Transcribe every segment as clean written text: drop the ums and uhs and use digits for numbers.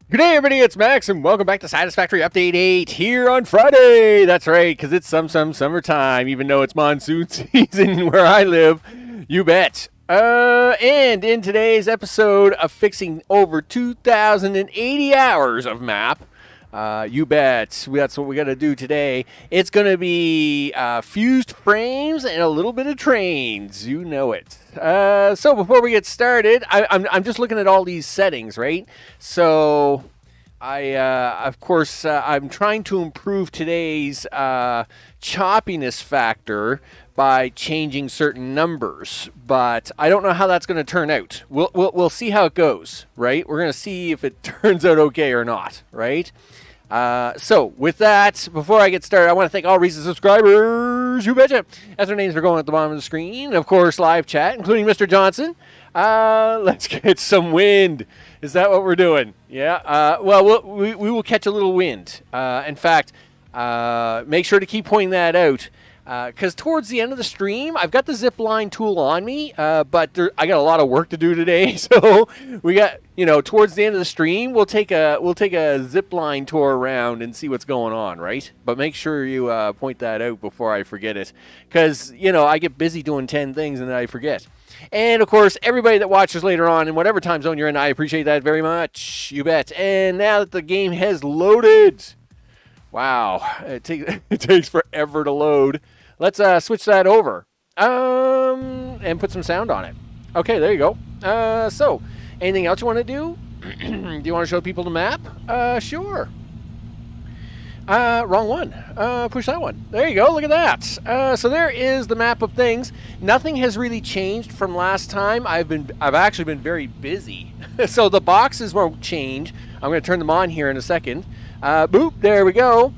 Good day, everybody. It's Max, and welcome back to Satisfactory Update 8 here on Friday. That's right, because it's summertime, even though it's monsoon season where I live. You bet. And in today's episode of fixing over 2,080 hours of map, you bet. That's what we got to do today. It's going to be fused frames and a little bit of trains. You know it. So before we get started, I'm just looking at all these settings, right? So of course, I'm trying to improve today's choppiness factor by changing certain numbers, but I don't know how that's going to turn out. We'll see how it goes, right? We're going to see if it turns out okay or not, right? So with that, before I get started, I want to thank all recent subscribers. You betcha. As their names are going at the bottom of the screen. Of course, live chat, including Mr. Johnson. Let's get some wind. Is that what we're doing? Yeah. Well, we will catch a little wind. In fact, make sure to keep pointing that out. Because towards the end of the stream, I've got the zip line tool on me, but I got a lot of work to do today. So we got, towards the end of the stream, we'll take a zip line tour around and see what's going on, right? But make sure you point that out before I forget it, because I get busy doing 10 things and then I forget. And of course, everybody that watches later on in whatever time zone you're in, I appreciate that very much. You bet. And now that the game has loaded, wow, it takes forever to load. Let's switch that over and put some sound on it. Okay, there you go. So, anything else you want to do? Do you want to show people the map? Sure. Wrong one. Push that one. There you go. Look at that. So there is the map of things. Nothing has really changed from last time. I've actually been very busy. So the boxes won't change. I'm going to turn them on here in a second. Boop. There we go.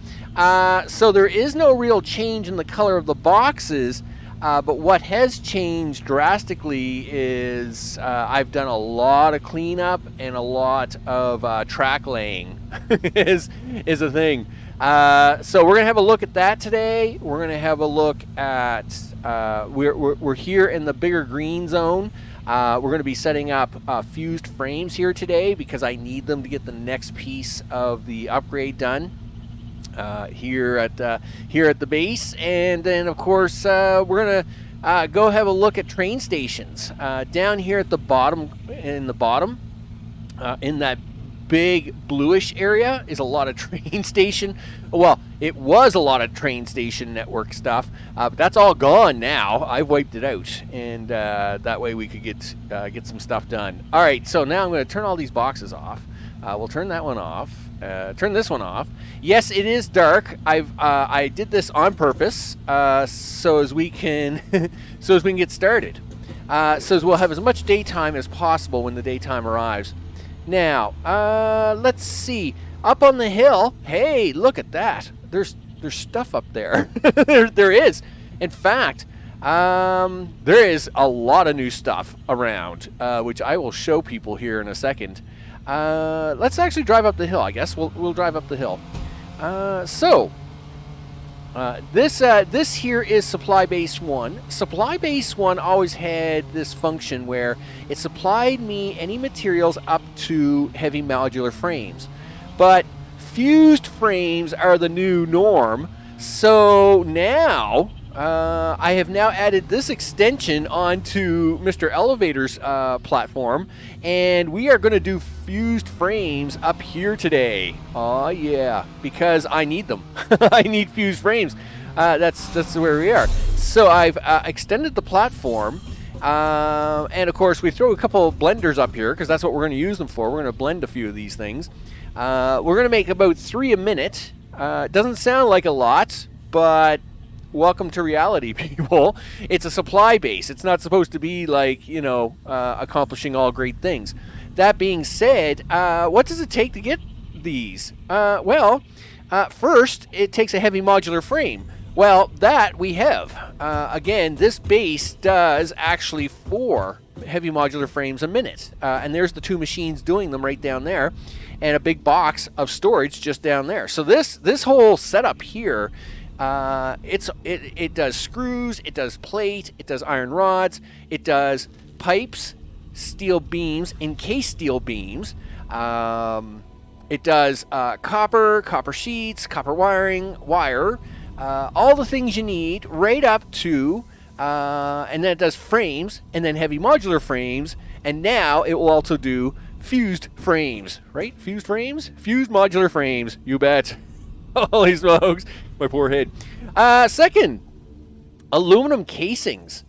So there is no real change in the color of the boxes, but what has changed drastically is I've done a lot of cleanup and a lot of track laying is a thing. So we're gonna have a look at that today. We're gonna have a look at we're here in the bigger green zone. We're going to be setting up fused frames here today because I need them to get the next piece of the upgrade done. Here at the base, and then of course we're gonna go have a look at train stations down here at the bottom. In that big bluish area is a lot of train station. Well, it was a lot of train station network stuff, but that's all gone now. I wiped it out, and that way we could get some stuff done. All right, so now I'm going to turn all these boxes off. We'll turn that one off. Turn this one off. Yes, it is dark. I did this on purpose, so as we can get started. So as we'll have as much daytime as possible when the daytime arrives. Now, let's see. Up on the hill. Hey, look at that. There's stuff up there. there is. In fact, there is a lot of new stuff around, which I will show people here in a second. Let's actually drive up the hill. I guess we'll drive up the hill. This here is Supply Base 1. Supply Base 1 always had this function where it supplied me any materials up to heavy modular frames. But fused frames are the new norm. So now I have now added this extension onto Mr. Elevator's platform, and we are going to do fused frames up here today. Oh yeah, because I need them. I need fused frames. That's where we are. So I've extended the platform, and of course we throw a couple of blenders up here because that's what we're going to use them for. We're going to blend a few of these things. We're going to make about 3 a minute. Doesn't sound like a lot, but welcome to reality, people. It's a supply base. It's not supposed to be like, accomplishing all great things. That being said, what does it take to get these? First, it takes a heavy modular frame. Well, that we have. Again, this base does actually 4 heavy modular frames a minute. And there's the 2 machines doing them right down there. And a big box of storage just down there. So this whole setup here, it does screws, it does plate, it does iron rods, it does pipes, steel beams, encased steel beams, It does copper sheets, copper wiring, wire, all the things you need, right up to, and then it does frames, and then heavy modular frames, and now it will also do fused frames, right? Fused frames? Fused modular frames, you bet. Holy smokes, my poor head. Second, aluminum casings.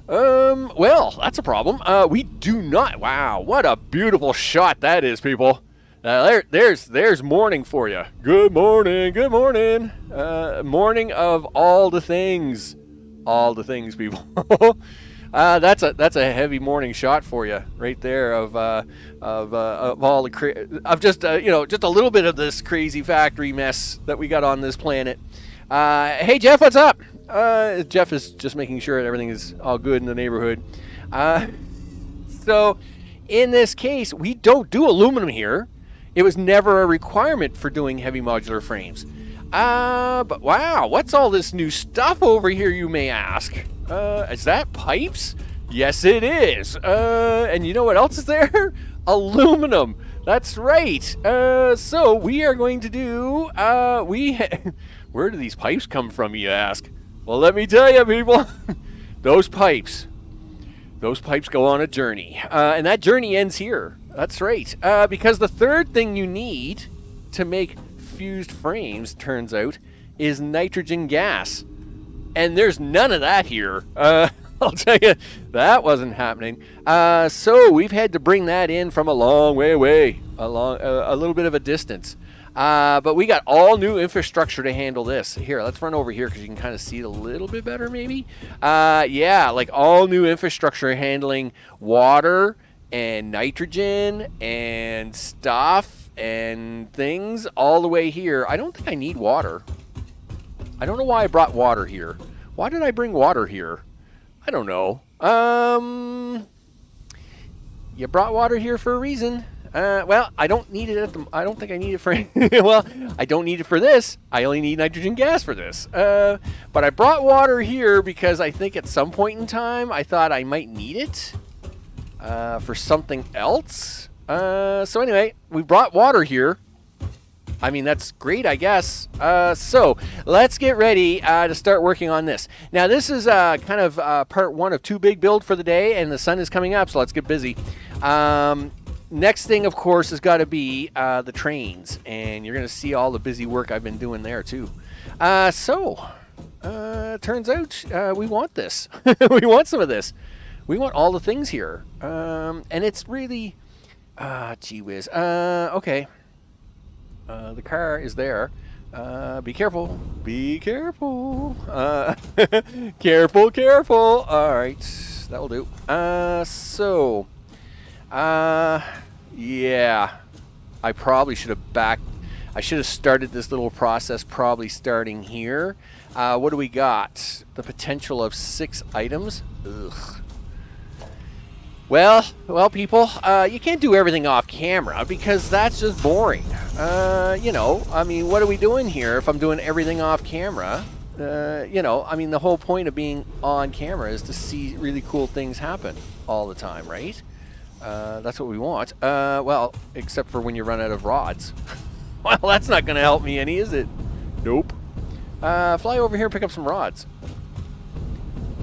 Well, that's a problem. We do not. Wow, what a beautiful shot that is, people. There's morning for you. Good morning, good morning. Morning of all the things people. That's a heavy morning shot for you right there of all the of just just a little bit of this crazy factory mess that we got on this planet. Hey Jeff, what's up? Jeff is just making sure that everything is all good in the neighborhood. So in this case, we don't do aluminum here. It was never a requirement for doing heavy modular frames. But wow, what's all this new stuff over here, you may ask? Is that pipes? Yes, it is. And you know what else is there? Aluminum. That's right. So we are going to do, where do these pipes come from, you ask? Well, let me tell you, people. Those pipes go on a journey. And that journey ends here. That's right. Because the third thing you need to make fused frames, turns out, is nitrogen gas. And there's none of that here. I'll tell you, that wasn't happening. So we've had to bring that in from a long way away, a little bit of a distance. But we got all new infrastructure to handle this. Here, let's run over here because you can kind of see it a little bit better, maybe. Yeah, like all new infrastructure handling water and nitrogen and stuff and things all the way here. I don't think I need water. I don't know why I brought water here. Why did I bring water here? I don't know. You brought water here for a reason. Well, I don't need it I don't think I need it for well, I don't need it for this. I only need nitrogen gas for this. But I brought water here because I think at some point in time I thought I might need it for something else. So anyway, we brought water here. I mean, that's great, I guess. So let's get ready to start working on this. Now, this is kind of part one of two big build for the day, and the sun is coming up, so let's get busy. Next thing, of course, has got to be the trains, and you're going to see all the busy work I've been doing there, too. Turns out we want this. We want some of this. We want all the things here. And it's really... gee whiz. Okay. The car is there. Be careful. Be careful. Careful, careful. All right. That will do. Yeah. I probably should have I should have started this little process probably starting here. What do we got? The potential of 6 items. Ugh. Well, people, you can't do everything off camera because that's just boring. I mean, what are we doing here if I'm doing everything off camera? I mean, the whole point of being on camera is to see really cool things happen all the time, right? That's what we want. Well, except for when you run out of rods. Well, that's not going to help me any, is it? Nope. Fly over here and pick up some rods.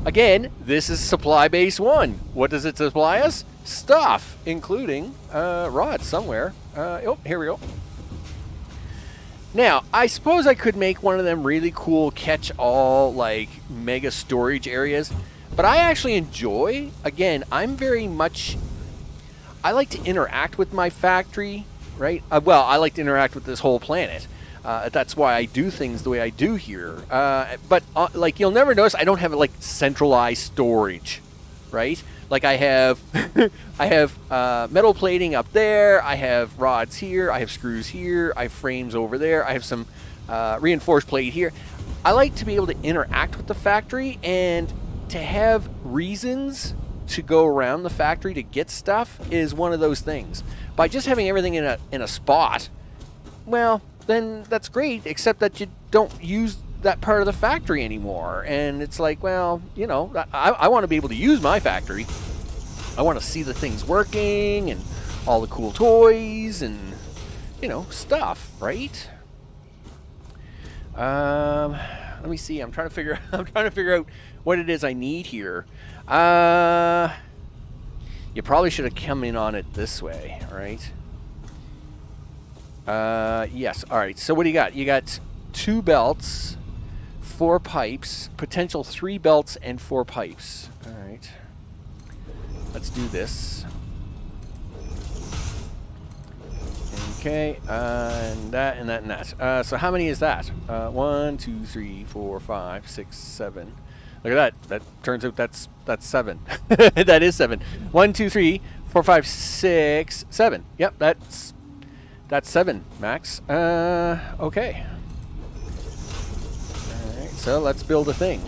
Again, this is supply base 1. What does it supply us? Stuff, including rods somewhere. Oh, here we go. Now, I suppose I could make one of them really cool catch-all, like, mega storage areas. But I actually enjoy, again, I like to interact with my factory, right? Well, I like to interact with this whole planet. That's why I do things the way I do here. But like, you'll never notice I don't have like centralized storage, right? Like I have, I have metal plating up there. I have rods here. I have screws here. I have frames over there. I have some reinforced plate here. I like to be able to interact with the factory and to have reasons to go around the factory to get stuff is one of those things. By just having everything in a spot, well, then that's great, except that you don't use that part of the factory anymore. And it's like, well, I want to be able to use my factory. I want to see the things working and all the cool toys and, you know, stuff, right? Let me see. I'm trying to figure out what it is I need here. You probably should have come in on it this way, right? Yes. All right. So what do you got? You got 2 belts, 4 pipes, potential 3 belts and 4 pipes. All right. Let's do this. Okay, and that and that and that. So how many is that? 1, 2, 3, 4, 5, 6, 7. Look at that. That turns out that's 7. That is 7. 1, 2, 3, 4, 5, 6, 7. Yep, that's 7, Max. Okay. All right, so let's build a thing.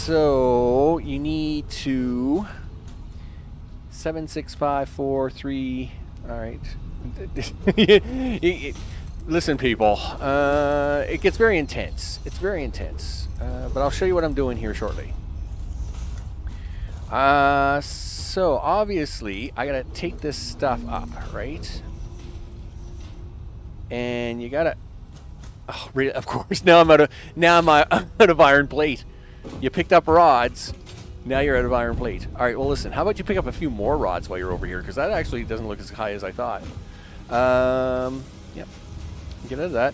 So you need to 7, 6, 5, 4, 3. All right. Listen, people. It gets very intense. It's very intense. But I'll show you what I'm doing here shortly. So obviously, I gotta take this stuff up, right? And you gotta. Oh, really? Of course. Now I'm out of iron plate. You picked up rods. Now you're out of iron plate. All right. Well, listen. How about you pick up a few more rods while you're over here? Because that actually doesn't look as high as I thought. Yep. Get out of that.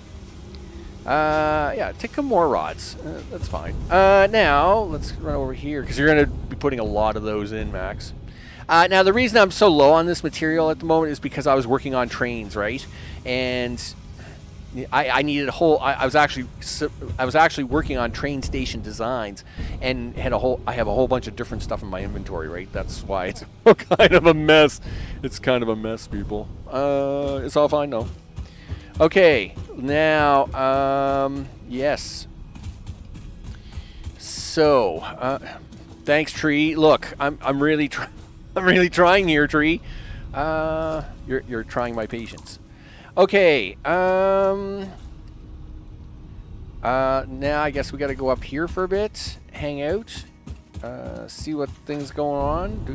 Yeah. Take some more rods. That's fine. Now let's run over here because you're gonna be putting a lot of those in, Max. Now the reason I'm so low on this material at the moment is because I was working on trains, right? And I needed a whole. I was actually working on train station designs, and I have a whole bunch of different stuff in my inventory, right? That's why it's kind of a mess. It's kind of a mess, people. It's all fine though. Okay, now yes. So thanks, Tree. Look, I'm really trying here, Tree. You're trying my patience. Okay, now I guess we got to go up here for a bit, hang out, see what things going on.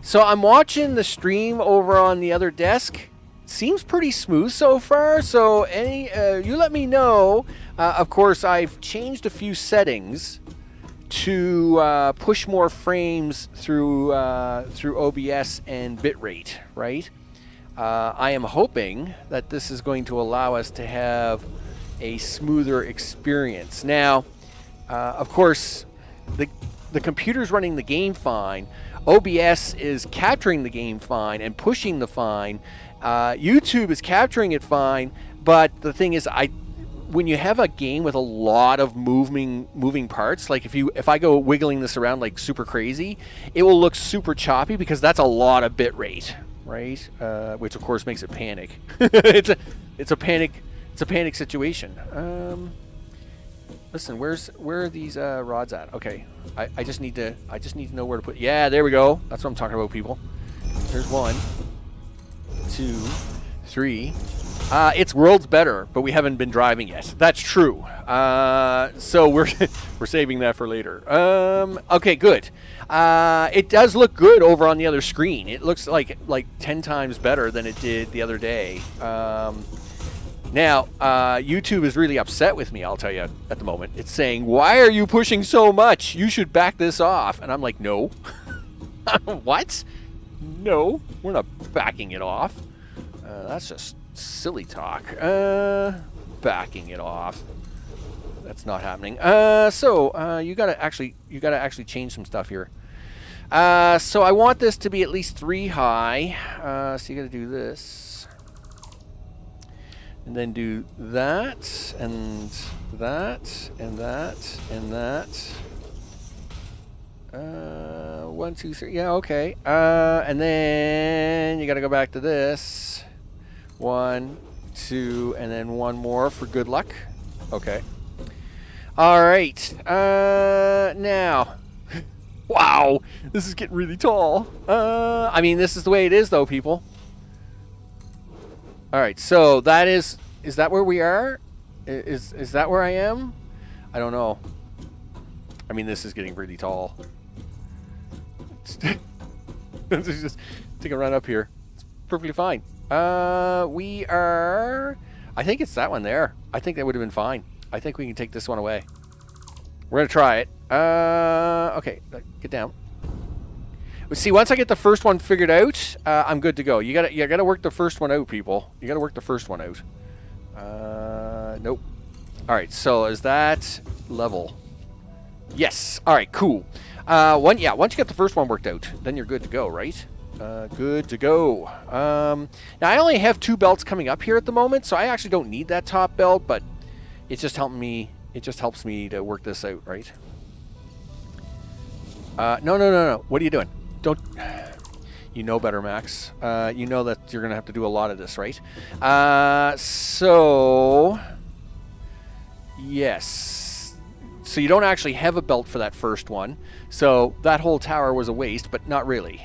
So I'm watching the stream over on the other desk. Seems pretty smooth so far. So you let me know. Of course, I've changed a few settings to push more frames through OBS and bitrate, right? I am hoping that this is going to allow us to have a smoother experience. Now, of course, the computer's running the game fine. OBS is capturing the game fine and pushing the fine. YouTube is capturing it fine, but the thing is, when you have a game with a lot of moving parts, like if I go wiggling this around like super crazy, it will look super choppy because that's a lot of bit rate, right? Which of course makes it panic. it's a panic situation. Listen, where are these rods at? Okay, I just need to know where to put. Yeah, there we go. That's what I'm talking about, people. There's 1, 2, 3. It's worlds better, but we haven't been driving yet. That's true. So we're saving that for later. Okay, good. It does look good over on the other screen. It looks like 10 times better than it did the other day. Now, YouTube is really upset with me, I'll tell you, at the moment. It's saying, why are you pushing so much? You should back this off. And I'm like, no. What? No, we're not backing it off. That's just silly talk. Backing it off. That's not happening. So you gotta actually change some stuff here. So I want this to be at least 3 high. So you gotta do this. And then do that, and that, and that, and that. 1, 2, 3. Yeah, okay. And then you got to go back to this. 1, 2, and then 1 more for good luck. Okay. All right. Now, wow, this is getting really tall. I mean, this is the way it is, though, people. All right, so that is that where we are? Is that where I am? I don't know. I mean, this is getting really tall. Just take a run up here. It's perfectly fine. We are... I think it's that one there. I think that would have been fine. I think we can take this one away. We're going to try it. Okay, get down. See, once I get the first one figured out, I'm good to go. You gotta work the first one out, people. You gotta work the first one out. Nope. All right, so is that level? Yes. All right, cool. Once you get the first one worked out, then you're good to go, right? Good to go. Now I only have 2 belts coming up here at the moment, so I actually don't need that top belt, but it's just helping me. It just helps me to work this out, right? No. What are you doing? Don't. You know better, Max. You know that you're gonna have to do a lot of this, right? So yes. So you don't actually have a belt for that first one. So that whole tower was a waste, but not really.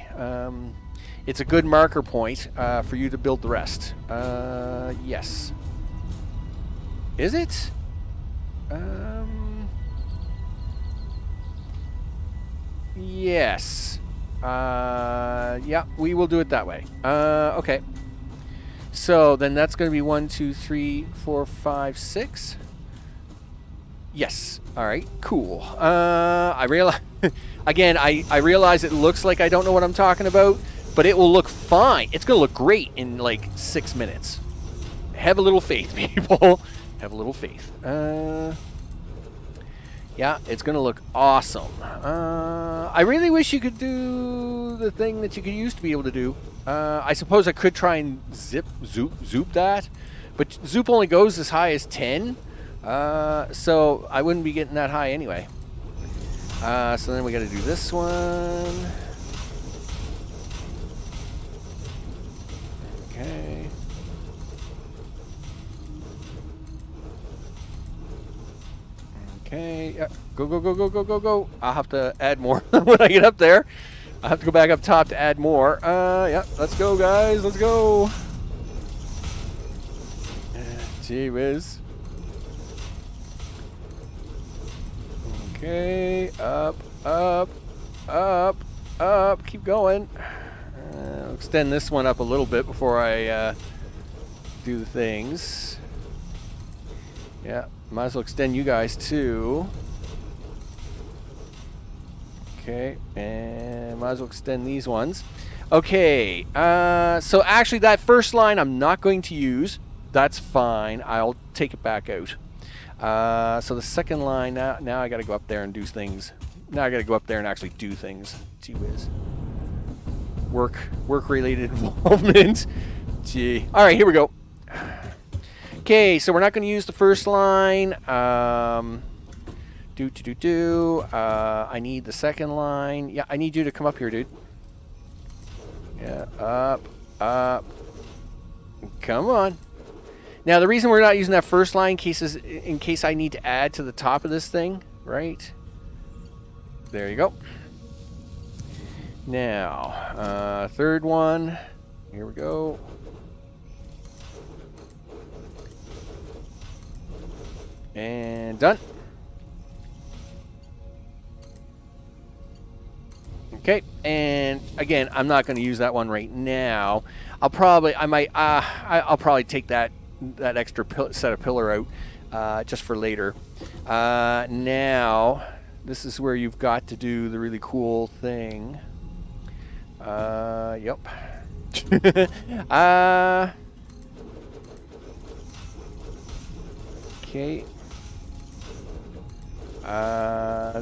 It's a good marker point for you to build the rest. Yes. Is it? Yes. Yeah, we will do it that way. Okay. So then that's going to be 1, 2, 3, 4, 5, 6. Yes. All right. Cool. I realize again. I realize it looks like I don't know what I'm talking about, but it will look fine. It's going to look great in like 6 minutes. Have a little faith, people. Have a little faith. Yeah, it's going to look awesome. I really wish you could do the thing that you could used to be able to do. I suppose I could try and zoop that, but zoop only goes as high as 10. So I wouldn't be getting that high anyway. So then we got to do this one. Okay. Okay, yeah. Go. I'll have to add more when I get up there. I'll have to go back up top to add more. Yeah, let's go, guys. Let's go. Gee whiz. Okay, up. Keep going. I'll extend this one up a little bit before I do the things. Yeah. Might as well extend you guys too. Okay, and might as well extend these ones. Okay, so actually that first line I'm not going to use. That's fine. I'll take it back out. So the second line, now I got to go up there and do things. Now I got to go up there and actually do things. Gee whiz. Work-related involvement. Gee. All right, here we go. Okay, so we're not going to use the first line. I need the second line. Yeah, I need you to come up here, dude. Yeah, up. Come on. Now, the reason we're not using that first line is in case I need to add to the top of this thing, right? There you go. Now, third one. Here we go. And done. Okay, and again, I'm not going to use that one right now. I'll probably take that extra set of pillar out just for later. Now, this is where you've got to do the really cool thing. Yep. Okay.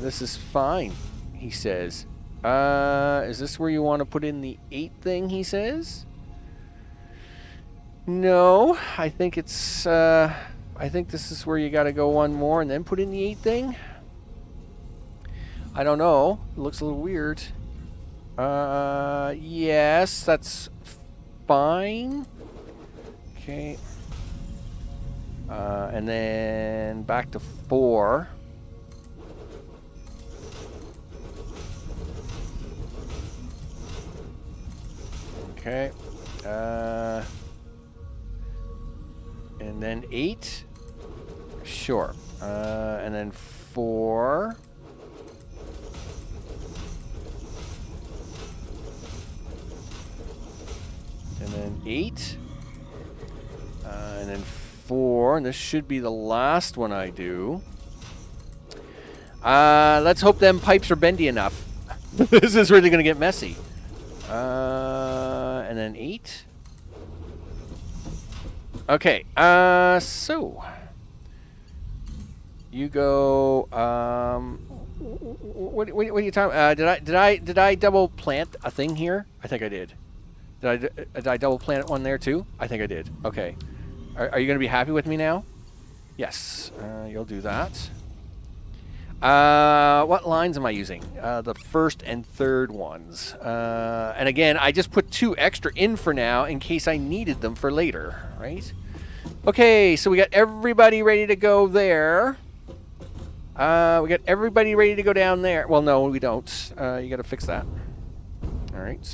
This is fine, he says. Is this where you want to put in the 8 thing, he says? No, I think it's, I think this is where you got to go one more and then put in the 8 thing. I don't know. It looks a little weird. Yes, that's fine. Okay. And then back to 4. Okay. And then 8. Sure. And then 4. 8. And then 4. And this should be the last one I do. Let's hope them pipes are bendy enough. This is really going to get messy. And then 8. Okay, so you go. What are you talking? Did I double plant a thing here? I think I did. Did I double plant one there too? I think I did. Okay, are you going to be happy with me now? Yes, you'll do that. What lines am I using? The first and third ones. And again, I just put 2 extra in for now in case I needed them for later, right? Okay, so we got everybody ready to go there. We got everybody ready to go down there. Well, no, we don't. You got to fix that. All right.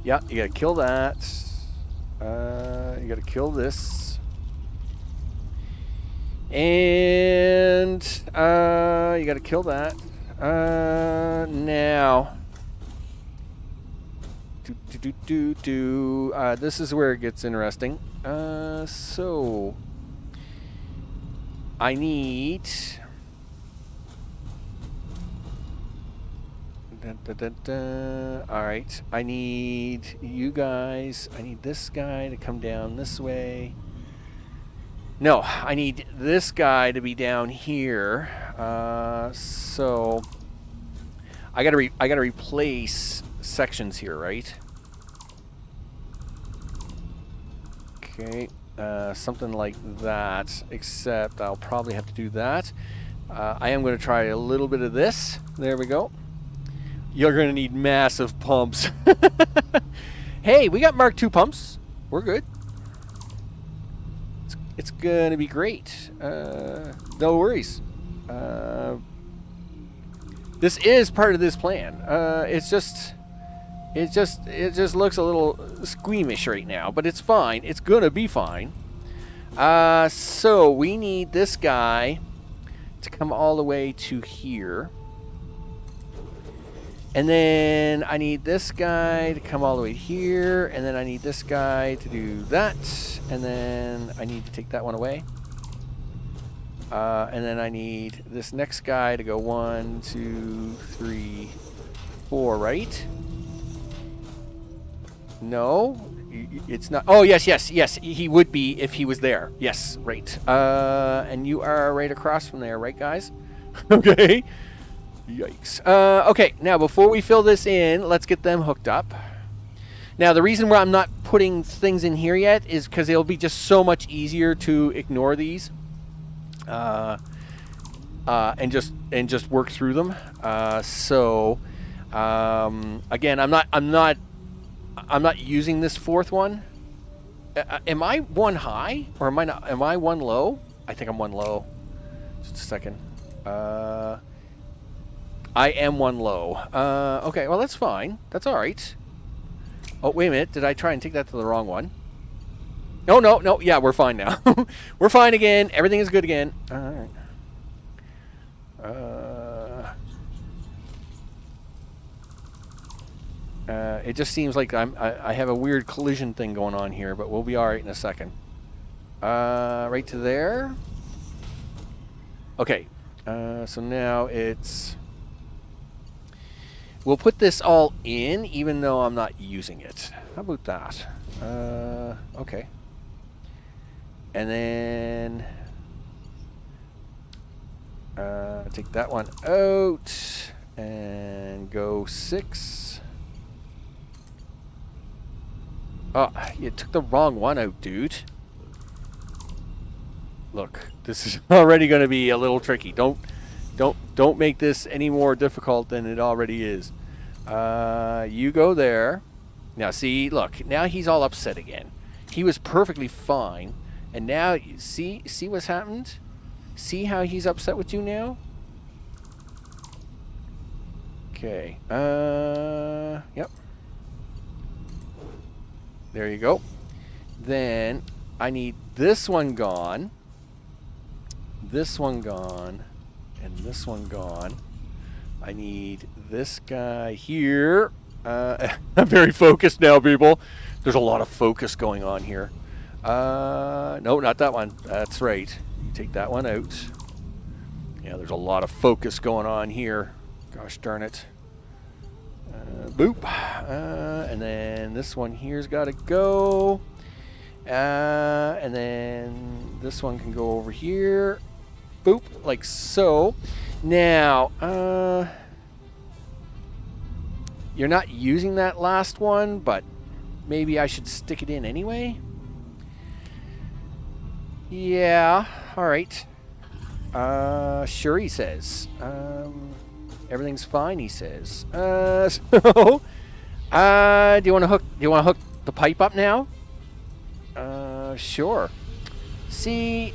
Yeah, you got to kill that. You got to kill this. And you got to kill that. Now. This is where it gets interesting. So I need all right, I need you guys. I need this guy to come down this way. No, I need this guy to be down here. So I gotta replace sections here, right? Okay, something like that, except I'll probably have to do that. I am going to try a little bit of this. There we go. You're going to need massive pumps. Hey, we got Mark II pumps. We're good. It's going to be great. No worries. This is part of this plan. It just looks a little squeamish right now, but it's fine. It's gonna be fine. So we need this guy to come all the way to here. And then I need this guy to come all the way here, and then I need this guy to do that, and then I need to take that one away. And then I need this next guy to go 1, 2, 3, 4, right? No, it's not. Oh, yes, he would be if he was there. Yes, right. And you are right across from there, right, guys? Okay. Yikes. Okay, now before we fill this in, let's get them hooked up. Now, the reason why I'm not putting things in here yet is because it'll be just so much easier to ignore these. And just work through them. Again, I'm not using this 4th one. Am I 1 high or am I not? Am I 1 low? I think I'm 1 low. Just a second. I am 1 low. Okay, well that's fine. That's all right. Oh, wait a minute. Did I try and take that to the wrong one? Oh, no. Yeah, we're fine now. We're fine again. Everything is good again. All right. It just seems like I have a weird collision thing going on here, but we'll be all right in a second. Right to there. Okay. So now it's... We'll put this all in, even though I'm not using it. How about that? Okay. And then... take that one out and go 6. Oh, you took the wrong one out, dude. Look, this is already going to be a little tricky. Don't make this any more difficult than it already is. You go there. Now, see, look, now he's all upset again. He was perfectly fine, and now see what's happened? See how he's upset with you now? Okay. Yep. There you go. Then I need this one gone. This one gone. And this one gone. I need this guy here. I'm very focused now, people. There's a lot of focus going on here. No, not that one. That's right. You take that one out. Yeah, there's a lot of focus going on here. Gosh darn it. Boop. And then this one here's got to go. And then this one can go over here. Boop, like so. Now, you're not using that last one, but maybe I should stick it in anyway. Yeah, all right. Sure, he says. Everything's fine, he says. So, do you want to hook the pipe up now? Sure. See,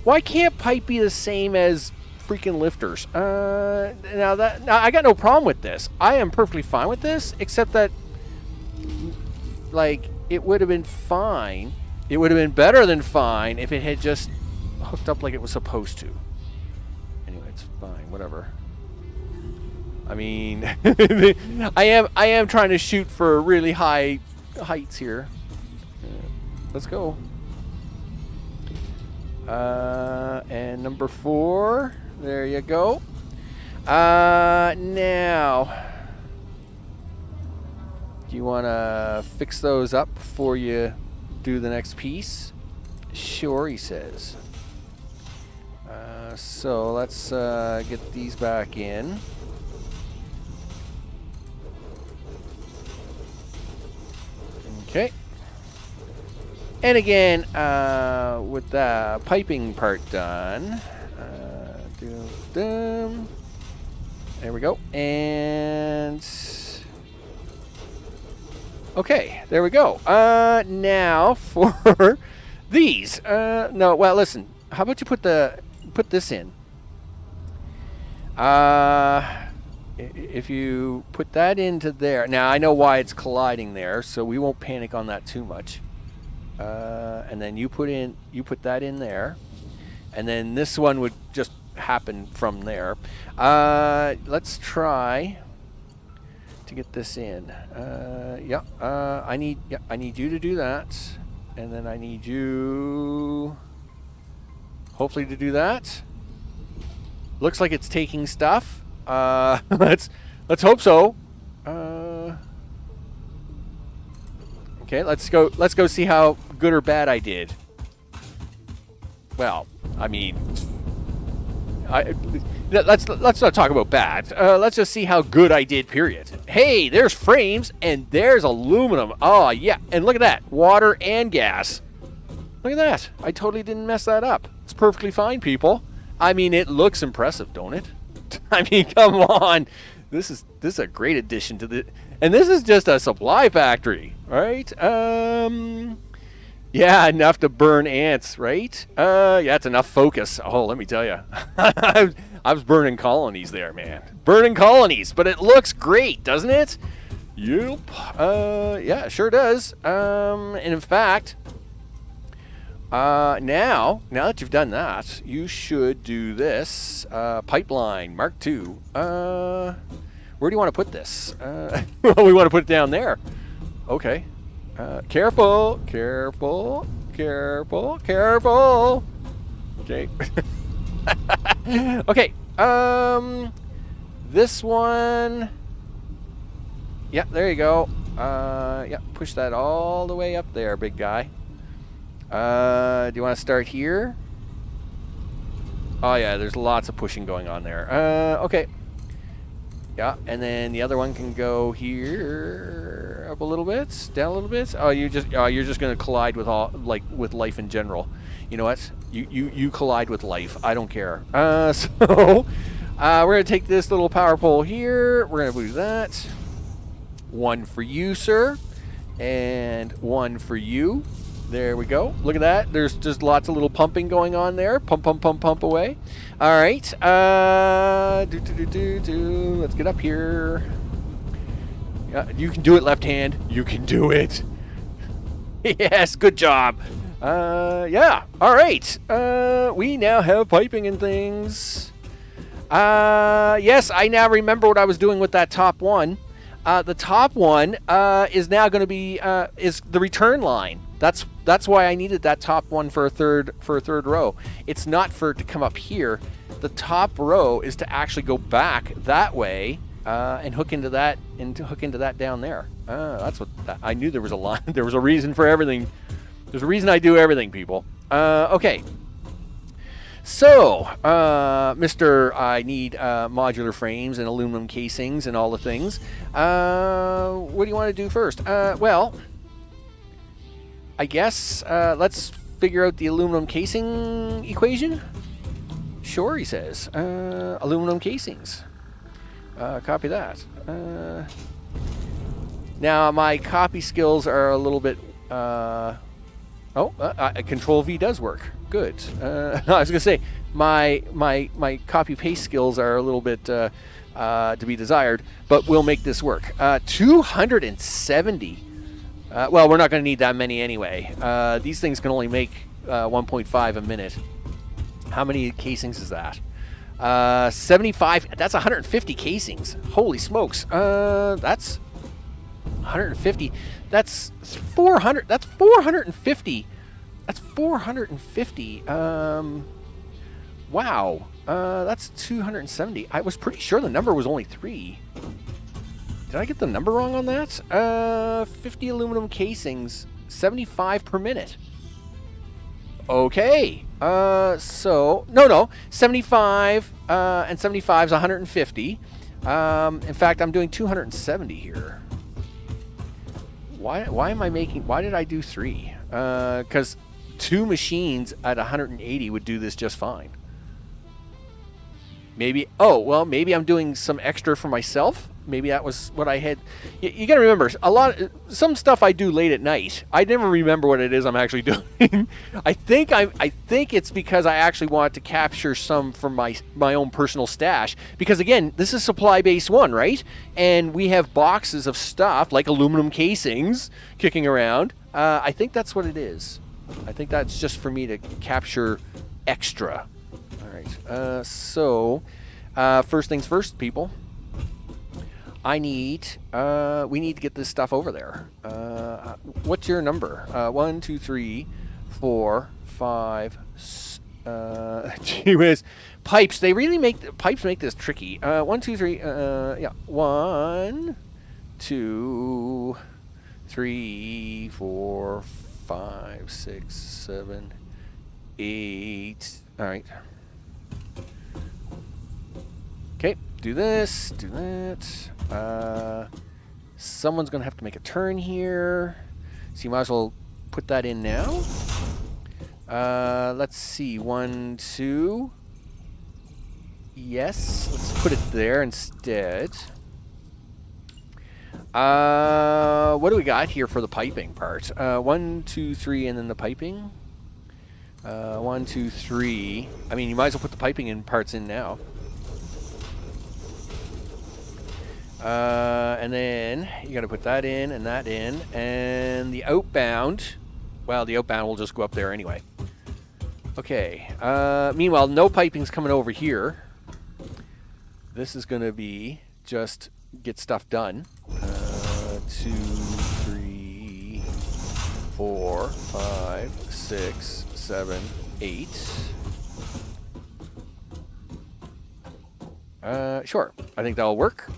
why can't pipe be the same as freaking lifters? Now I got no problem with this. I am perfectly fine with this, except that, like, it would have been fine. It would have been better than fine if it had just hooked up like it was supposed to. Anyway, it's fine. Whatever. I mean, I am trying to shoot for really high heights here. Let's go. And number 4. There you go. Now, do you want to fix those up before you do the next piece? Sure, he says. So let's get these back in. Okay. And again, with the piping part done, there we go. And okay, there we go. Now for these. No, well, listen. How about you put this in? If you put that into there. Now I know why it's colliding there, so we won't panic on that too much. And then you put that in there, and then this one would just happen from there. Let's try to get this in. I need you to do that, and then I need you hopefully to do that. Looks like it's taking stuff. Let's hope so. Okay, let's go see how good or bad I did. Well, I mean, let's not talk about bad. Let's just see how good I did, period. Hey, there's frames and there's aluminum. Oh, yeah. And look at that. Water and gas. Look at that. I totally didn't mess that up. It's perfectly fine, people. I mean, it looks impressive, don't it? I mean, come on. This is a great addition to the... And this is just a supply factory, right? Yeah, enough to burn ants, right? Yeah, it's enough focus. Oh, let me tell you. I was burning colonies there, man. Burning colonies, but it looks great, doesn't it? Yep. Yeah, it sure does. And in fact, now that you've done that, you should do this. Pipeline, Mark II. Where do you want to put this? Well, we want to put it down there. Okay. Careful. Okay. Okay. This one. Yeah, there you go. Yeah, push that all the way up there, big guy. Do you want to start here? Oh yeah, there's lots of pushing going on there. Okay. Yeah, and then the other one can go here, up a little bit, down a little bit. Oh, you're just going to collide with with life in general. You know what? You collide with life. I don't care. So we're going to take this little power pole here. We're going to do that. One for you, sir, and one for you. There we go. Look at that. There's just lots of little pumping going on there. Pump, pump, pump, pump away. All right. Let's get up here. Yeah, you can do it, left hand. You can do it. Yes, good job. Yeah. All right. We now have piping and things. Yes, I now remember what I was doing with that top one. The top one is now going to be is the return line. That's why I needed that top one for a third row. It's not for it to come up here. The top row is to actually go back that way and hook into that down there. That's what I knew. There was a line. There was a reason for everything. There's a reason I do everything, people. Okay. So, Mr. I need modular frames and aluminum casings and all the things. What do you want to do first? Well, I guess let's figure out the aluminum casing equation. Sure, he says. Aluminum casings. Copy that. Now, my copy skills are a little bit... Control V does work. Good. I was going to say, my copy-paste skills are a little bit to be desired, but we'll make this work. 270. Well, we're not going to need that many anyway. These things can only make 1.5 a minute. How many casings is that? 75. That's 150 casings. Holy smokes. That's 150. That's 400. That's 450. That's 450. Wow. That's 270. I was pretty sure the number was only 3. Did I get the number wrong on that? 50 aluminum casings, 75 per minute. Okay. So, no. 75 and 75 is 150. In fact, I'm doing 270 here. Why am I making... Why did I do 3? Because 2 machines at 180 would do this just fine. Maybe... Oh, well, maybe I'm doing some extra for myself. Maybe that was what I had... You got to remember, some stuff I do late at night, I never remember what it is I'm actually doing. I think it's because I actually want to capture some from my own personal stash. Because, again, this is supply-based 1, right? And we have boxes of stuff, like aluminum casings, kicking around. I think that's what it is. I think that's just for me to capture extra. All right. First things first, people. We need to get this stuff over there. What's your number? 1, 2, 3, 4, 5. Gee whiz. Pipes. They really pipes make this tricky. 1, 2, 3. Yeah. 1, 2, 3, 4, 5, 6, 7, 8. All right. Okay. Do this. Do that. Someone's going to have to make a turn here. So you might as well put that in now. Let's see. 1, 2. Yes. Let's put it there instead. What do we got here for the piping part? 1, 2, 3, and then the piping. 1, 2, 3. I mean, you might as well put the piping in parts in now. And then you got to put that in and that in, and the outbound. Well, the outbound will just go up there anyway. Okay. Meanwhile, no piping's coming over here. This is going to be just get stuff done. 2, 3, 4, 5, 6, 7, 8. Sure. I think that'll work.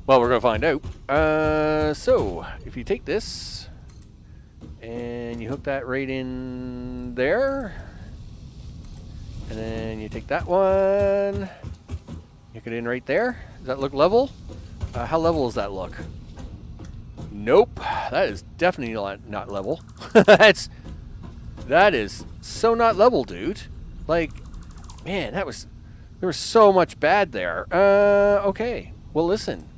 Well, we're going to find out. So, if you take this and you hook that right in there, and then you take that one, hook it in right there. Does that look level? How level does that look? Nope. That is definitely not level. That is so not level, dude. Like, man, there was so much bad there. Okay. Well, listen.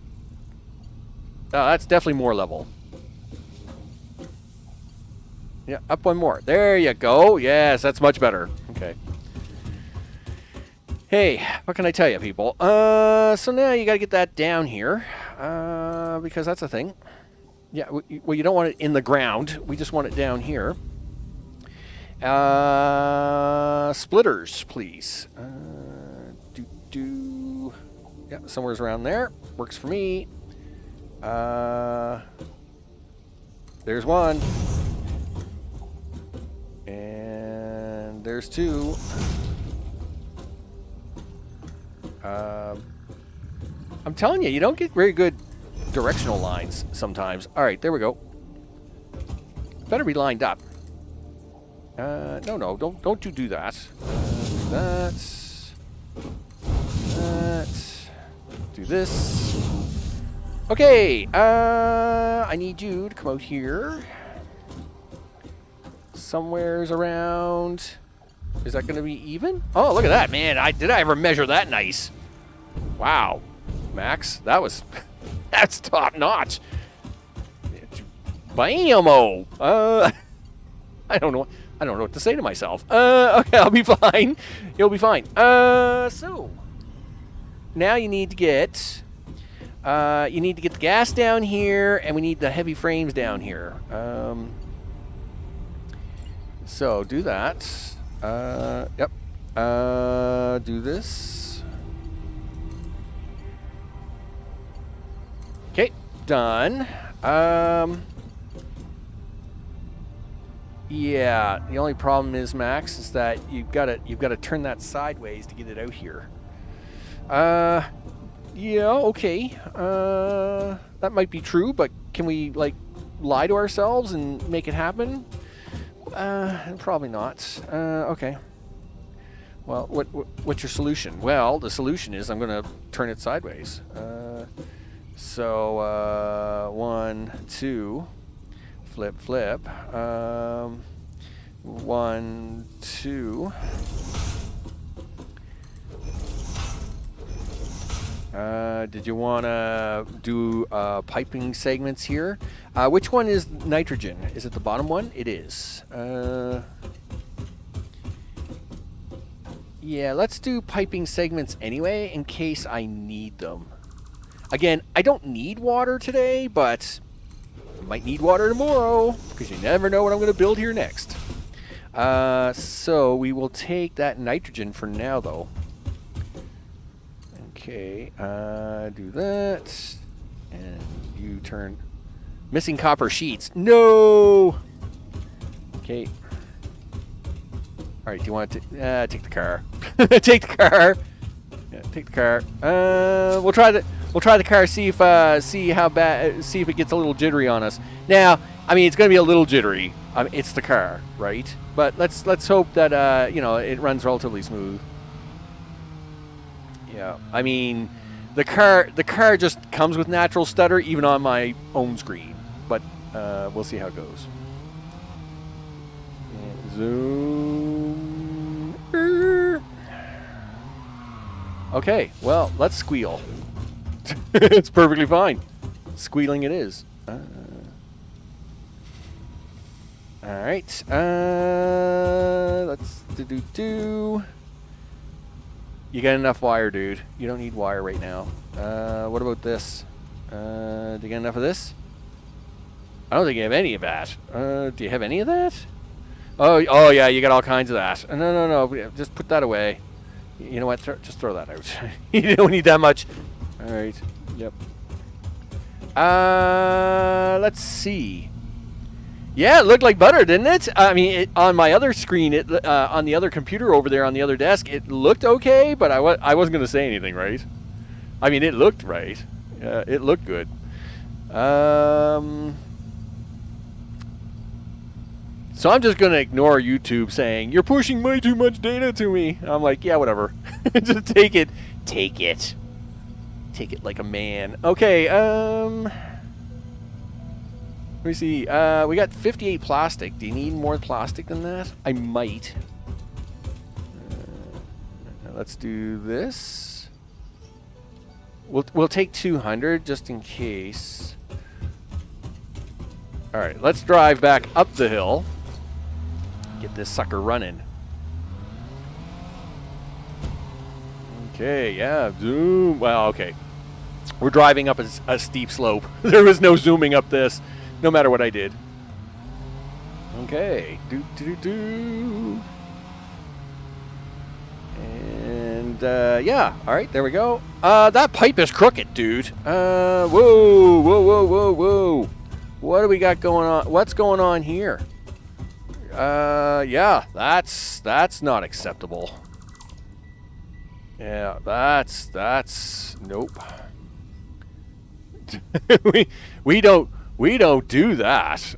That's definitely more level. Yeah, up one more. There you go. Yes, that's much better. Okay. Hey, what can I tell you, people? So now you got to get that down here, because that's a thing. Yeah, well, you don't want it in the ground. We just want it down here. Splitters, please. Yeah, somewhere's around there. Works for me. There's one. And there's two. I'm telling you, you don't get very good directional lines sometimes. All right, there we go. Better be lined up. No, don't you do that. That. Do this. Okay, I need you to come out here. Somewhere's around. Is that going to be even? Oh, look at that, man. Did I ever measure that nice? Wow. Max, that's top notch. Bam-o. I don't know what to say to myself. Okay, I'll be fine. You'll be fine. So now you need to get the gas down here, and we need the heavy frames down here. So do that. Yep. Do this. Okay, done. Yeah, the only problem is, Max, is that you've got to turn that sideways to get it out here. Yeah, okay. That might be true, but can we like lie to ourselves and make it happen? Probably not. Okay. Well, what's your solution? Well, the solution is I'm going to turn it sideways. So 1, 2, flip, flip. 1, 2. Did you want to do piping segments here? Which one is nitrogen? Is it the bottom one? It is. Yeah, let's do piping segments anyway in case I need them. Again, I don't need water today, but I might need water tomorrow because you never know what I'm going to build here next. So we will take that nitrogen for now, though. Okay, do that, and you turn. Missing copper sheets. No! Okay. All right, do you want to take the car? Take the car. Yeah, take the car. We'll try the car. See if it gets a little jittery on us. Now, I mean, it's going to be a little jittery. It's the car, right? But let's hope that it runs relatively smooth. Yeah, I mean, the car just comes with natural stutter even on my own screen, but we'll see how it goes. And zoom. Okay, well, let's squeal. It's perfectly fine. Squealing it is. All right. Let's do. You got enough wire, dude. You don't need wire right now. What about this? Do you get enough of this? I don't think you have any of that. Do you have any of that? Oh yeah, you got all kinds of that. No. Just put that away. You know what? Just throw that out. You don't need that much. All right. Yep. Let's see. Yeah, it looked like butter, didn't it? I mean, on my other screen, on the other computer over there on the other desk, it looked okay, but I wasn't going to say anything, right? I mean, it looked right. It looked good. So I'm just going to ignore YouTube saying, you're pushing way too much data to me. I'm like, yeah, whatever. Just take it. Take it. Take it like a man. Okay, let me see. We got 58 plastic. Do you need more plastic than that? I might. Let's do this. We'll take 200 just in case. All right, let's drive back up the hill. Get this sucker running. Okay, yeah, zoom. Well, okay. We're driving up a steep slope. There was no zooming up this, no matter what I did. Okay. And, yeah. All right, there we go. That pipe is crooked, dude. Whoa. What do we got going on? What's going on here? Yeah, that's not acceptable. Yeah, that's nope. we don't do that.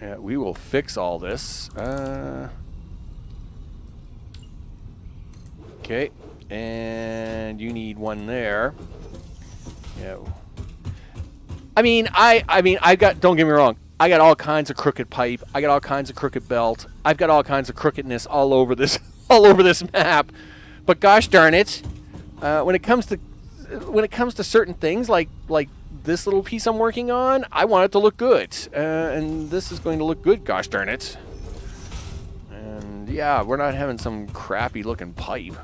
Yeah, we will fix all this. Okay, and you need one there. Yeah. I mean, I got. Don't get me wrong. I got all kinds of crooked pipe. I got all kinds of crooked belt. I've got all kinds of crookedness all over this, map. But gosh darn it, when it comes to certain things like this little piece I'm working on, I want it to look good, and this is going to look good. Gosh darn it. And yeah, we're not having some crappy looking pipe.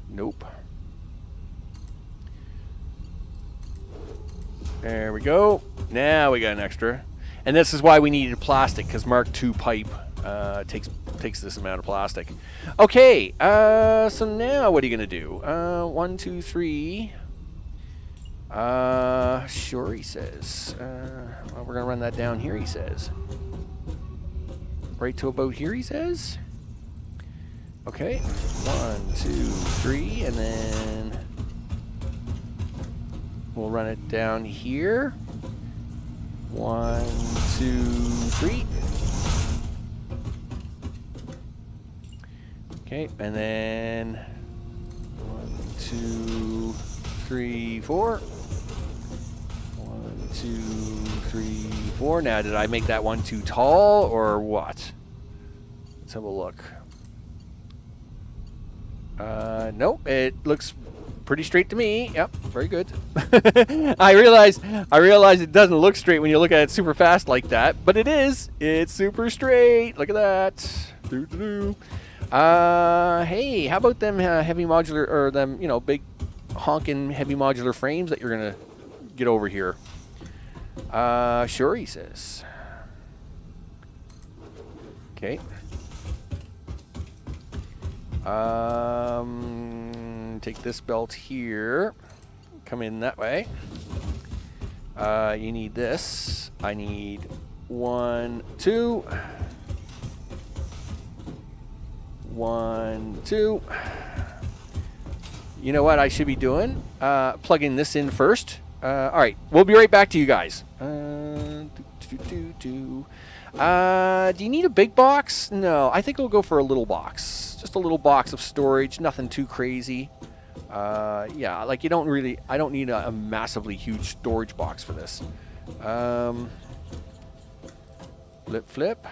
Nope. There we go. Now we got an extra. And this is why we needed plastic, because Mark II pipe takes this amount of plastic. Okay, so now what are you going to do? 1, 2, 3. Sure, he says. Well, we're going to run that down here, he says. Right to about here, he says. Okay, 1, 2, 3, and then we'll run it down here. 1, 2, 3. Okay, and then 1, 2, 3, 4. 1, 2, 3, 4. Now, did I make that one too tall or what? Let's have a look. Nope, it looks pretty straight to me. Yep, very good. I realize it doesn't look straight when you look at it super fast like that, but it is. It's super straight. Look at that. Hey, how about them heavy modular, or them, big honking heavy modular frames that you're gonna get over here? Sure, he says. Okay. Take this belt here. Come in that way. You need this. I need 1, 2. 1, 2. You know what I should be doing? Plugging this in first. All right, we'll be right back to you guys. Do you need a big box? No, I think we'll go for a little box. Just a little box of storage, nothing too crazy. Yeah, like I don't need a massively huge storage box for this. Flip.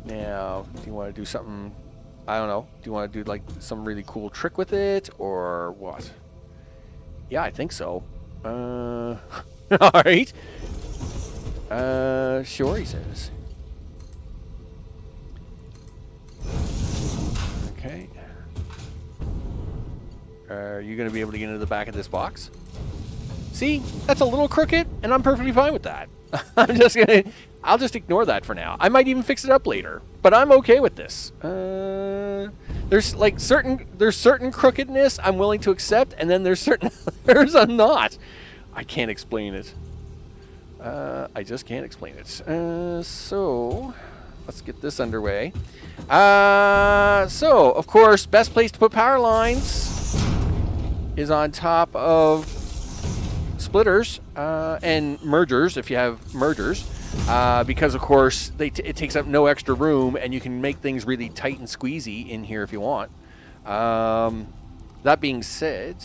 Now, do you want to do something, I don't know, do you want to do like some really cool trick with it or what? Yeah, I think so. All right. Sure, he says. Okay. Are you going to be able to get into the back of this box? See, that's a little crooked, and I'm perfectly fine with that. I'll just ignore that for now. I might even fix it up later, but I'm okay with this. There's certain crookedness I'm willing to accept, and then there's certain others I'm not. I can't explain it. I just can't explain it. So let's get this underway. So of course, best place to put power lines is on top of splitters and mergers, if you have mergers, because of course it takes up no extra room, and you can make things really tight and squeezy in here if you want. That being said,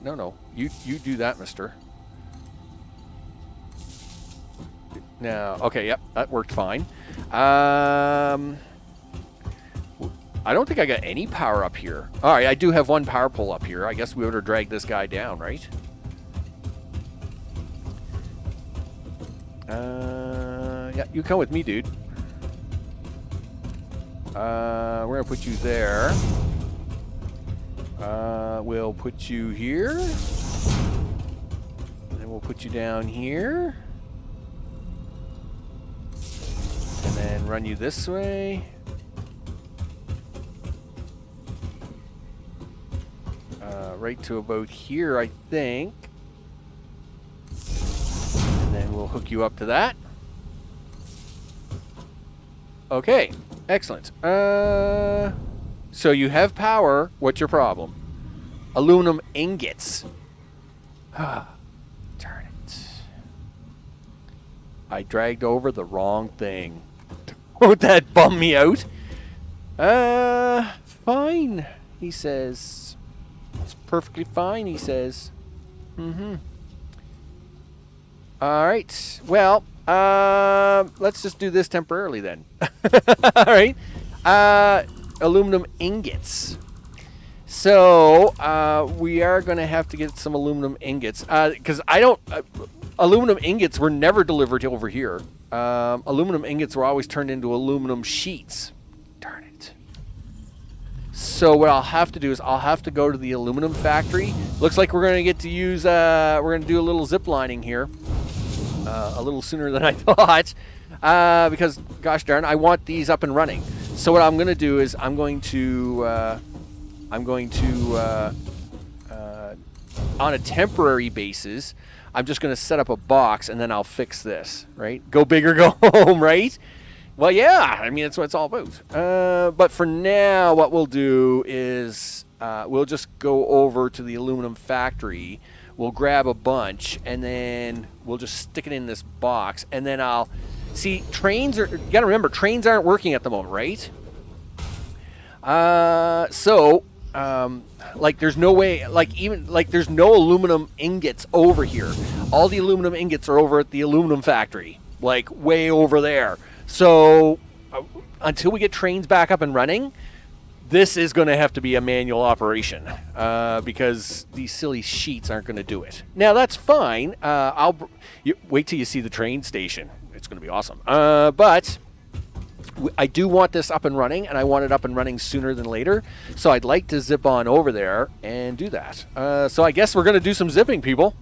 no, you do that, mister. Now, okay, yep, that worked fine. I don't think I got any power up here. All right, I do have one power pole up here. I guess we ought to drag this guy down, right? Yeah, you come with me, dude. We're gonna put you there. We'll put you here. And then we'll put you down here. And then run you this way. right to about here, I think. And then we'll hook you up to that. Okay, excellent. So you have power. What's your problem? Aluminum ingots. Darn it. I dragged over the wrong thing. Won't that bum me out? Fine, he says. It's perfectly fine, he says. Alright, well, let's just do this temporarily then. Alright. Aluminum ingots. So, we are going to have to get some aluminum ingots. Because aluminum ingots were never delivered over here. Aluminum ingots were always turned into aluminum sheets. Darn it. So what I'll have to do is I'll have to go to the aluminum factory. Looks like we're going to get to use, we're going to do a little zip lining here. A little sooner than I thought. Because, gosh darn, I want these up and running. So what I'm going to do is I'm going to on a temporary basis, I'm just going to set up a box and then I'll fix this, right? Go big or go home, right? Well, yeah, I mean, that's what it's all about. But for now, what we'll do is we'll just go over to the aluminum factory. We'll grab a bunch and then we'll just stick it in this box. And then I'll see trains are, you got to remember, trains aren't working at the moment, right? Like there's no way, there's no aluminum ingots over here. All the aluminum ingots are over at the aluminum factory, like way over there. So until we get trains back up and running, this is going to have to be a manual operation because these silly sheets aren't going to do it. Now that's fine. Wait till you see the train station. It's going to be awesome. But I do want this up and running, and I want it up and running sooner than later. So I'd like to zip on over there and do that. So I guess we're going to do some zipping, people.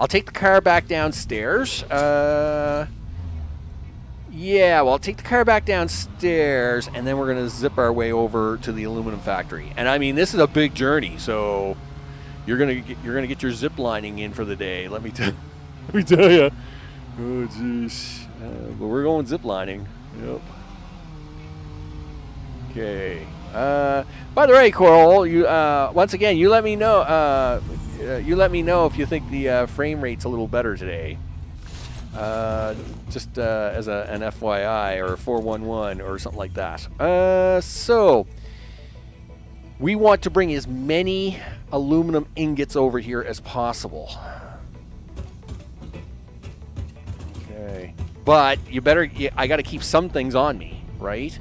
I'll take the car back downstairs. Yeah, well, I'll take the car back downstairs, and then we're going to zip our way over to the aluminum factory. And I mean, this is a big journey, so you're going to get your zip lining in for the day. Let me tell you. Oh, jeez. But we're going zip lining. Yep. Okay. By the way, Coral, you once again, you let me know. You let me know if you think the frame rate's a little better today. Just as an FYI or a 411 or something like that. So we want to bring as many aluminum ingots over here as possible. Okay. But you better, I got to keep some things on me, right?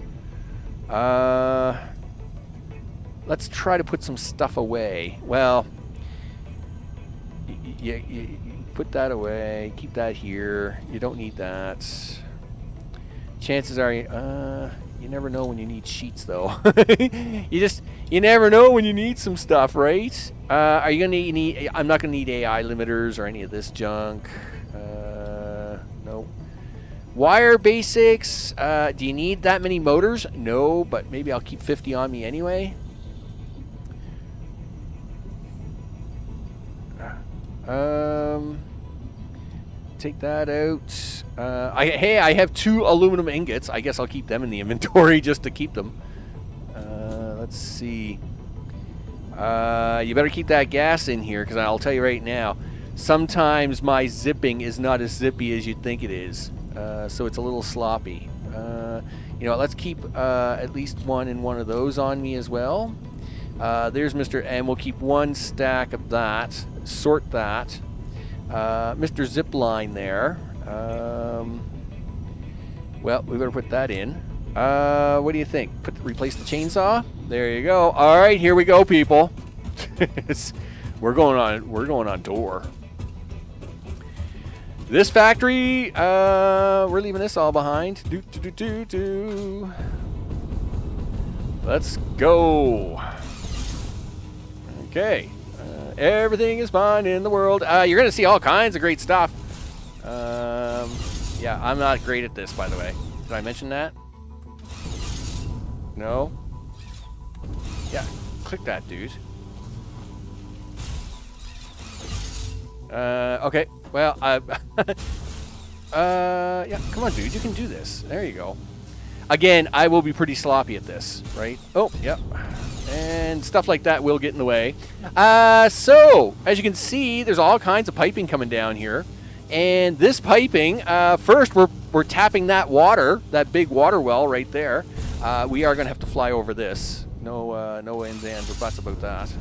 Let's try to put some stuff away. Well, you put that away. Keep that here. You don't need that. Chances are, you never know when you need sheets, though. You never know when you need some stuff, right? Are you gonna need? I'm not gonna need AI limiters or any of this junk. No. Wire basics. Do you need that many motors? No, but maybe I'll keep 50 on me anyway. Take that out. I have 2 aluminum ingots. I guess I'll keep them in the inventory just to keep them. Let's see. You better keep that gas in here, because I'll tell you right now, sometimes my zipping is not as zippy as you'd think it is. So it's a little sloppy. You know, let's keep at least one of those on me as well. There's and we'll keep 1 stack of that. Sort that. Mr. Zipline there. Well, we better put that in. What do you think? Replace the chainsaw? There you go. All right, here we go, people. we're going on tour. This factory, we're leaving this all behind. Let's go. Okay. Everything is fine in the world. You're going to see all kinds of great stuff. Yeah, I'm not great at this, by the way. Did I mention that? No? Yeah, click that, dude. Okay. Well, yeah, come on, dude. You can do this. There you go. Again, I will be pretty sloppy at this, right? Oh, yep. And stuff like that will get in the way. So, as you can see, there's all kinds of piping coming down here. And this piping, first we're tapping that water, that big water well right there. We are going to have to fly over this. No, no ends, ands, or buts about that.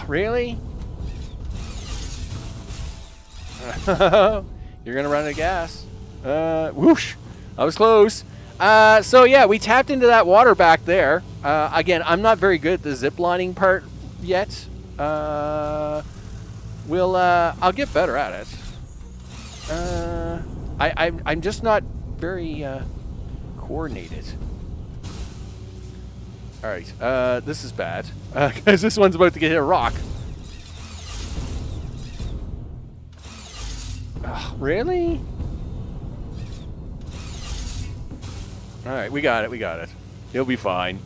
Really? You're going to run out of gas. Whoosh. I was close. So yeah, we tapped into that water back there. Again, I'm not very good at the zip lining part yet. I'll get better at it. I'm just not very coordinated. All right, this is bad because this one's about to get hit a rock. Really? All right, we got it. We got it. You'll be fine.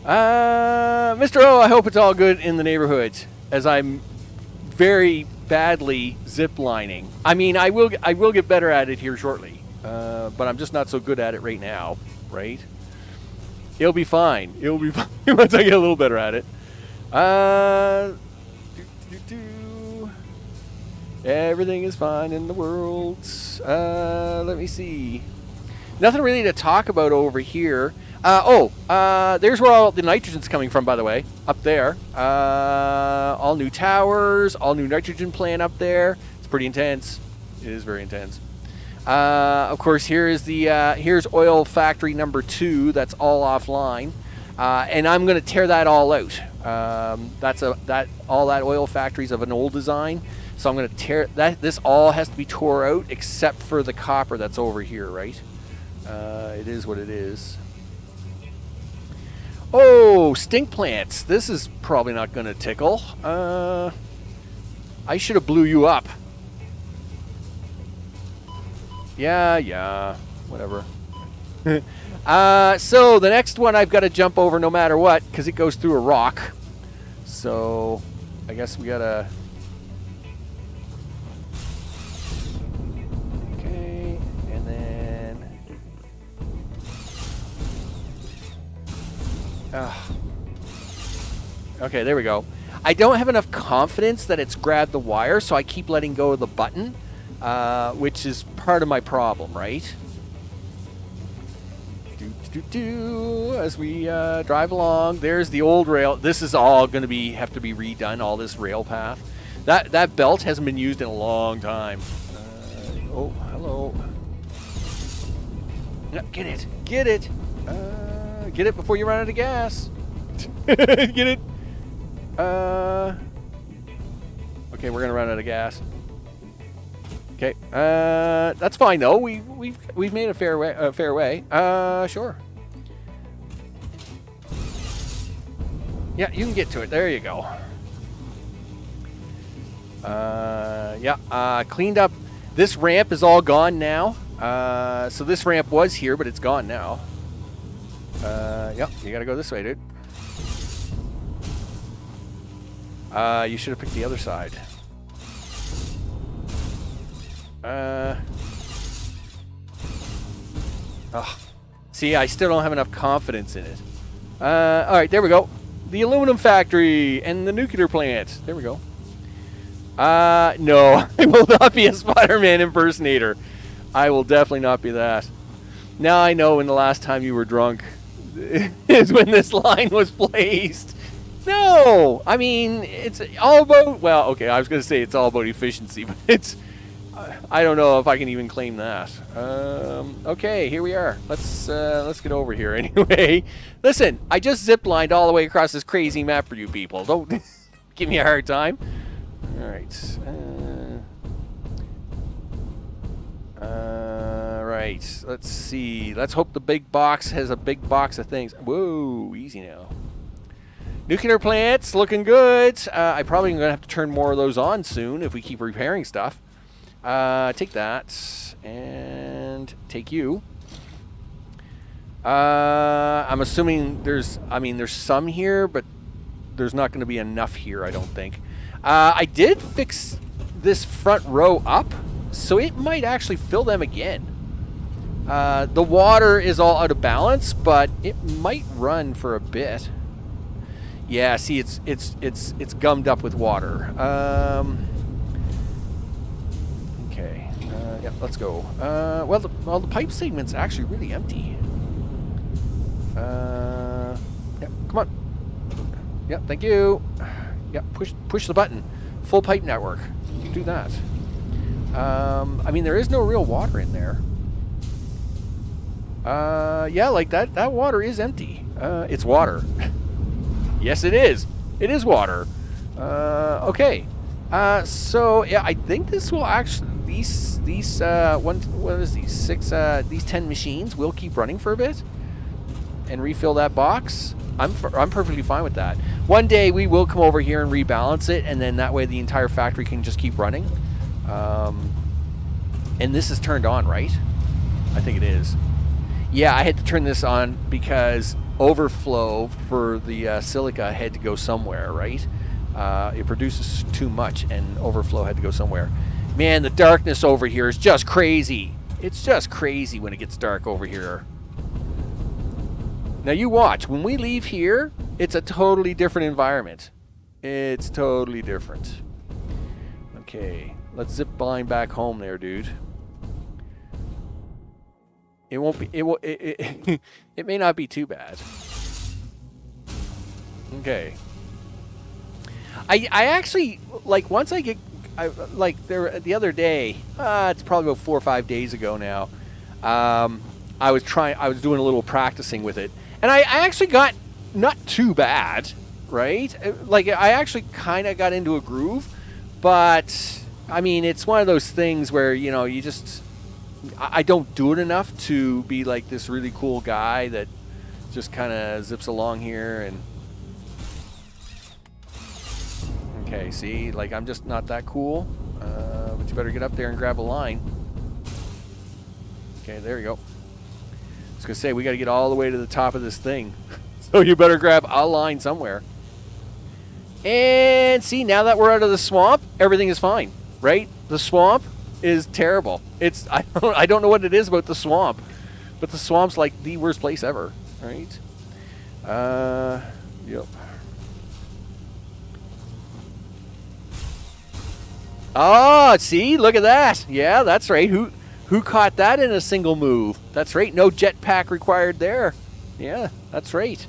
Mr. O, I hope it's all good in the neighborhood, as I'm very badly ziplining. I mean, I will get better at it here shortly, but I'm just not so good at it right now, right? It'll be fine. It'll be fine once I get a little better at it. Everything is fine in the world. Let me see. Nothing really to talk about over here. There's where all the nitrogen's coming from, by the way. Up there. All new towers, all new nitrogen plant up there. It's pretty intense. It is very intense. Of course, here's oil factory number 2. That's all offline. And I'm going to tear that all out. All that oil factory's of an old design. So I'm going to tear that. This all has to be tore out except for the copper that's over here, right? It is what it is. Oh, stink plants. This is probably not going to tickle. I should have blew you up. Yeah, whatever. So the next one I've got to jump over no matter what because it goes through a rock. So I guess we got to... Okay, and then... Okay, there we go. I don't have enough confidence that it's grabbed the wire, so I keep letting go of the button, which is part of my problem, right? As we drive along, there's the old rail. This is all going to have to be redone, all this rail path. That belt hasn't been used in a long time. Oh, hello. No, get it. Get it before you run out of gas. Get it. Okay, we're gonna run out of gas. Okay, that's fine though. We've made a fair way. Sure. Yeah, you can get to it. There you go. Cleaned up. This ramp is all gone now. So this ramp was here, but it's gone now. Yep, you gotta go this way, dude. You should have picked the other side. See, I still don't have enough confidence in it. Alright, there we go. The aluminum factory and the nuclear plant. There we go. No, I will not be a Spider-Man impersonator. I will definitely not be that. Now I know when the last time you were drunk is when this line was placed. No! I mean, it's all about... Well, okay, I was going to say it's all about efficiency, but it's... I don't know if I can even claim that. Okay, here we are. Let's get over here anyway. Listen, I just ziplined all the way across this crazy map for you people. Don't give me a hard time. All right. Right. Let's see. Let's hope the big box has a big box of things. Whoa, easy now. Nuclear plants looking good. I probably am going to have to turn more of those on soon if we keep repairing stuff. Take that and take you. I'm assuming there's some here, but there's not going to be enough here, I don't think. I did fix this front row up, so it might actually fill them again. The water is all out of balance, but it might run for a bit. Yeah, see, it's gummed up with water. Okay. Yeah, let's go. Well, the pipe segment's actually really empty. Yeah, come on. Yeah, thank you. Yeah, push the button. Full pipe network. You can do that. I mean, there is no real water in there. Yeah, like that water is empty. It's water. Yes, it is. It is water. Okay. So yeah, I think this will actually these 10 machines will keep running for a bit and refill that box. I'm perfectly fine with that. One day we will come over here and rebalance it, and then that way the entire factory can just keep running. And this is turned on, right? I think it is. Yeah, I had to turn this on because overflow for the silica had to go somewhere, right? It produces too much, and overflow had to go somewhere. Man, the darkness over here is just crazy. It's just crazy when it gets dark over here. Now you watch. When we leave here, it's a totally different environment. It's totally different. Okay, let's zip line back home there, dude. It won't be. It may not be too bad. Okay. I actually like once I get like there the other day. It's probably about 4 or 5 days ago now. I was doing a little practicing with it, and I actually got not too bad, right? Like I actually kind of got into a groove, but I mean it's one of those things where you just. I don't do it enough to be like this really cool guy that just kind of zips along here and... Okay, see? Like, I'm just not that cool. But you better get up there and grab a line. Okay, there you go. I was going to say, we got to get all the way to the top of this thing. So you better grab a line somewhere. And see, now that we're out of the swamp, everything is fine, right? The swamp is terrible. I don't know what it is about the swamp, but the swamp's like the worst place ever, right? Yep. Oh, see, look at that. Yeah, that's right. Who caught that in a single move? That's right. No jetpack required there. Yeah, that's right.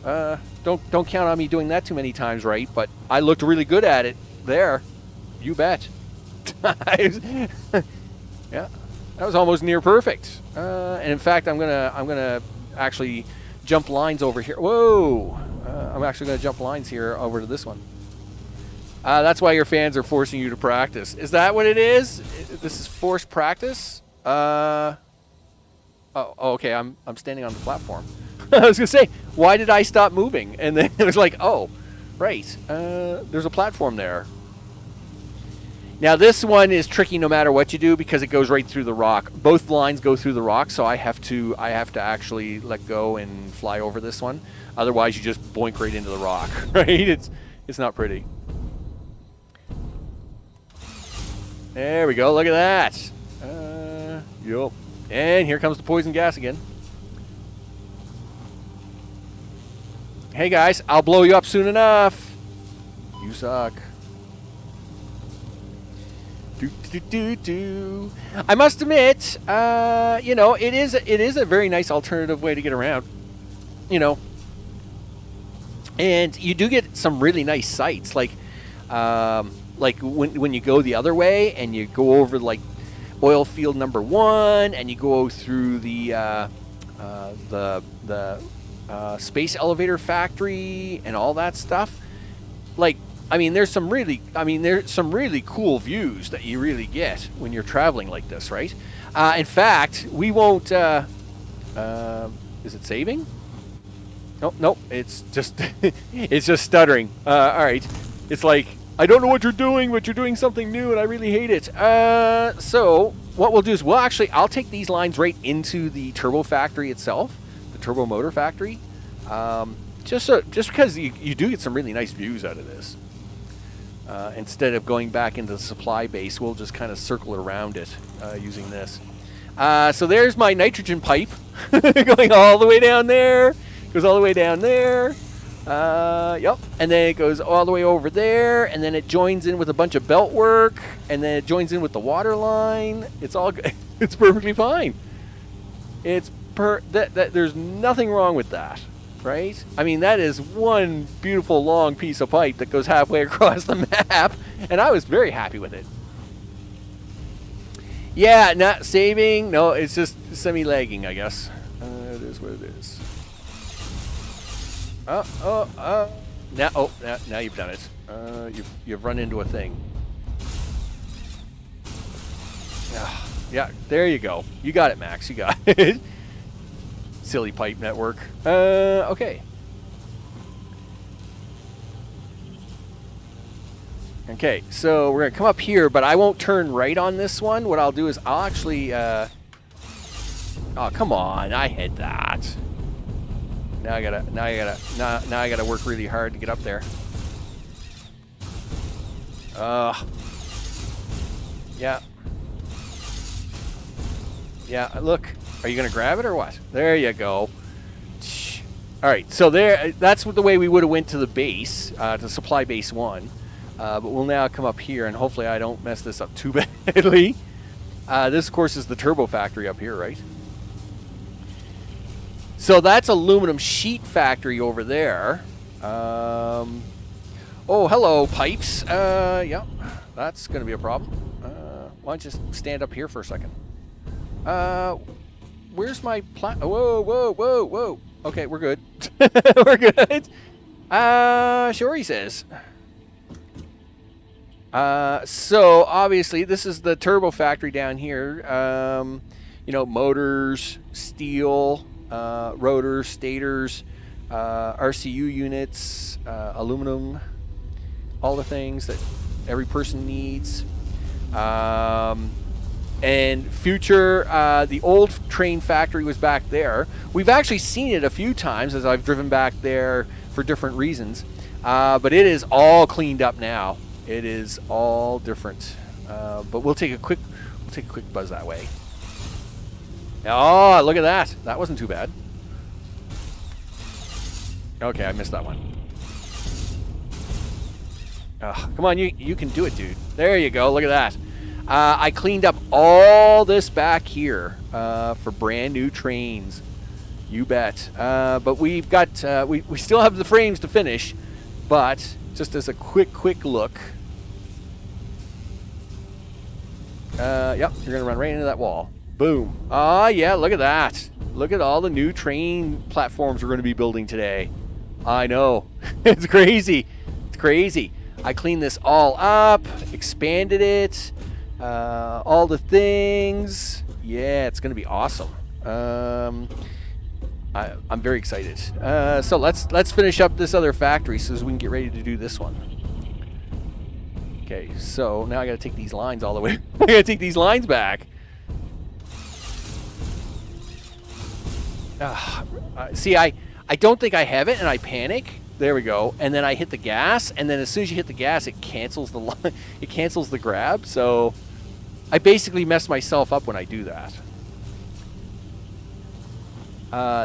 Don't count on me doing that too many times, right? But I looked really good at it there. You bet. Yeah, that was almost near perfect. And in fact, I'm gonna actually jump lines over here. Whoa! I'm actually gonna jump lines here over to this one. That's why your fans are forcing you to practice. Is that what it is? This is forced practice. Oh, okay. I'm standing on the platform. I was gonna say, why did I stop moving? And then it was like, oh, right. There's a platform there. Now this one is tricky no matter what you do because it goes right through the rock. Both lines go through the rock, so I have to actually let go and fly over this one. Otherwise, you just boink right into the rock, right? It's not pretty. There we go. Look at that. Yup. And here comes the poison gas again. Hey guys, I'll blow you up soon enough. You suck. I must admit, it is a very nice alternative way to get around, and you do get some really nice sights, like when you go the other way and you go over like oil field number 1 and you go through the space elevator factory and all that stuff, like. I mean, there's some really cool views that you really get when you're traveling like this, right? In fact, we won't. Is it saving? Nope. It's just stuttering. All right. It's like I don't know what you're doing, but you're doing something new, and I really hate it. So what we'll do is I'll take these lines right into the turbo factory itself, the turbo motor factory, just because you do get some really nice views out of this. Instead of going back into the supply base, we'll just kind of circle around it using this. So there's my nitrogen pipe going all the way down there. Goes all the way down there. Yep. And then it goes all the way over there, and then it joins in with a bunch of belt work, and then it joins in with the water line. It's all good. It's perfectly fine. It's there's nothing wrong with that, right? I mean, that is one beautiful long piece of pipe that goes halfway across the map, and I was very happy with it. Yeah, not saving. No, it's just semi-lagging, I guess. It is what it is. Now you've done it. You've run into a thing. Yeah, there you go. You got it, Max. You got it. Silly pipe network. Okay. Okay, so we're going to come up here, but I won't turn right on this one. What I'll do is I'll actually... oh, come on. I hit that. Now I gotta work really hard to get up there. Yeah. Yeah, look. Are you gonna grab it or what? There you go. Alright, so that's the way we would have went to the base, to supply base 1. But we'll now come up here, and hopefully I don't mess this up too badly. This, of course, is the turbo factory up here, right? So that's aluminum sheet factory over there. Oh, hello, pipes. Yeah, that's going to be a problem. Why don't you just stand up here for a second? Where's my whoa. Okay, we're good. We're good. Sure, he says. So, obviously, this is the turbo factory down here. You know, motors, steel... rotors, stators, RCU units, aluminum, all the things that every person needs. And future, the old train factory was back there. We've actually seen it a few times as I've driven back there for different reasons. But it is all cleaned up now. It is all different. But we'll take a quick buzz that way. Oh, look at that. That wasn't too bad. Okay, I missed that one. Come on, you can do it, dude. There you go. Look at that. I cleaned up all this back here for brand new trains. You bet. But we've got... we still have the frames to finish, but just as a quick look... yep, you're going to run right into that wall. Boom. Ah, yeah, look at that. Look at all the new train platforms we're going to be building today. I know. It's crazy. It's crazy. I cleaned this all up, expanded it, all the things. Yeah, it's going to be awesome. I'm very excited. So let's finish up this other factory so we can get ready to do this one. Okay, so now I got to take these lines all the way. I got to take these lines back. See, I don't think I have it, and I panic. There we go. And then I hit the gas, and then as soon as you hit the gas, it cancels the it cancels the grab. So I basically mess myself up when I do that.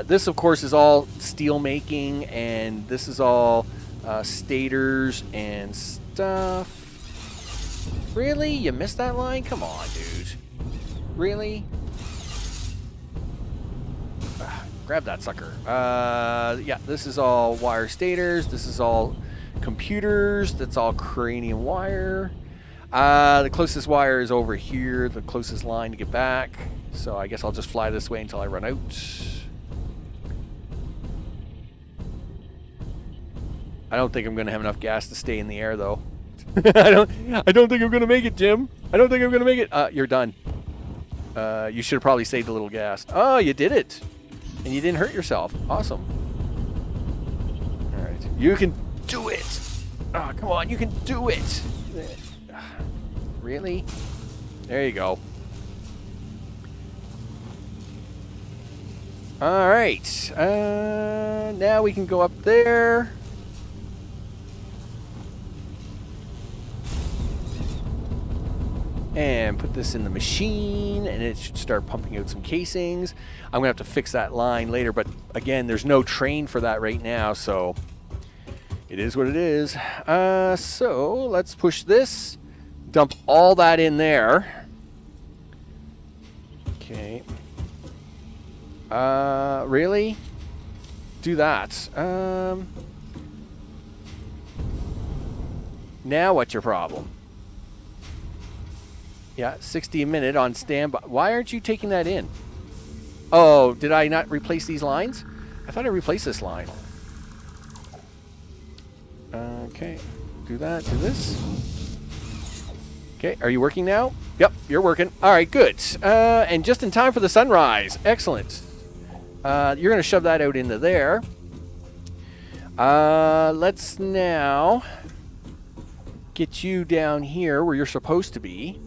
This, of course, is all steel making, and this is all stators and stuff. Really? You missed that line? Come on, dude. Really? Grab that sucker. Yeah, this is all wire stators. This is all computers. That's all cranium wire. The closest wire is over here, the closest line to get back. So I guess I'll just fly this way until I run out. I don't think I'm going to have enough gas to stay in the air, though. I don't think I'm going to make it, Jim. I don't think I'm going to make it. You're done. You should have probably saved a little gas. Oh, you did it. And you didn't hurt yourself. Awesome. All right. You can do it. Oh, come on. You can do it. Really? There you go. All right. Now we can go up there. and put this in the machine, and it should start pumping out some casings. I'm gonna have to fix that line later, but again, there's no train for that right now, so it is what it is. So let's push this, dump all that in there. Okay. Really? Do that. Now what's your problem? Yeah, 60 a minute on standby. Why aren't you taking that in? Oh, did I not replace these lines? I thought I replaced this line. Okay, do that, do this. Okay, are you working now? Yep, you're working. All right, good. And just in time for the sunrise. Excellent. You're going to shove that out into there. Let's now get you down here where you're supposed to be.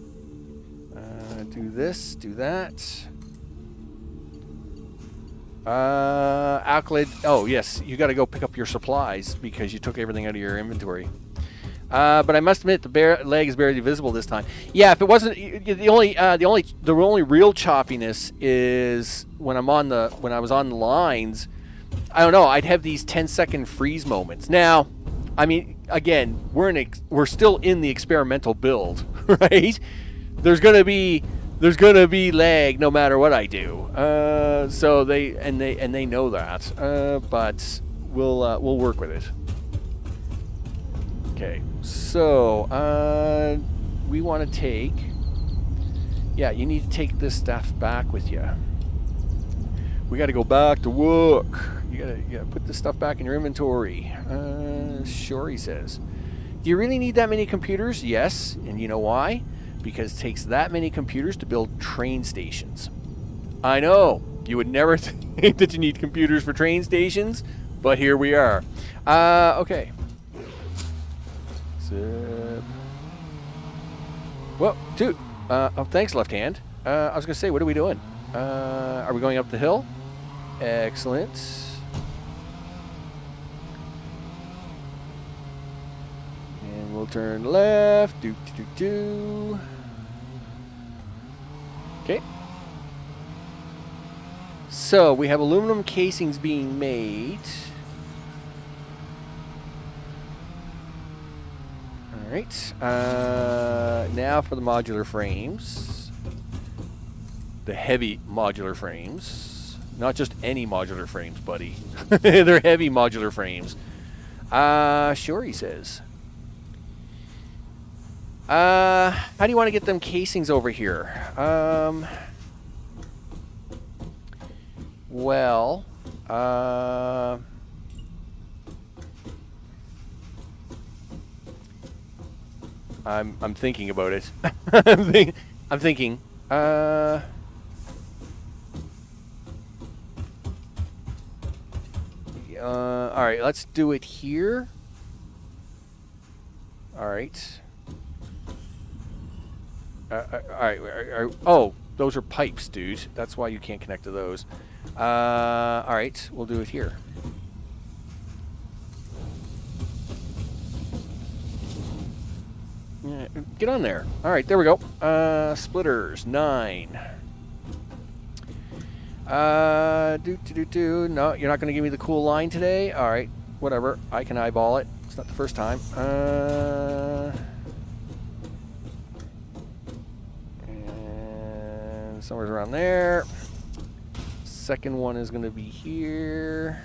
Do this, do that. Accolade. Oh, yes, you got to go pick up your supplies because you took everything out of your inventory. But I must admit, the leg is barely visible this time. Yeah, if it wasn't the only real choppiness is when I was on the lines. I don't know. I'd have these 10-second freeze moments. Now, I mean, again, we're still in the experimental build, right? There's gonna be lag no matter what I do. So they know that. But we'll work with it. Okay, so we want to take. Yeah, you need to take this stuff back with you. We got to go back to work. You gotta put this stuff back in your inventory. Sure, he says. Do you really need that many computers? Yes, and you know why? Because it takes that many computers to build train stations. I know, you would never think that you need computers for train stations, but here we are. Okay. Zip. Whoa, dude. Oh, thanks, left hand. I was going to say, what are we doing? Are we going up the hill? Excellent. And we'll turn left. Do. Okay. So we have aluminum casings being made. All right. Now for the modular frames. The heavy modular frames. Not just any modular frames, buddy. They're heavy modular frames. Sure, he says. How do you want to get them casings over here? Well, I'm thinking about it. I'm thinking. All right, let's do it here. All right. All right. Oh, those are pipes, dude. That's why you can't connect to those. All right, we'll do it here. Yeah, get on there. All right, there we go. Splitters, 9. No, you're not going to give me the cool line today? All right, whatever. I can eyeball it. It's not the first time. And somewhere around there. Second one is going to be here.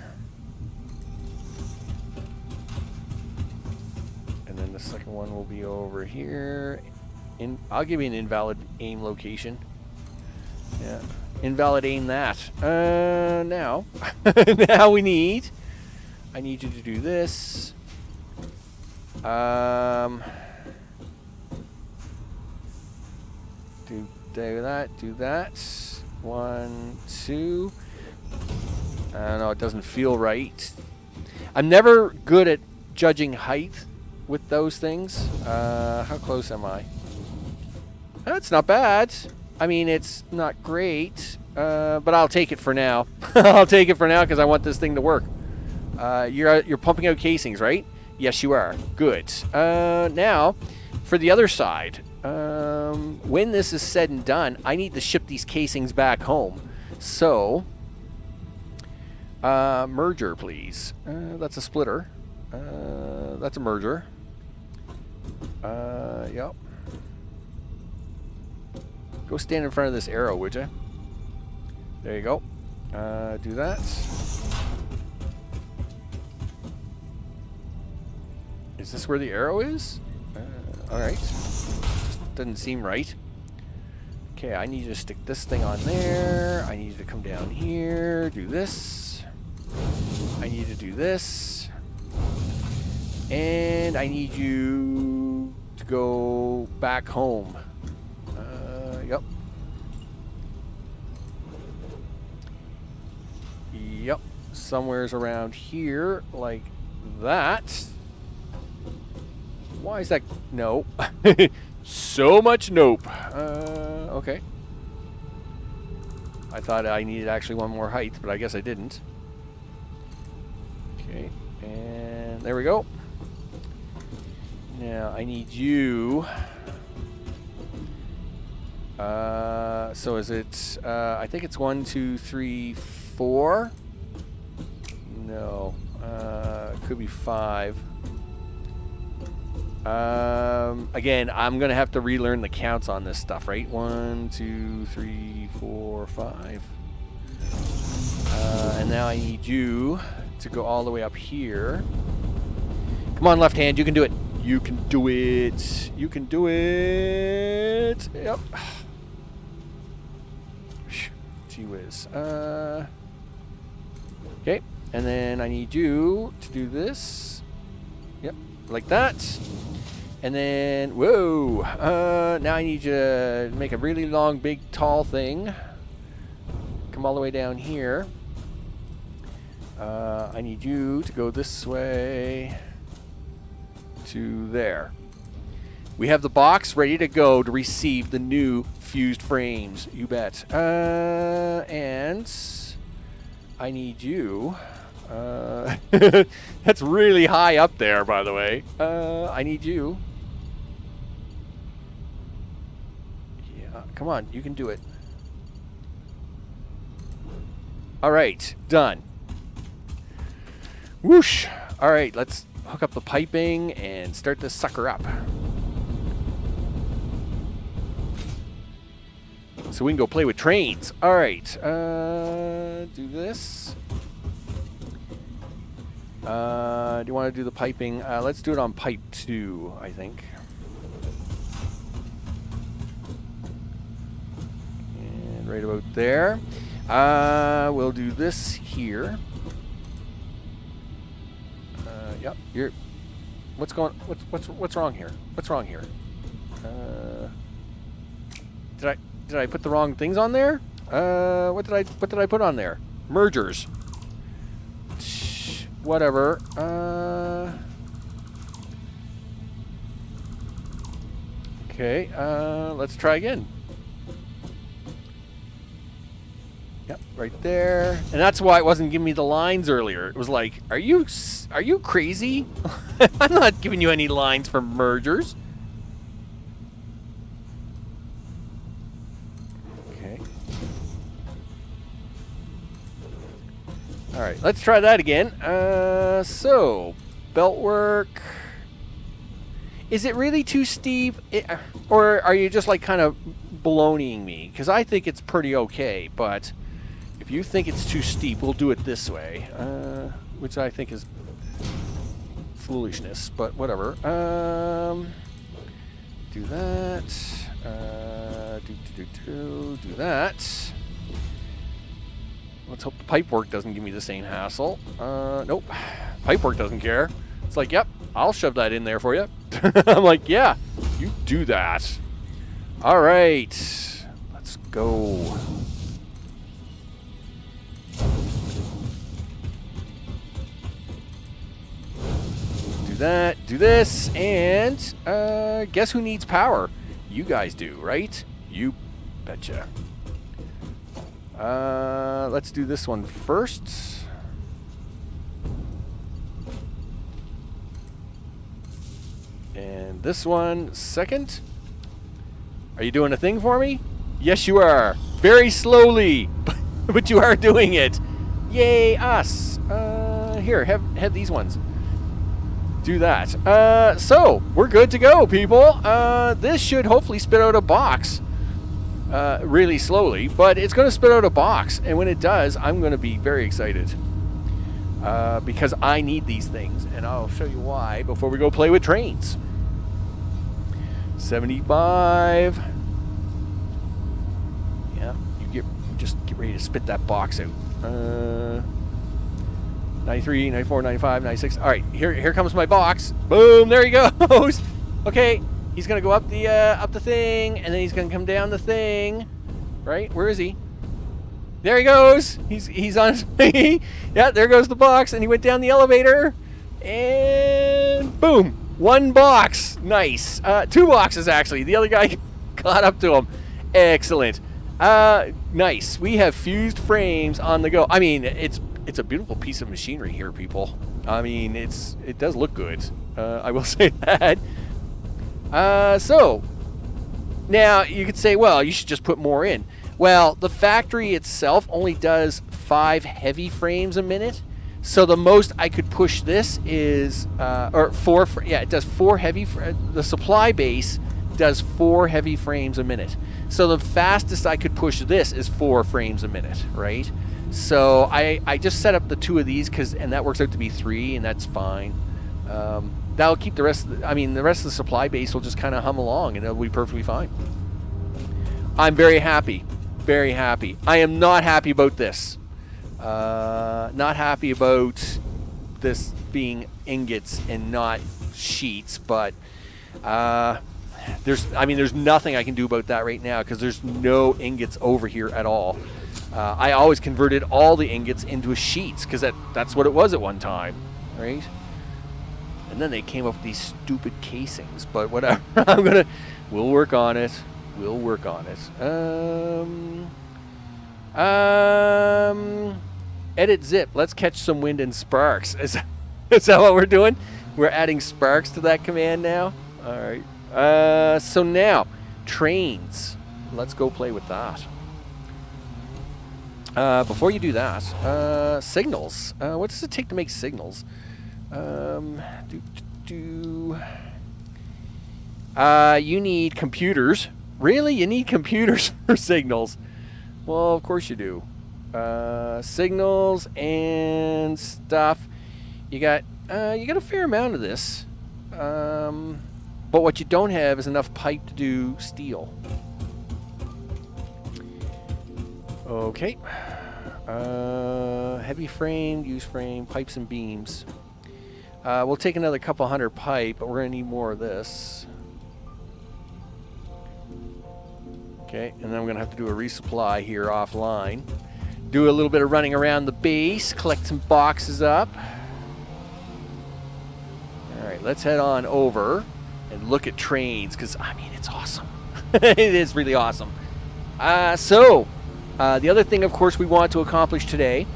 And then the second one will be over here. I'll give you an invalid aim location. Yeah. Invalid aim that. Now. Now I need you to do this. Do that. 1, 2. I don't know, it doesn't feel right. I'm never good at judging height with those things. How close am I? That's not bad. I mean, it's not great, but I'll take it for now. I'll take it for now because I want this thing to work. You're pumping out casings, right? Yes, you are. Good. Now, for the other side, when this is said and done, I need to ship these casings back home. So, merger, please. That's a splitter. That's a merger. Yep. Go stand in front of this arrow, would you? There you go. Do that. Is this where the arrow is? Alright. Doesn't seem right. Okay, I need you to stick this thing on there. I need you to come down here. Do this. I need to do this. And I need you to go back home. Yep. Yep. Somewhere's around here, like that. Why is that? No. So much nope. Okay. I thought I needed actually one more height, but I guess I didn't. Okay. And there we go. Now I need you. So is it, I think it's 1, 2, 3, 4. No. It could be 5. Again, I'm going to have to relearn the counts on this stuff, right? 1, 2, 3, 4, 5. And now I need you to go all the way up here. Come on, left hand, you can do it. You can do it. You can do it. Yep. Gee whiz. Okay, and then I need you to do this. Yep, like that. And then, whoa. Now I need you to make a really long, big, tall thing. Come all the way down here. I need you to go this way to there. We have the box ready to go to receive the new fused frames. You bet. And I need you. That's really high up there, by the way. I need you. Yeah, come on, you can do it. All right, done. Whoosh. All right, let's hook up the piping and start this sucker up. So we can go play with trains. All right, do this. Do you want to do the piping? Let's do it on pipe 2, I think. And right about there. We'll do this here. Yep. You're. What's wrong here? What's wrong here? Did I put the wrong things on there? What did I put on there? Mergers. Whatever. Okay. Let's try again. Yep, right there. And that's why it wasn't giving me the lines earlier. It was like, are you crazy? I'm not giving you any lines for mergers. Okay. All right, let's try that again. So, belt work. Is it really too steep? Or are you just like kind of baloneying me? Because I think it's pretty okay, but if you think it's too steep, we'll do it this way. Which I think is foolishness, but whatever. Do that. Do that. Let's hope the pipework doesn't give me the same hassle. Nope. Pipework doesn't care. It's like, yep, I'll shove that in there for you. I'm like, yeah, you do that. All right. Let's go. Do that, do this, and guess who needs power? You guys do, right? You betcha. Let's do this one first. And this one second. Are you doing a thing for me? Yes, you are. Very slowly, but you are doing it. Yay, us. Here, have these ones. Do that. So, we're good to go, people. This should hopefully spit out a box. Really slowly, but it's going to spit out a box. And when it does, I'm going to be very excited. Because I need these things. And I'll show you why before we go play with trains. 75. Yeah, just get ready to spit that box out. 93, 94, 95, 96. All right, here comes my box. Boom, there he goes. Okay, he's gonna go up the thing, and then he's gonna come down the thing. Right? Where is he? There he goes. He's on his way. Yeah, there goes the box, and he went down the elevator, and boom. 1 box. Nice. 2 boxes, actually. The other guy caught up to him. Excellent. Nice. We have fused frames on the go. I mean, it's a beautiful piece of machinery here, people. I mean, it does look good. I will say that. So, now you could say, well, you should just put more in. Well, the factory itself only does 5 heavy frames a minute. So the most I could push this is, or 4, yeah, it does 4 heavy, the supply base does 4 heavy frames a minute. So the fastest I could push this is 4 frames a minute, right? So I just set up the 2 of these, and that works out to be 3, and that's fine. That'll keep the rest of the rest of the supply base will just kind of hum along, and it'll be perfectly fine. I'm very happy. Very happy. I am not happy about this. Not happy about this being ingots and not sheets, but there's nothing I can do about that right now because there's no ingots over here at all. I always converted all the ingots into sheets because that's what it was at one time, right? And then they came up with these stupid casings, but whatever. We'll work on it. We'll work on it. Edit zip. Let's catch some wind and sparks. Is that what we're doing? We're adding sparks to that command now. All right. So now, trains. Let's go play with that. Before you do that, signals. What does it take to make signals? You need computers. Really? You need computers for signals? Well, of course you do. Signals and stuff. You got a fair amount of this. But what you don't have is enough pipe to do steel. Okay. Heavy frame, use frame, pipes and beams. We'll take another couple hundred pipe, but we're going to need more of this. Okay, and then I'm going to have to do a resupply here offline. Do a little bit of running around the base, collect some boxes up. Alright, let's head on over and look at trains, because, I mean, it's awesome. It is really awesome. So, the other thing, of course, we want to accomplish today,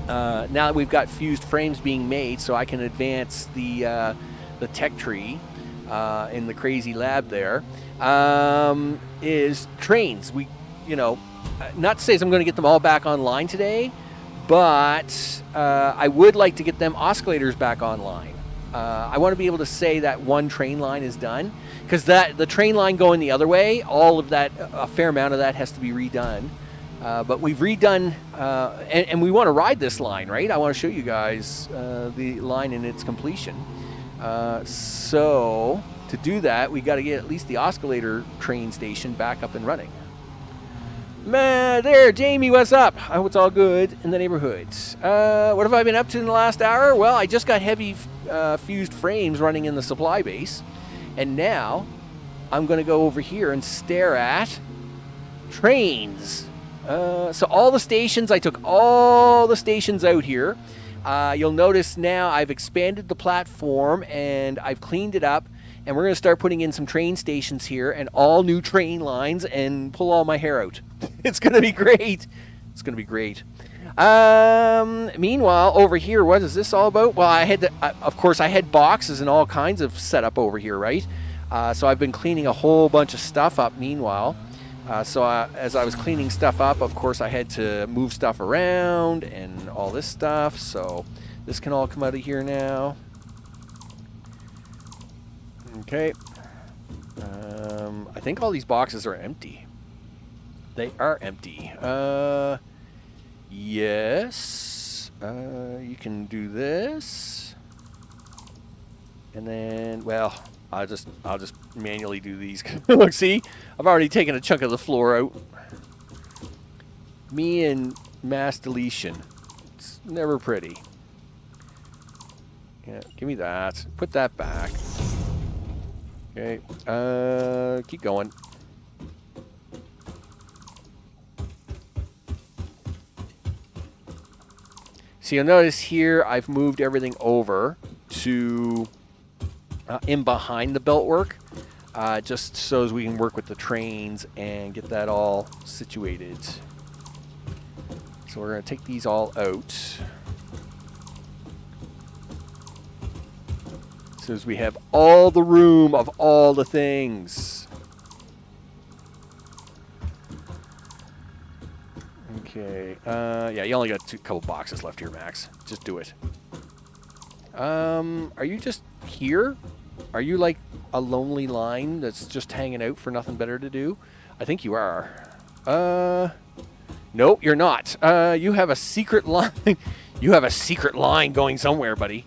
now that we've got fused frames being made, so I can advance the tech tree in the crazy lab there, is trains. Not to say I'm going to get them all back online today, but I would like to get them oscillators back online. I want to be able to say that one train line is done, because the train line going the other way, all of that, a fair amount of that has to be redone. But we've redone, and we want to ride this line, right? I want to show you guys the line in its completion. So to do that, we got to get at least the oscillator train station back up and running. Man, there, Jamie, what's up? I hope it's all good in the neighborhood. What have I been up to in the last hour? Well, I just got heavy fused frames running in the supply base, and now I'm going to go over here and stare at trains. So all the stations, I took all the stations out here. You'll notice now I've expanded the platform and I've cleaned it up, and we're going to start putting in some train stations here and all new train lines and pull all my hair out. It's going to be great. It's going to be great. Meanwhile, over here, what is this all about? Well, of course, I had boxes and all kinds of setup over here, right? So I've been cleaning a whole bunch of stuff up meanwhile. As I was cleaning stuff up, of course, I had to move stuff around and all this stuff. So this can all come out of here now. Okay. I think all these boxes are empty. They are empty. Yes. You can do this. And then, well, I'll just manually do these. Look, see? I've already taken a chunk of the floor out. Me and mass deletion. It's never pretty. Yeah, give me that. Put that back. Okay. Keep going. So you'll notice here I've moved everything over to in behind the beltwork, just so as we can work with the trains and get that all situated. So we're going to take these all out. So as we have all the room of all the things. Okay. Yeah, you only got a couple boxes left here, Max. Just do it. Are you just here? Are you like a lonely line that's just hanging out for nothing better to do? I think you are. Nope, you're not. You have a secret line. You have a secret line going somewhere, buddy.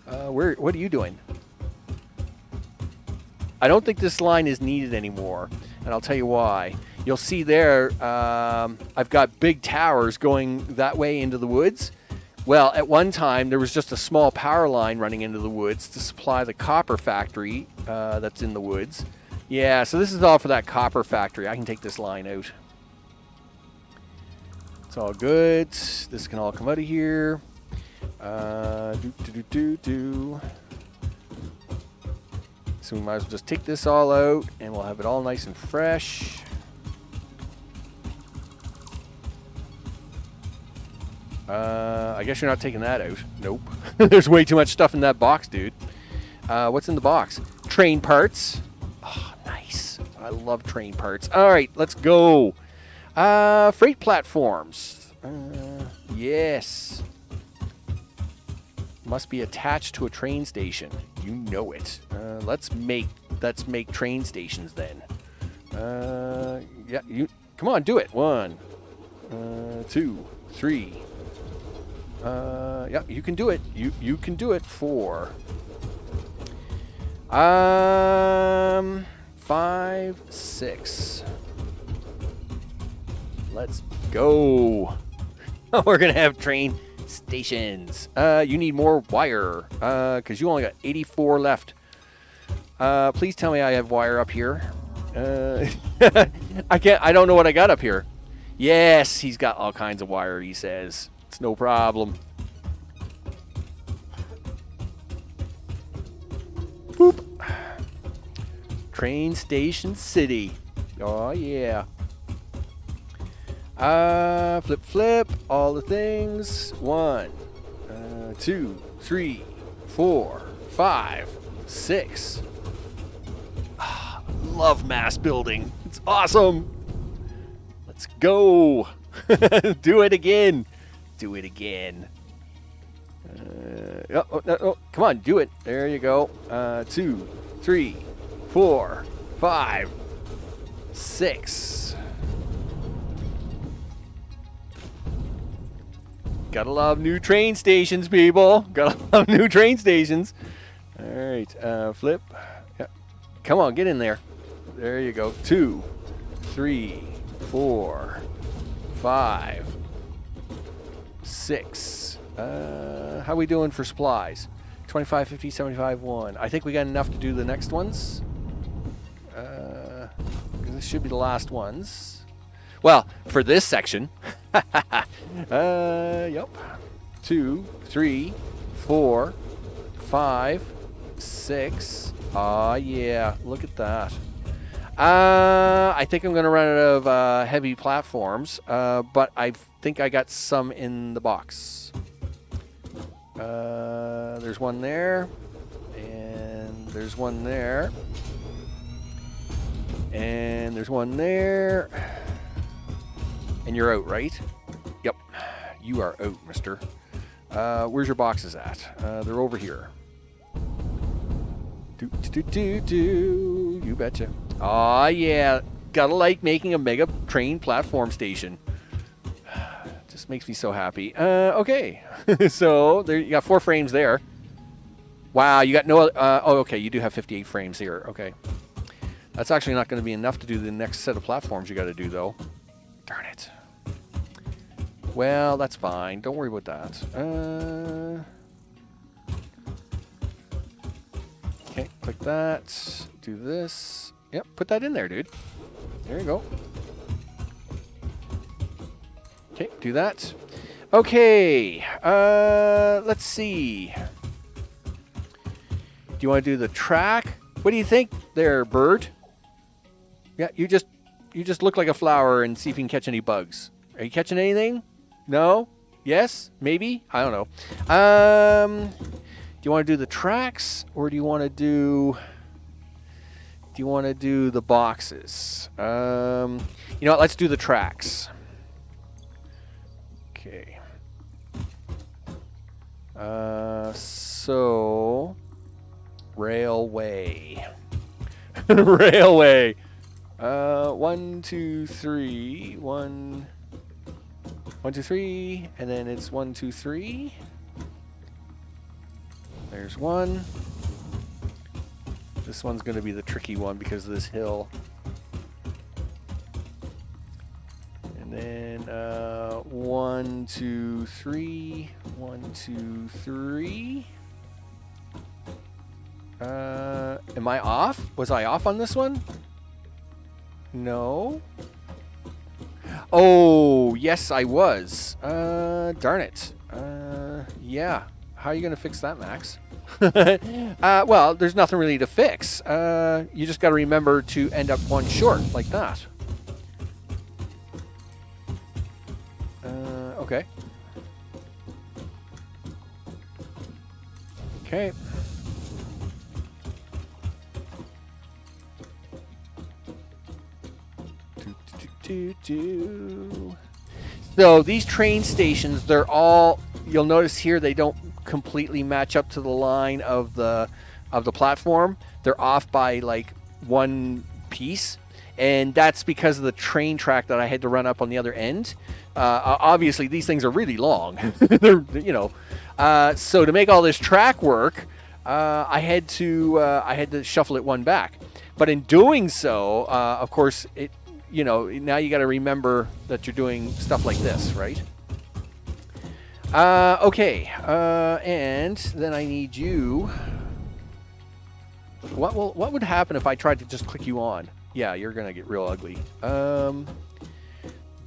What are you doing? I don't think this line is needed anymore, and I'll tell you why. You'll see there, I've got big towers going that way into the woods. Well, at one time, there was just a small power line running into the woods to supply the copper factory that's in the woods. Yeah, so this is all for that copper factory. I can take this line out. It's all good. This can all come out of here. So we might as well just take this all out, and we'll have it all nice and fresh. I guess you're not taking that out. Nope. There's way too much stuff in that box, dude. What's in the box? Train parts. Oh, nice. I love train parts. All right, let's go. Freight platforms. Yes. Must be attached to a train station. You know it. Let's make train stations then. Yeah, you come on, do it. 1, 2, 3. Yeah, you can do it. You can do it. 4. 5, 6. Let's go. We're gonna have train stations. You need more wire, because you only got 84 left. Please tell me I have wire up here. I don't know what I got up here. Yes, he's got all kinds of wire, he says. It's no problem. Boop. Train Station City. Oh, yeah. Flip, all the things. 1, 2, 3, 4, 5, 6. Love mass building. It's awesome. Let's go. Do it again. Do it again. Oh, come on, do it. There you go. 2, 3, 4, 5, 6. Gotta love new train stations, people. Gotta love new train stations. All right, flip. Yeah. Come on, get in there. There you go. 2, 3, 4, 5, 6. How we doing for supplies? 25, 50, 75, 1. I think we got enough to do the next ones. This should be the last ones. Well, for this section. Yep. 2, 3, 4, 5, 6. Aw, yeah. Look at that. I think I'm going to run out of heavy platforms, but I think I got some in the box. There's one there, and there's one there. And there's one there. And you're out, right? Yep. You are out, mister. Where's your boxes at? They're over here. You betcha. Aw, yeah. Gotta like making a mega train platform station. Just makes me so happy. Okay. So, there you got 4 frames there. Wow, you got no... oh, okay. You do have 58 frames here. Okay. That's actually not going to be enough to do the next set of platforms you got to do, though. Darn it. Well, that's fine. Don't worry about that. Okay, click that. Do this. Yep, put that in there, dude. There you go. Okay, do that. Okay, let's see. Do you want to do the track? What do you think there, bird? Yeah, you just look like a flower and see if you can catch any bugs. Are you catching anything? No? Yes? Maybe? I don't know. Do you want to do the tracks or do you want to do the boxes? You know what? Let's do the tracks. Okay. So railway. Railway. 1, 2, 3. 1, 2, 3, and then it's 1, 2, 3. There's one. This one's going to be the tricky one because of this hill. And then 1, 2, 3. 1, 2, 3. Am I off? Was I off on this one? No. Oh, yes, I was. Darn it. Yeah. How are you going to fix that, Max? Well, there's nothing really to fix. You just got to remember to end up one short, like that. Okay. Okay. So these train stations, they're all, you'll notice here they don't completely match up to the line of the platform. They're off by like one piece, and that's because of the train track that I had to run up on the other end. Obviously these things are really long. They're, you know, so to make all this track work, I had to shuffle it one back. But in doing so, of course, it, you know, now you got to remember that you're doing stuff like this, right? Okay, and then I need you. What would happen if I tried to just click you on? Yeah, you're gonna get real ugly.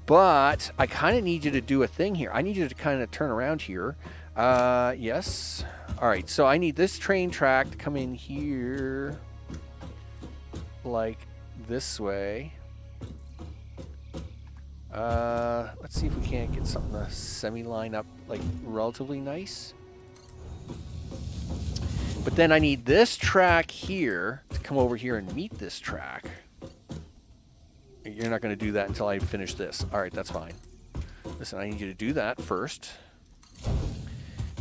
But I kind of need you to do a thing here. I need you to kind of turn around here. Yes. All right. So I need this train track to come in here, like this way. Let's see if we can't get something to semi-line up like relatively nice. But then I need this track here to come over here and meet this track. You're not going to do that until I finish this. All right, that's fine. Listen, I need you to do that first.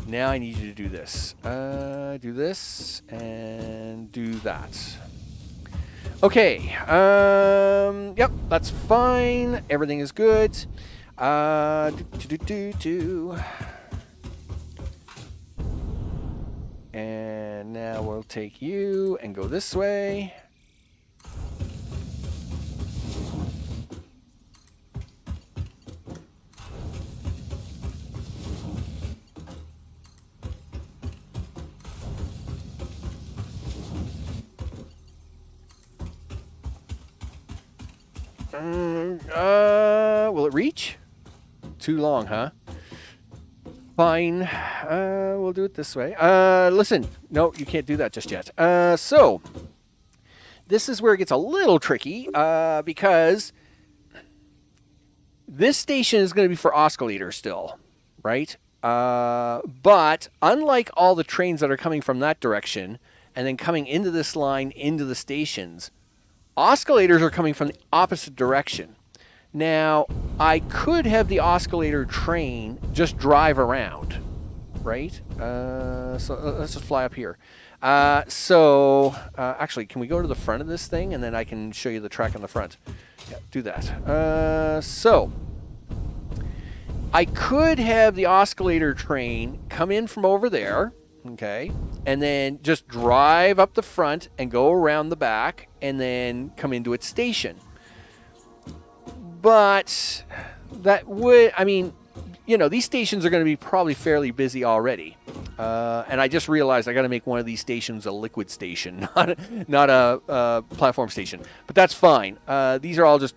Now I need you to do this. Do this and do that. Okay, yep, that's fine. Everything is good. And now we'll take you and go this way. Will it reach? Too long, huh? Fine. We'll do it this way. Listen. No, you can't do that just yet. So, this is where it gets a little tricky, because this station is going to be for oscillators still, right? But unlike all the trains that are coming from that direction and then coming into this line into the stations, oscillators are coming from the opposite direction. Now, I could have the oscillator train just drive around, right? So let's just fly up here. Actually, can we go to the front of this thing, and then I can show you the track on the front? Yeah, do that. So I could have the oscillator train come in from over there, okay, and then just drive up the front and go around the back and then come into its station. But that would, I mean, you know, these stations are going to be probably fairly busy already. And I just realized I got to make one of these stations a liquid station, not a platform station. But that's fine. These are all just,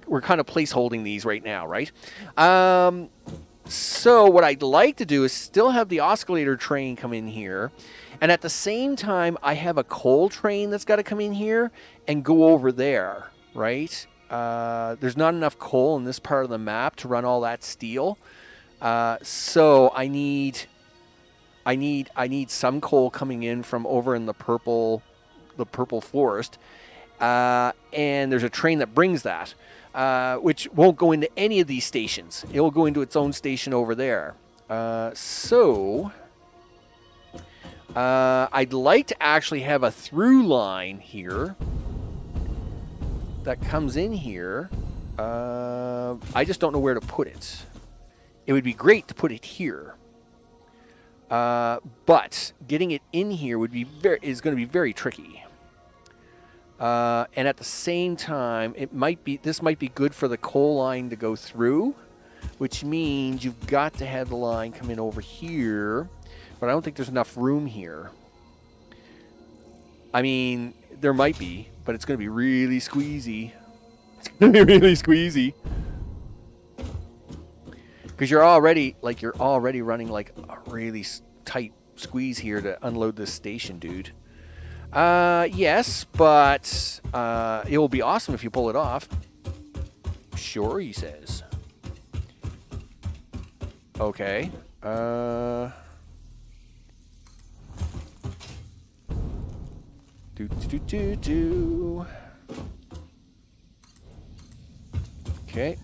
we're kind of placeholding these right now, right? So what I'd like to do is still have the oscillator train come in here. And at the same time, I have a coal train that's got to come in here and go over there, right? There's not enough coal in this part of the map to run all that steel. So I need some coal coming in from over in the purple forest. And there's a train that brings that, which won't go into any of these stations. It will go into its own station over there. I'd like to actually have a through line here that comes in here. I just don't know where to put it. It would be great to put it here. But getting it in here is going to be very tricky. And at the same time, this might be good for the coal line to go through, which means you've got to have the line come in over here. But I don't think there's enough room here. I mean, there might be, but it's going to be really squeezy. It's going to be really squeezy. Because you're already running like a really tight squeeze here to unload this station, dude. Yes, but it will be awesome if you pull it off. Sure, he says. Okay. Okay.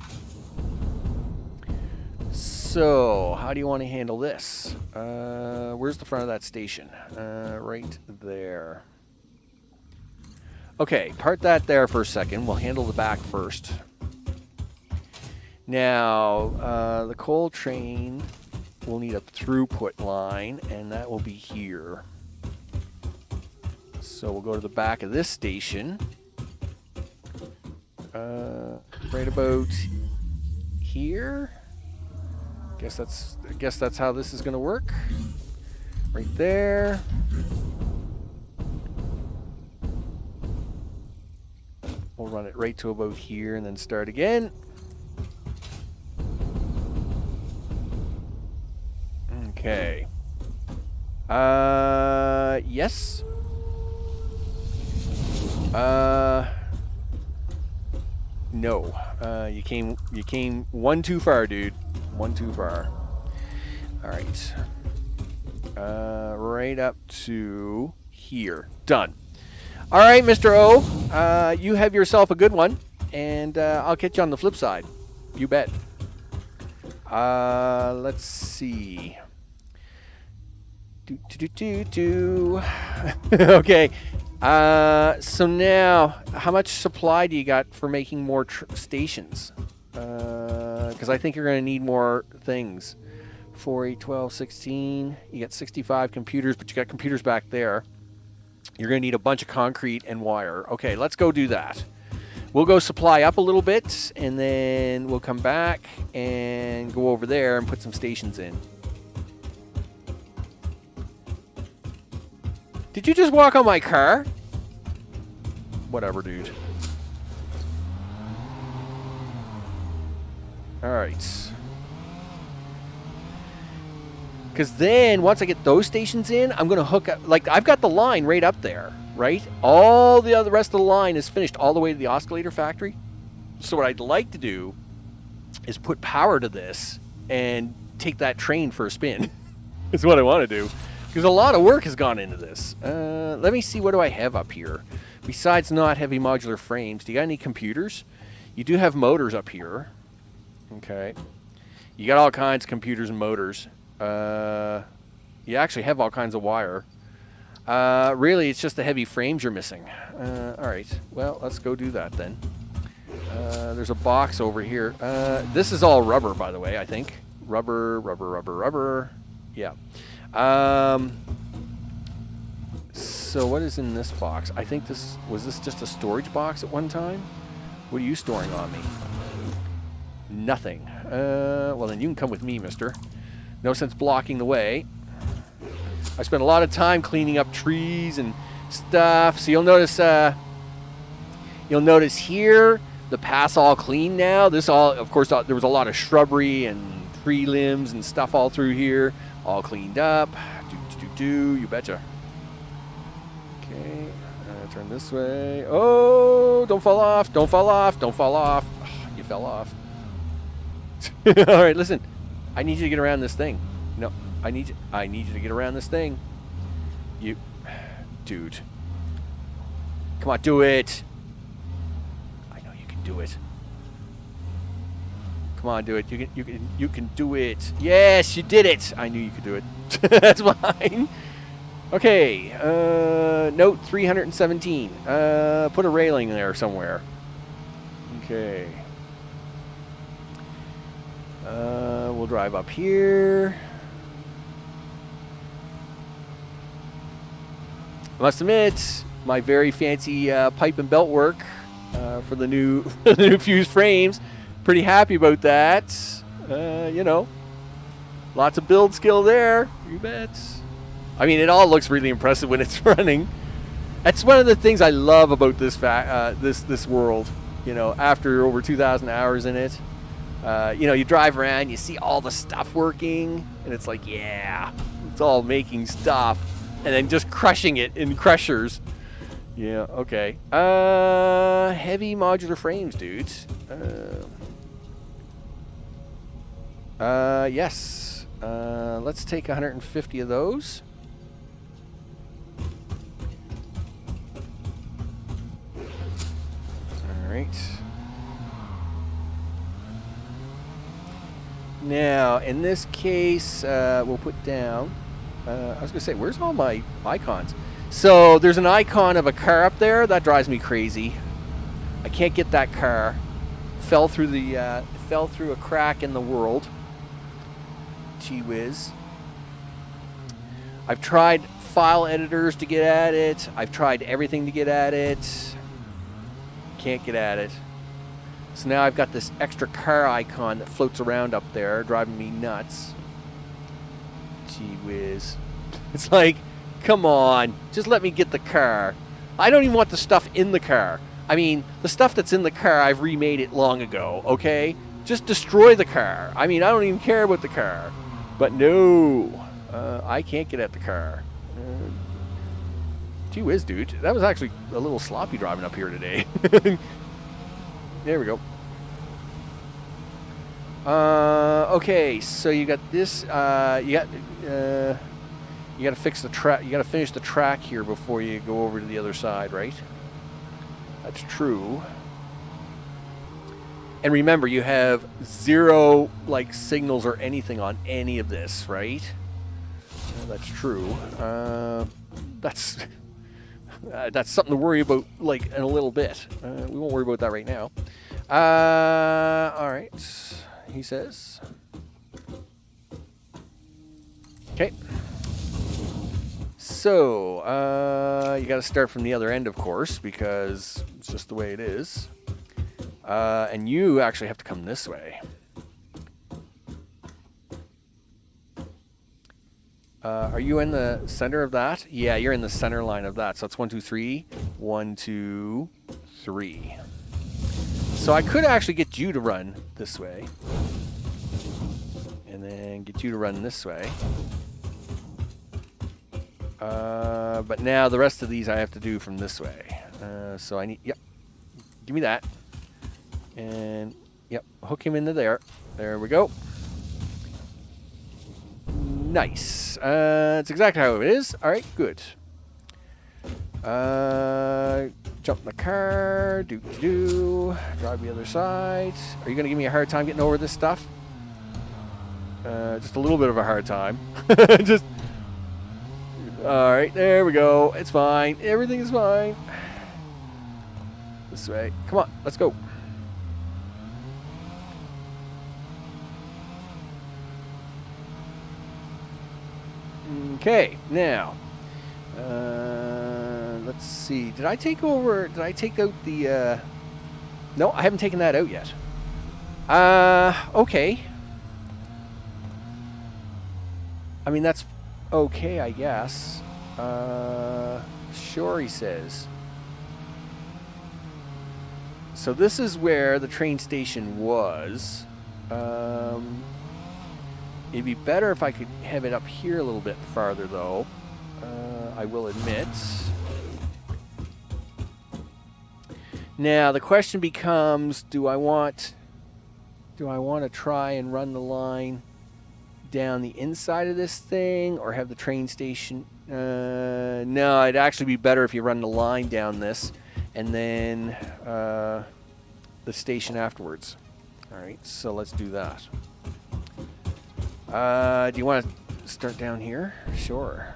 So, how do you want to handle this? Where's the front of that station? Right there. Okay, park that there for a second. We'll handle the back first. Now, the coal train will need a throughput line, and that will be here. So we'll go to the back of this station. Right about here. Guess that's how this is going to work. Right there. We'll run it right to about here and then start again. Okay. Yes. No. You came one too far, dude. One too far. All right. Right up to here. Done. All right, Mr. O. You have yourself a good one, and I'll catch you on the flip side. You bet. Let's see. Okay. So now, how much supply do you got for making more stations? Because I think you're going to need more things. 4, 8, 12, 16. You got 65 computers, but you got computers back there. You're going to need a bunch of concrete and wire. Okay, let's go do that. We'll go supply up a little bit, and then we'll come back and go over there and put some stations in. Did you just walk on my car? Whatever, dude. Alright. Because then, once I get those stations in, I'm going to hook up... Like, I've got the line right up there, right? All the other rest of the line is finished all the way to the oscillator factory. So what I'd like to do is put power to this and take that train for a spin. That's what I want to do. Because a lot of work has gone into this. Let me see, what do I have up here? Besides not heavy modular frames, do you got any computers? You do have motors up here. Okay. You got all kinds of computers and motors. You actually have all kinds of wire. Really, it's just the heavy frames you're missing. All right. Well, let's go do that then. There's a box over here. This is all rubber, by the way, I think. Rubber, rubber, rubber, rubber. Yeah. So what is in this box? I think this just a storage box at one time? What are you storing on me? Nothing. Well, then you can come with me, mister. No sense blocking the way. I spent a lot of time cleaning up trees and stuff. So you'll notice here the path's all clean now. This all, of course, there was a lot of shrubbery and tree limbs and stuff all through here, all cleaned up. You betcha. Okay, turn this way. Oh, don't fall off! Don't fall off! Don't fall off! Oh, you fell off. All right, listen. I need you to get around this thing. No, I need you to get around this thing. Dude. Come on, do it. I know you can do it. Come on, do it. You can do it. Yes, you did it. I knew you could do it. That's fine. Okay. Note 317. Put a railing there somewhere. Okay. We'll drive up here. I must admit, my very fancy pipe and belt work for the new fused frames. Pretty happy about that. You know, lots of build skill there. You bet. I mean, it all looks really impressive when it's running. That's one of the things I love about this this world. You know, after over 2,000 hours in it. You know, you drive around, you see all the stuff working, and it's like, yeah, it's all making stuff, and then just crushing it in crushers. Yeah, okay. Heavy modular frames, dudes. Yes. Let's take 150 of those. All right. Now, in this case, we'll put down, I was going to say, where's all my icons? So, there's an icon of a car up there. That drives me crazy. I can't get that car. Fell through a crack in the world. Gee whiz. I've tried file editors to get at it. I've tried everything to get at it. Can't get at it. So now I've got this extra car icon that floats around up there, driving me nuts. Gee whiz. It's like, come on, just let me get the car. I don't even want the stuff in the car. I mean, the stuff that's in the car, I've remade it long ago, okay? Just destroy the car. I mean, I don't even care about the car. But no, I can't get at the car. Gee whiz, dude. That was actually a little sloppy driving up here today. There we go. Okay, so you got this. You got to fix the track. You got to finish the track here before you go over to the other side, right? That's true. And remember, you have 0 like signals or anything on any of this, right? That's true. That's something to worry about, like, in a little bit. We won't worry about that right now. All right, he says. Okay. So, you got to start from the other end, of course, because it's just the way it is. And you actually have to come this way. Are you in the center of that? Yeah, you're in the center line of that. So it's 1, 2, 3. 1, 2, 3. So I could actually get you to run this way. And then get you to run this way. But now the rest of these I have to do from this way. So I need, yep. Give me that. And, yep, hook him into there. There we go. Nice. That's exactly how it is. All right, good. Jump in the car. Drive the other side. Are you going to give me a hard time getting over this stuff? Just a little bit of a hard time. Just... Alright, there we go. It's fine. Everything is fine. This way. Come on, let's go. Okay, now. Let's see. Did I take out the... No, I haven't taken that out yet. Okay. I mean, that's okay, I guess. Sure, he says. So this is where the train station was. It'd be better if I could have it up here a little bit farther, though. I will admit. Now the question becomes: do I want to try and run the line down the inside of this thing, or have the train station? No, it'd actually be better if you run the line down this, and then the station afterwards. All right, so let's do that. Do you want to start down here? Sure.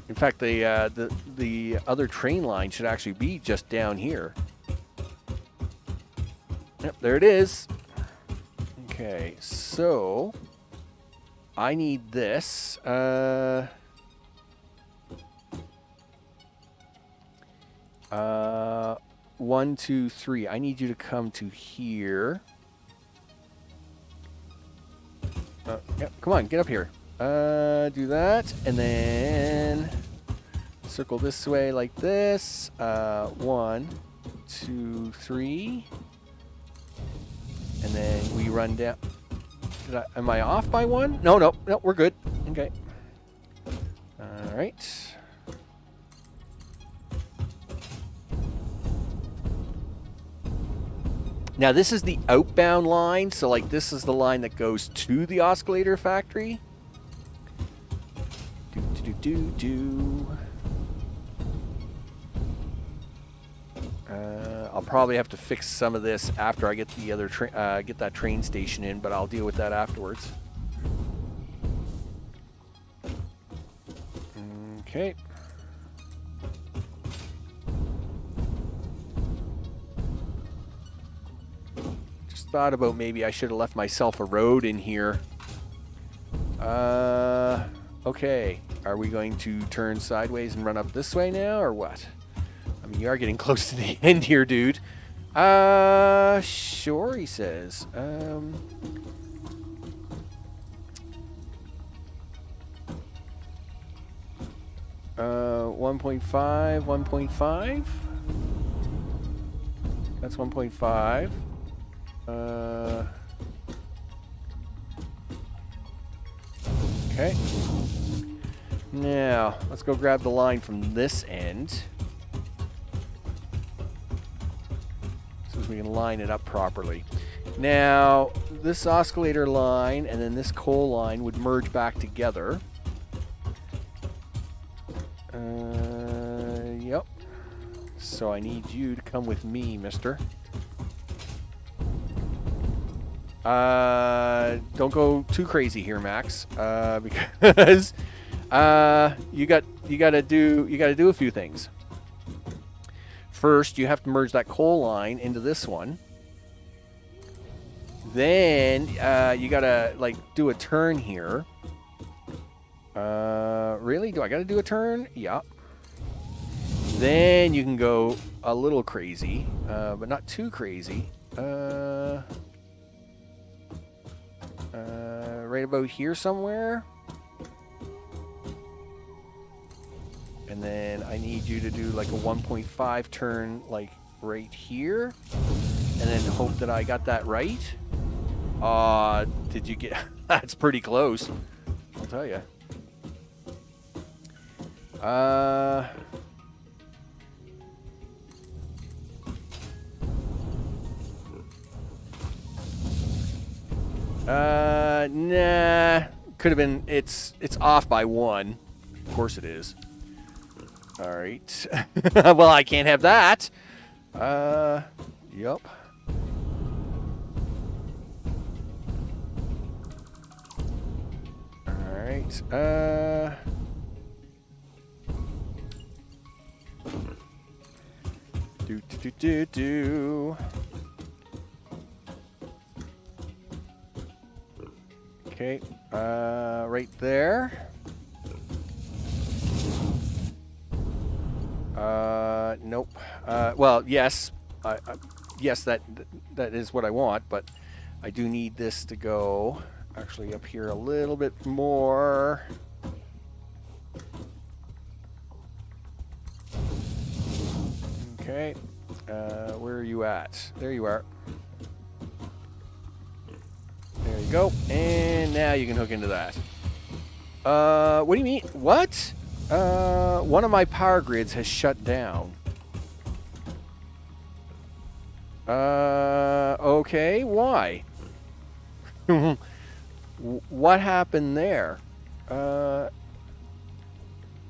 In fact, the other train line should actually be just down here. Yep, there it is. Okay, so I need this. 1, 2, 3. I need you to come to here. Yep, come on, get up here. Do that, and then circle this way like this. 1, 2, 3. And then we run down. Am I off by 1? No, we're good. Okay. All right. Now this is the outbound line, so like this is the line that goes to the oscillator factory. I'll probably have to fix some of this after I get the other get that train station in, but I'll deal with that afterwards. Okay. Just thought about maybe I should have left myself a road in here. Okay. Are we going to turn sideways and run up this way now, or what? I mean, you are getting close to the end here, dude. Sure, he says. 1.5, 1.5. That's 1.5. Okay. Now, let's go grab the line from this end, so we can line it up properly. Now, this oscillator line and then this coal line would merge back together. Yep. So I need you to come with me, mister. Don't go too crazy here, Max, because you gotta do a few things. First, you have to merge that coal line into this one. Then you gotta like do a turn here. Really? Do I gotta do a turn? Yeah. Then you can go a little crazy, but not too crazy. Right about here somewhere. And then I need you to do like a 1.5 turn like right here. And then hope that I got that right. Did you get... That's pretty close, I'll tell you. Nah. Could have been... It's off by 1. course it is. All right. Well, I can't have that. Yep. All right. Do. Okay. Right there. Nope. Well, yes. Yes, that is what I want, but I do need this to go actually up here a little bit more. Okay. Where are you at? There you are. There you go. And now you can hook into that. What do you mean? What? One of my power grids has shut down. Okay, why? What happened there?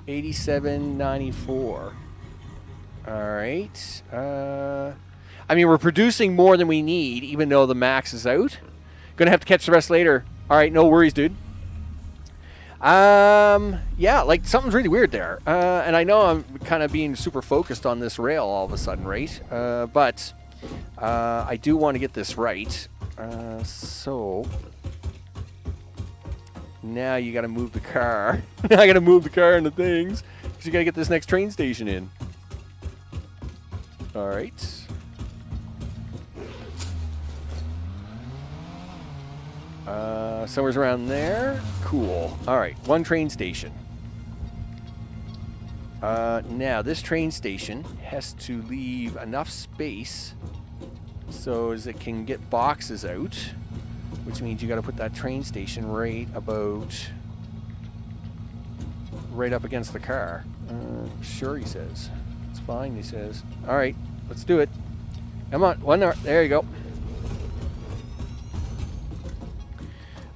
8794. All right. I mean, we're producing more than we need, even though the max is out. Gonna have to catch the rest later. All right, no worries, dude. Yeah, like something's really weird there. And I know I'm kind of being super focused on this rail all of a sudden, right? But I do want to get this right. So now you got to move the car. Now I got to move the car into things because you got to get this next train station in. All right. Somewhere's around there. Cool. All right, one train station. Now, this train station has to leave enough space so as it can get boxes out, which means you got to put that train station right up against the car. Sure, he says. It's fine, he says. All right, let's do it. Come on, one more. There you go.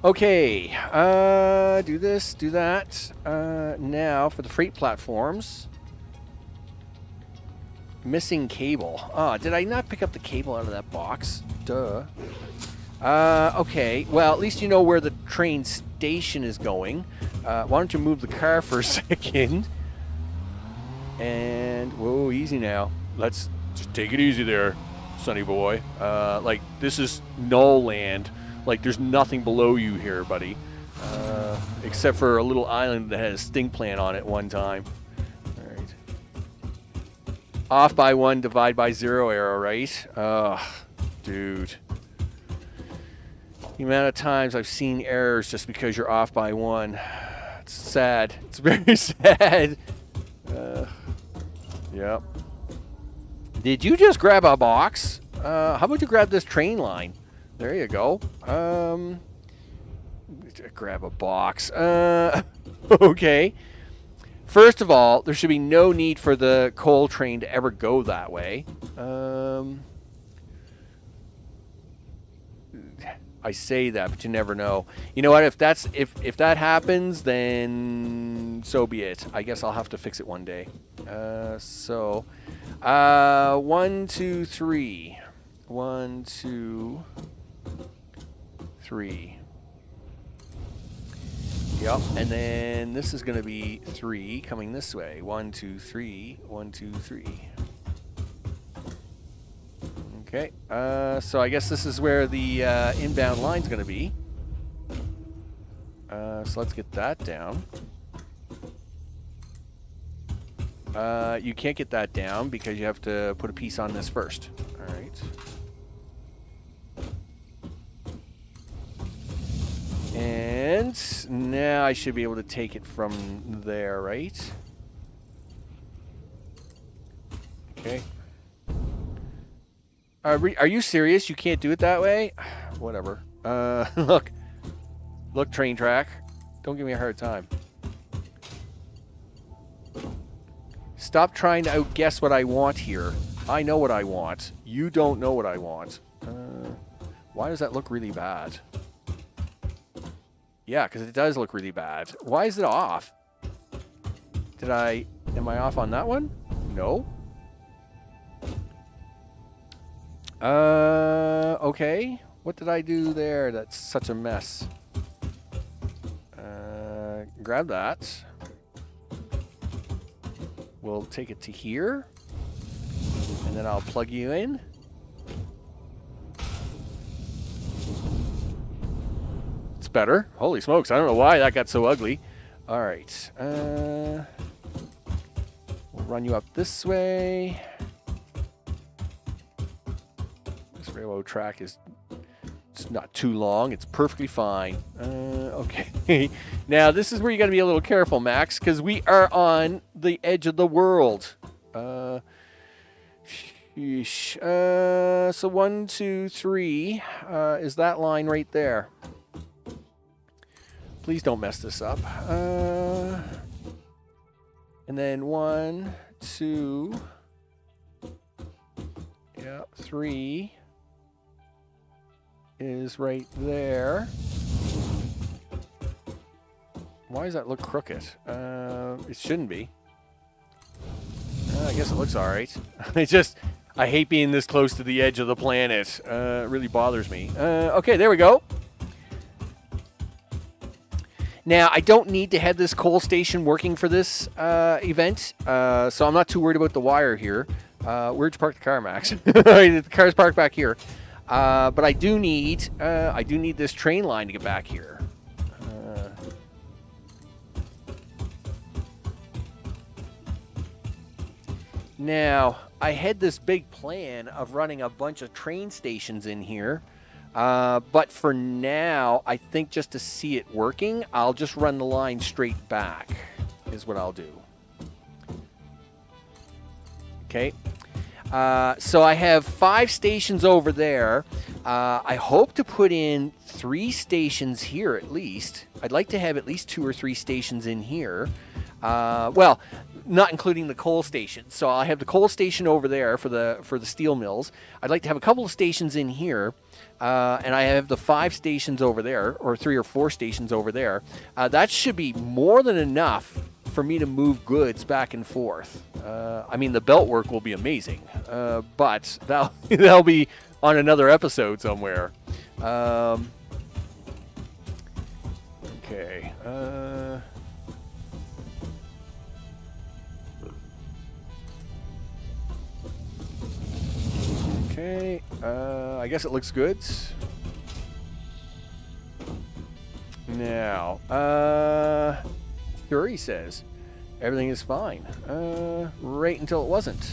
Okay, do this, do that. Now, for the freight platforms, missing cable. Did I not pick up the cable out of that box? Duh. Okay, well, at least you know where the train station is going. Why don't you move the car for a second? And, whoa, easy now. Let's just take it easy there, sonny boy. Like, this is no land. Like, there's nothing below you here, buddy. Except for a little island that had a stink plant on it one time. All right. Off by 1, divide by 0 arrow, right? Dude. The amount of times I've seen errors just because you're off by 1. It's sad. It's very sad. Yep. Did you just grab a box? How about you grab this train line? There you go. Grab a box. Okay. First of all, there should be no need for the coal train to ever go that way. I say that, but you never know. You know what? If that happens, then so be it. I guess I'll have to fix it one day. 1, 2, 3. 1, 2, 3. Yep, and then this is going to be 3 coming this way. 1, 2, 3. 1, 2, 3. Okay, so I guess this is where the inbound line's going to be. So let's get that down. You can't get that down because you have to put a piece on this first. All right. And now I should be able to take it from there, right? Okay. Are you serious? You can't do it that way? Whatever. Look, train track. Don't give me a hard time. Stop trying to outguess what I want here. I know what I want. You don't know what I want. Why does that look really bad? Yeah, because it does look really bad. Why is it off? Am I off on that one? No. Okay. What did I do there? That's such a mess. Grab that. We'll take it to here. And then I'll plug you in. It's better. Holy smokes. I don't know why that got so ugly. All right. We'll run you up this way. This railroad track is... It's not too long. It's perfectly fine. Okay. Now, this is where you got to be a little careful, Max, because we are on the edge of the world. So 1, 2, 3 is that line right there. Please don't mess this up. And then 1, 2, 3 is right there. Why does that look crooked? It shouldn't be. I guess it looks all right. I hate being this close to the edge of the planet. It really bothers me. Okay, there we go. Now, I don't need to have this coal station working for this event, so I'm not too worried about the wire here. Where'd you park the car, Max? The car's parked back here. But I do need this train line to get back here. Now, I had this big plan of running a bunch of train stations in here. But for now, I think just to see it working, I'll just run the line straight back, is what I'll do. Okay. So I have 5 stations over there. I hope to put in 3 stations here at least. I'd like to have at least 2 or 3 stations in here. Well, not including the coal station. So I have the coal station over there for the steel mills. I'd like to have a couple of stations in here. And I have the 5 stations over there, or 3 or 4 stations over there. That should be more than enough for me to move goods back and forth. I mean, the belt work will be amazing, but that'll be on another episode somewhere. Okay. Okay. I guess it looks good. Now, sure, he says everything is fine. Right until it wasn't.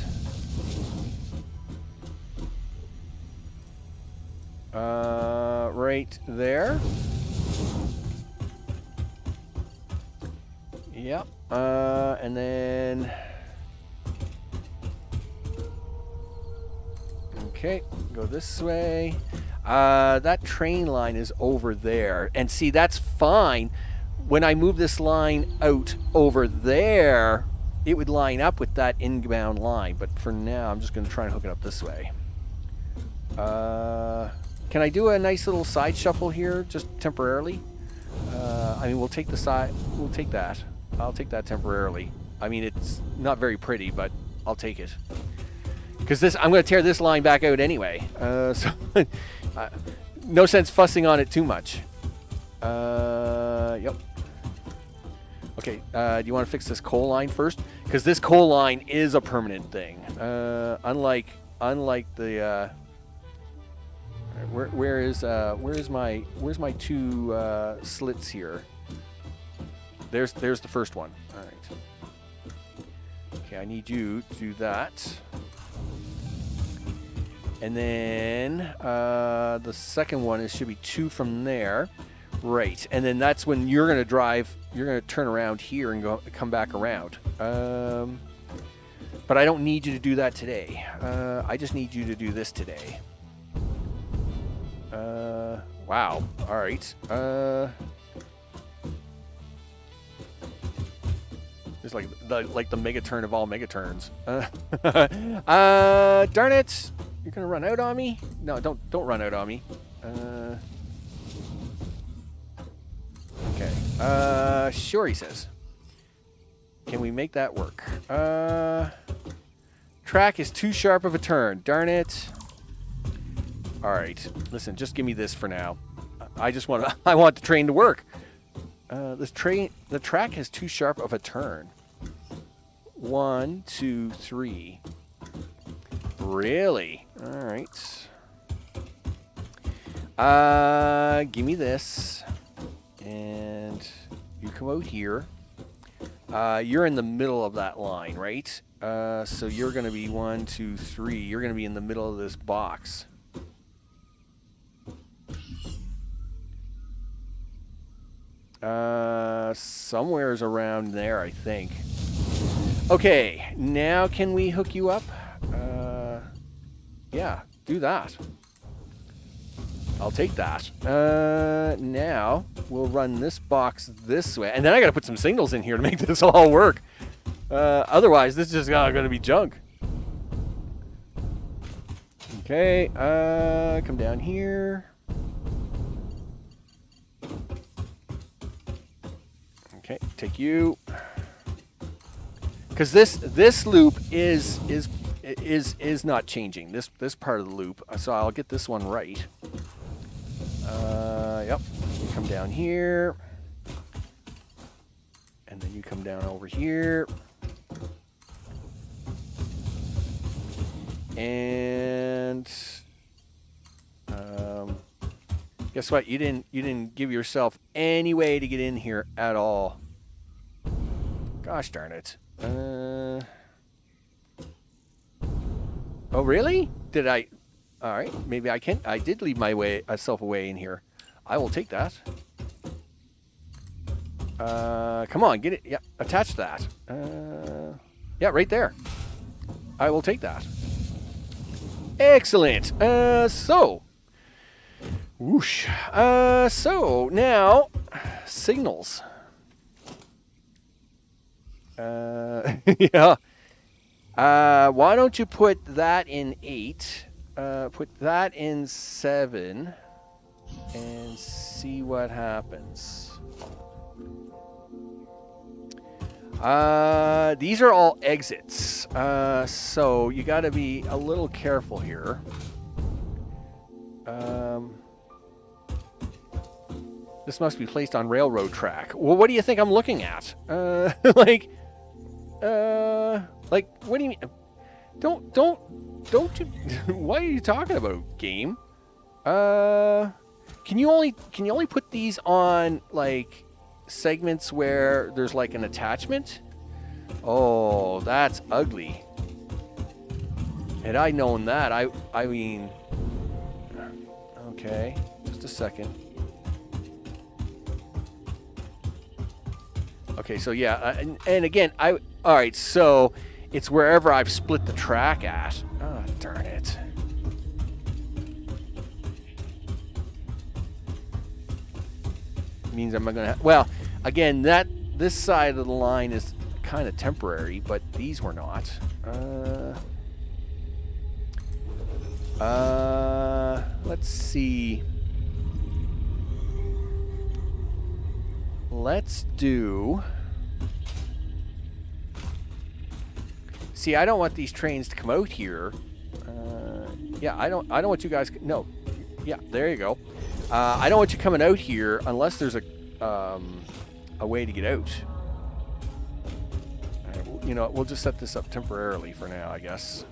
Right there. Yep. And then. Okay, go this way. That train line is over there. And see, that's fine. When I move this line out over there, it would line up with that inbound line. But for now, I'm just going to try and hook it up this way. Can I do a nice little side shuffle here, just temporarily? I mean, we'll take the side. We'll take that. I'll take that temporarily. I mean, it's not very pretty, but I'll take it. Because I'm going to tear this line back out anyway. So no sense fussing on it too much. Yep. Okay, do you want to fix this coal line first? Because this coal line is a permanent thing. Unlike the where's my 2 slits here? There's the first one. All right. Okay, I need you to do that. And then the second one should be 2 from there. Right. And then that's when you're going to drive, you're going to turn around here and come back around. But I don't need you to do that today. I just need you to do this today. Wow. All right. It's like the mega turn of all mega turns. Darn it. You're gonna run out on me? No, don't run out on me. Okay. Sure, he says. Can we make that work? Track is too sharp of a turn. Darn it. All right. Listen, just give me this for now. I just want to. I want the train to work. The track has too sharp of a turn. 1, 2, 3. Really? All right. Give me this, and you come out here. You're in the middle of that line, right? So you're going to be 1, 2, 3. You're going to be in the middle of this box. Somewhere's around there, I think. Okay, now can we hook you up? Yeah, do that. I'll take that. Now we'll run this box this way, and then I got to put some signals in here to make this all work. Otherwise, this is just going to be junk. Okay, come down here. Okay, take you. Because this loop is not changing. This part of the loop. So I'll get this one right. Yep. You come down here, and then you come down over here, and guess what? You didn't give yourself any way to get in here at all. Gosh darn it. Oh, really? Did I? All right. Maybe I can. I did leave myself away in here. I will take that. Come on, get it. Yeah, attach that. Yeah, right there. I will take that. Excellent. So, whoosh. So now, signals. Yeah. Why don't you put that in 8? Put that in 7 and see what happens. These are all exits. So you got to be a little careful here. This must be placed on railroad track. Well, what do you think I'm looking at? Like, what do you mean? Don't you? What are you talking about, game? Can you only put these on like segments where there's like an attachment? Oh, that's ugly. Had I known that, I mean, okay, just a second. Okay, so yeah, and again, all right, so it's wherever I've split the track at. Oh, darn it. Means I'm not gonna. Well, again, this side of the line is kind of temporary, but these were not. Let's see. Let's do. See, I don't want these trains to come out here. Yeah, I don't want you guys. No. Yeah, there you go. I don't want you coming out here unless there's a way to get out. You know, we'll just set this up temporarily for now, I guess.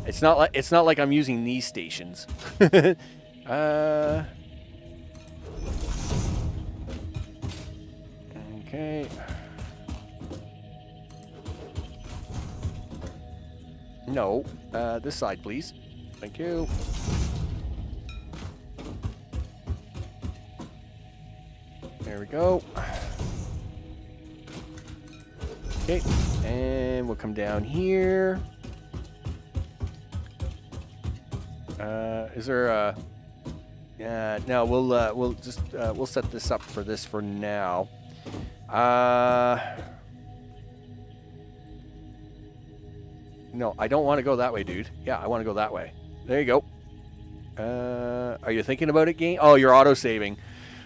It's not like I'm using these stations. Okay. No, this side, please. Thank you. There we go. Okay, and we'll come down here. Is there a? No, we'll just we'll set this up for this for now. No, I don't want to go that way, dude. Yeah, I want to go that way. There you go. Are you thinking about it, game? Oh, you're auto-saving.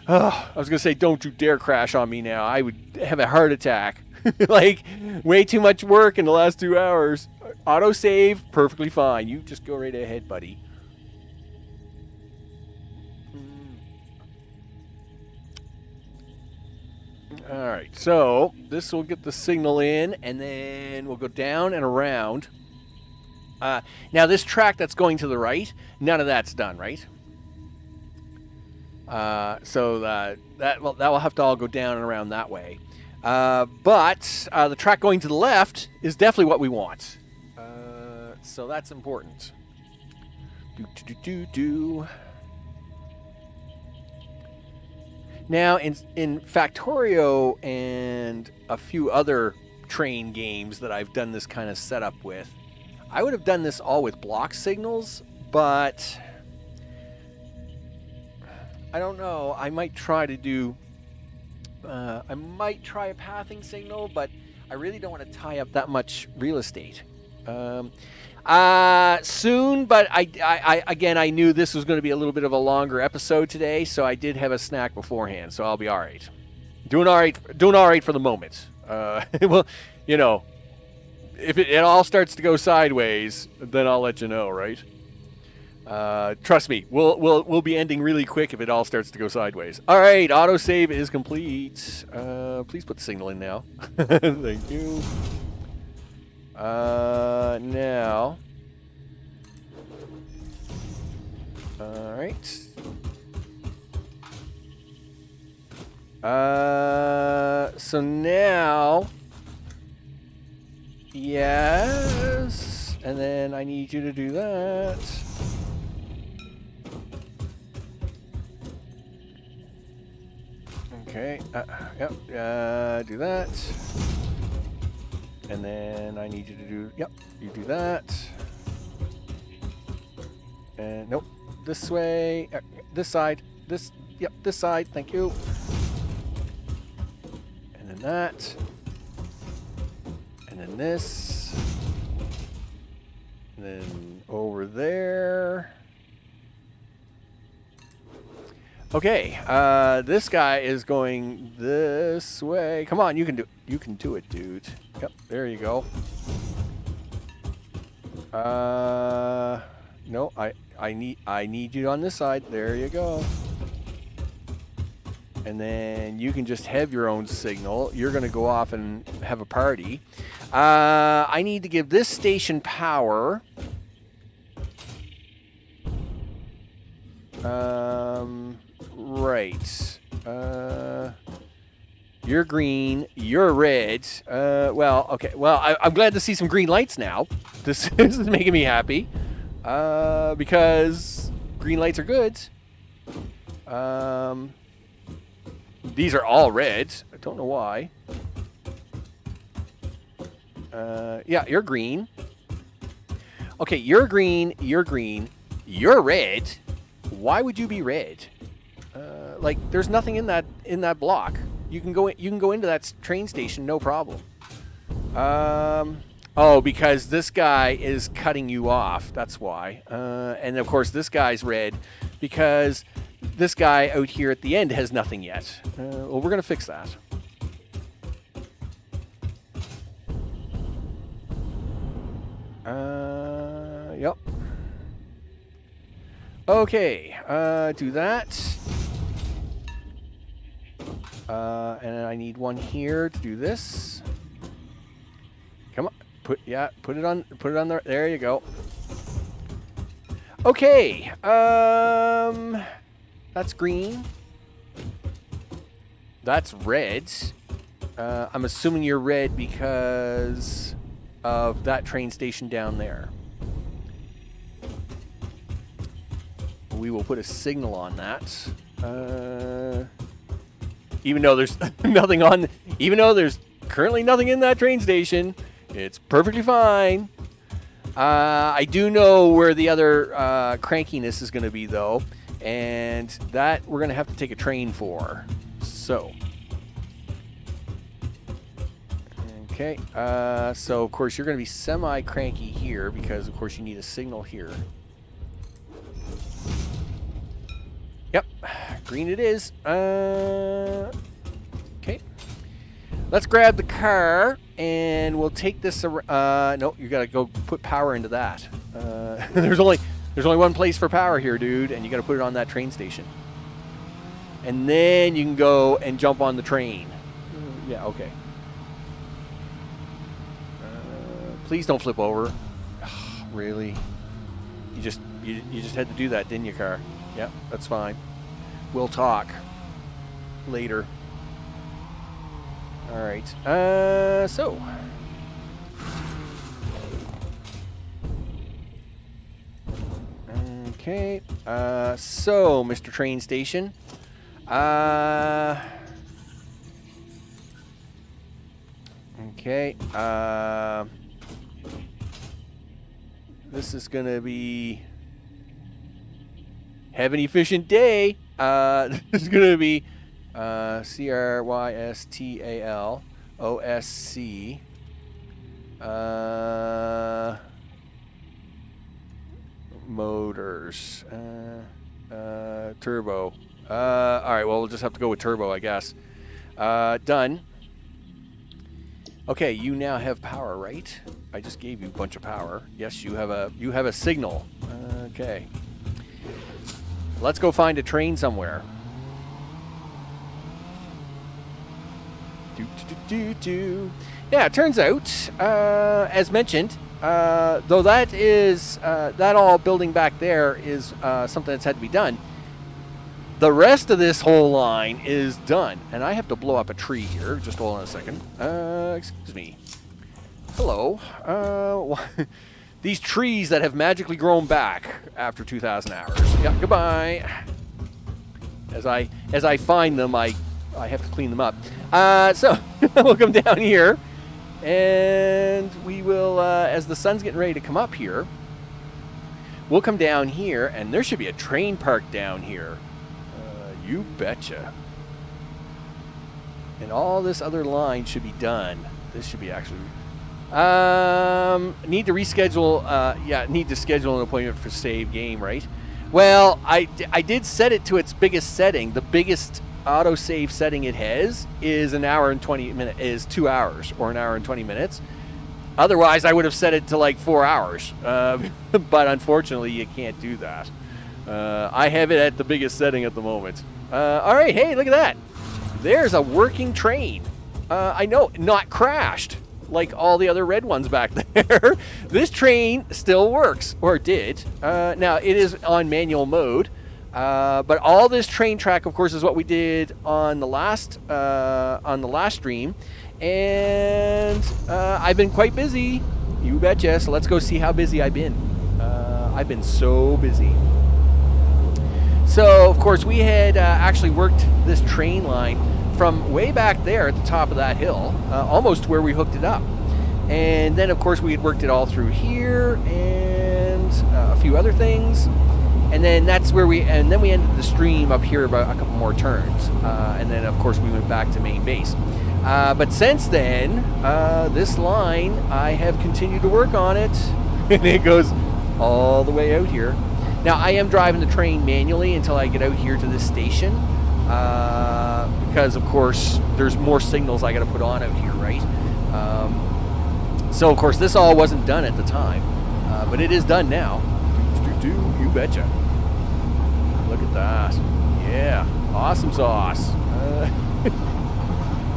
Oh, I was going to say, don't you dare crash on me now. I would have a heart attack. Like, way too much work in the last 2 hours. Autosave, perfectly fine. You just go right ahead, buddy. Alright, so this will get the signal in, and then we'll go down and around. Now, this track that's going to the right, none of that's done, right? So that will have to all go down and around that way. But the track going to the left is definitely what we want. So that's important. Now, in Factorio and a few other train games that I've done this kind of setup with, I would have done this all with block signals, but I don't know. I might try to do... I might try a pathing signal, but I really don't want to tie up that much real estate. Soon, but I knew this was going to be a little bit of a longer episode today, so I did have a snack beforehand, so I'll be all right. Doing all right for the moment. Well, you know, if it all starts to go sideways, then I'll let you know, right? Trust me, we'll be ending really quick if it all starts to go sideways. All right, autosave is complete. Please put the signal in now. Thank you. Now. All right. So now. Yes. And then I need you to do that. Okay. Yep. Do that. And then I need you to do, yep, you do that. And nope, this way, this side, yep, this side, thank you. And then that. And then this. And then over there. Okay, this guy is going this way. Come on, you can do it, dude. Yep, there you go. No, I need you on this side. There you go. And then you can just have your own signal. You're going to go off and have a party. I need to give this station power. Right. You're green. You're red. Well, okay. Well, I'm glad to see some green lights now. This is making me happy. Because green lights are good. These are all reds. I don't know why. Yeah, you're green. Okay, you're green. You're green. You're red. Why would you be red? Like, there's nothing in that block. You can go into that train station, no problem. Oh, because this guy is cutting you off. That's why. And of course, this guy's red because this guy out here at the end has nothing yet. Well, we're gonna fix that. Yep. Okay. Do that. And I need one here to do this. Come on, put it on there you go. Okay, that's green. That's red. I'm assuming you're red because of that train station down there. We will put a signal on that. Even though there's even though there's currently nothing in that train station, it's perfectly fine. I do know where the other crankiness is going to be, though, and that we're going to have to take a train for. So, okay. So, of course, you're going to be semi-cranky here because, of course, you need a signal here. Yep, green it is. Okay. Let's grab the car, and we'll take this. No, you gotta go put power into that. There's only one place for power here, dude, and you gotta put it on that train station. And then you can go and jump on the train. Yeah, okay. Please don't flip over. Oh, really? You just had to do that, didn't you, car? Yeah, that's fine. We'll talk later. All right. So. Okay. So, Mr. Train Station. Okay. This is gonna be have an efficient day. This is gonna be CRYSTALOSC. Motors. Turbo. All right. Well, we'll just have to go with turbo, I guess. Done. Okay, you now have power, right? I just gave you a bunch of power. Yes, you have a signal. Okay. Let's go find a train somewhere. Yeah, it turns out, as mentioned, though that is that all building back there is something that's had to be done. The rest of this whole line is done. And I have to blow up a tree here. Just hold on a second. Excuse me. Hello. These trees that have magically grown back after 2,000 hours. Yeah, goodbye. As I find them, I have to clean them up. So, we'll come down here. And we will, as the sun's getting ready to come up here, we'll come down here, and there should be a train park down here. You betcha. And all this other line should be done. This should be actually... need to reschedule... yeah, need to schedule an appointment for save game, right? Well, I did set it to its biggest setting. The biggest autosave setting it has is an hour and 20 minutes, is 2 hours, or an hour and 20 minutes. Otherwise, I would have set it to like 4 hours. But unfortunately, you can't do that. I have it at the biggest setting at the moment. All right, hey, look at that. There's a working train. I know, not crashed like all the other red ones back there. This train still works, or did. Now, it is on manual mode. But all this train track, of course, is what we did on the last stream. And I've been quite busy. You betcha. So let's go see how busy I've been. I've been so busy. So, of course, we had actually worked this train line from way back there at the top of that hill, almost where we hooked it up. And then, of course, we had worked it all through here and a few other things. And then that's where we ended the stream up here about a couple more turns. And then, of course, we went back to main base. But since then, this line, I have continued to work on it. And it goes all the way out here. Now, I am driving the train manually until I get out here to this station. Because, of course, there's more signals I got to put on out here, right? So, of course, this all wasn't done at the time. But it is done now. You betcha. Look at that. Yeah. Awesome sauce.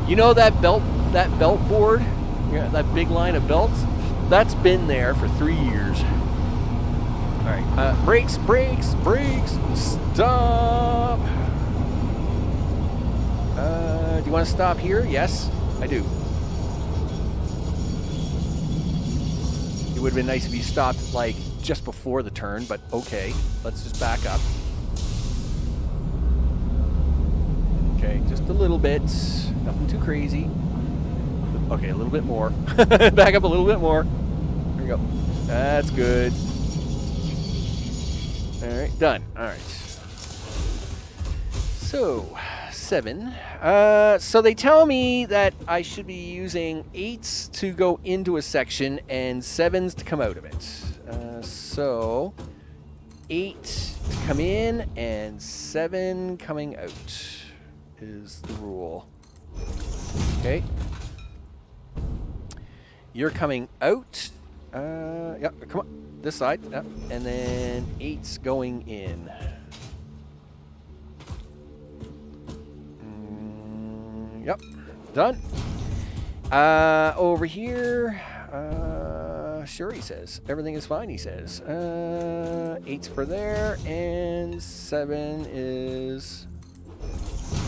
You know that belt board? Yeah, that big line of belts? That's been there for 3 years. All right. Brakes. Stop. Do you want to stop here? Yes, I do. It would have been nice if you stopped, like, just before the turn, but okay. Let's just back up. Okay, just a little bit. Nothing too crazy. Okay, a little bit more. Back up a little bit more. There we go. That's good. All right, done. All right. So, 7. So they tell me that I should be using 8s to go into a section and 7s to come out of it. So 8 to come in and 7 coming out is the rule. Okay. You're coming out. Yeah, come on. This side. Yep. And then 8's going in. Yep. Done. Over here. Sure, he says. Everything is fine, he says. 8's for there. And 7 is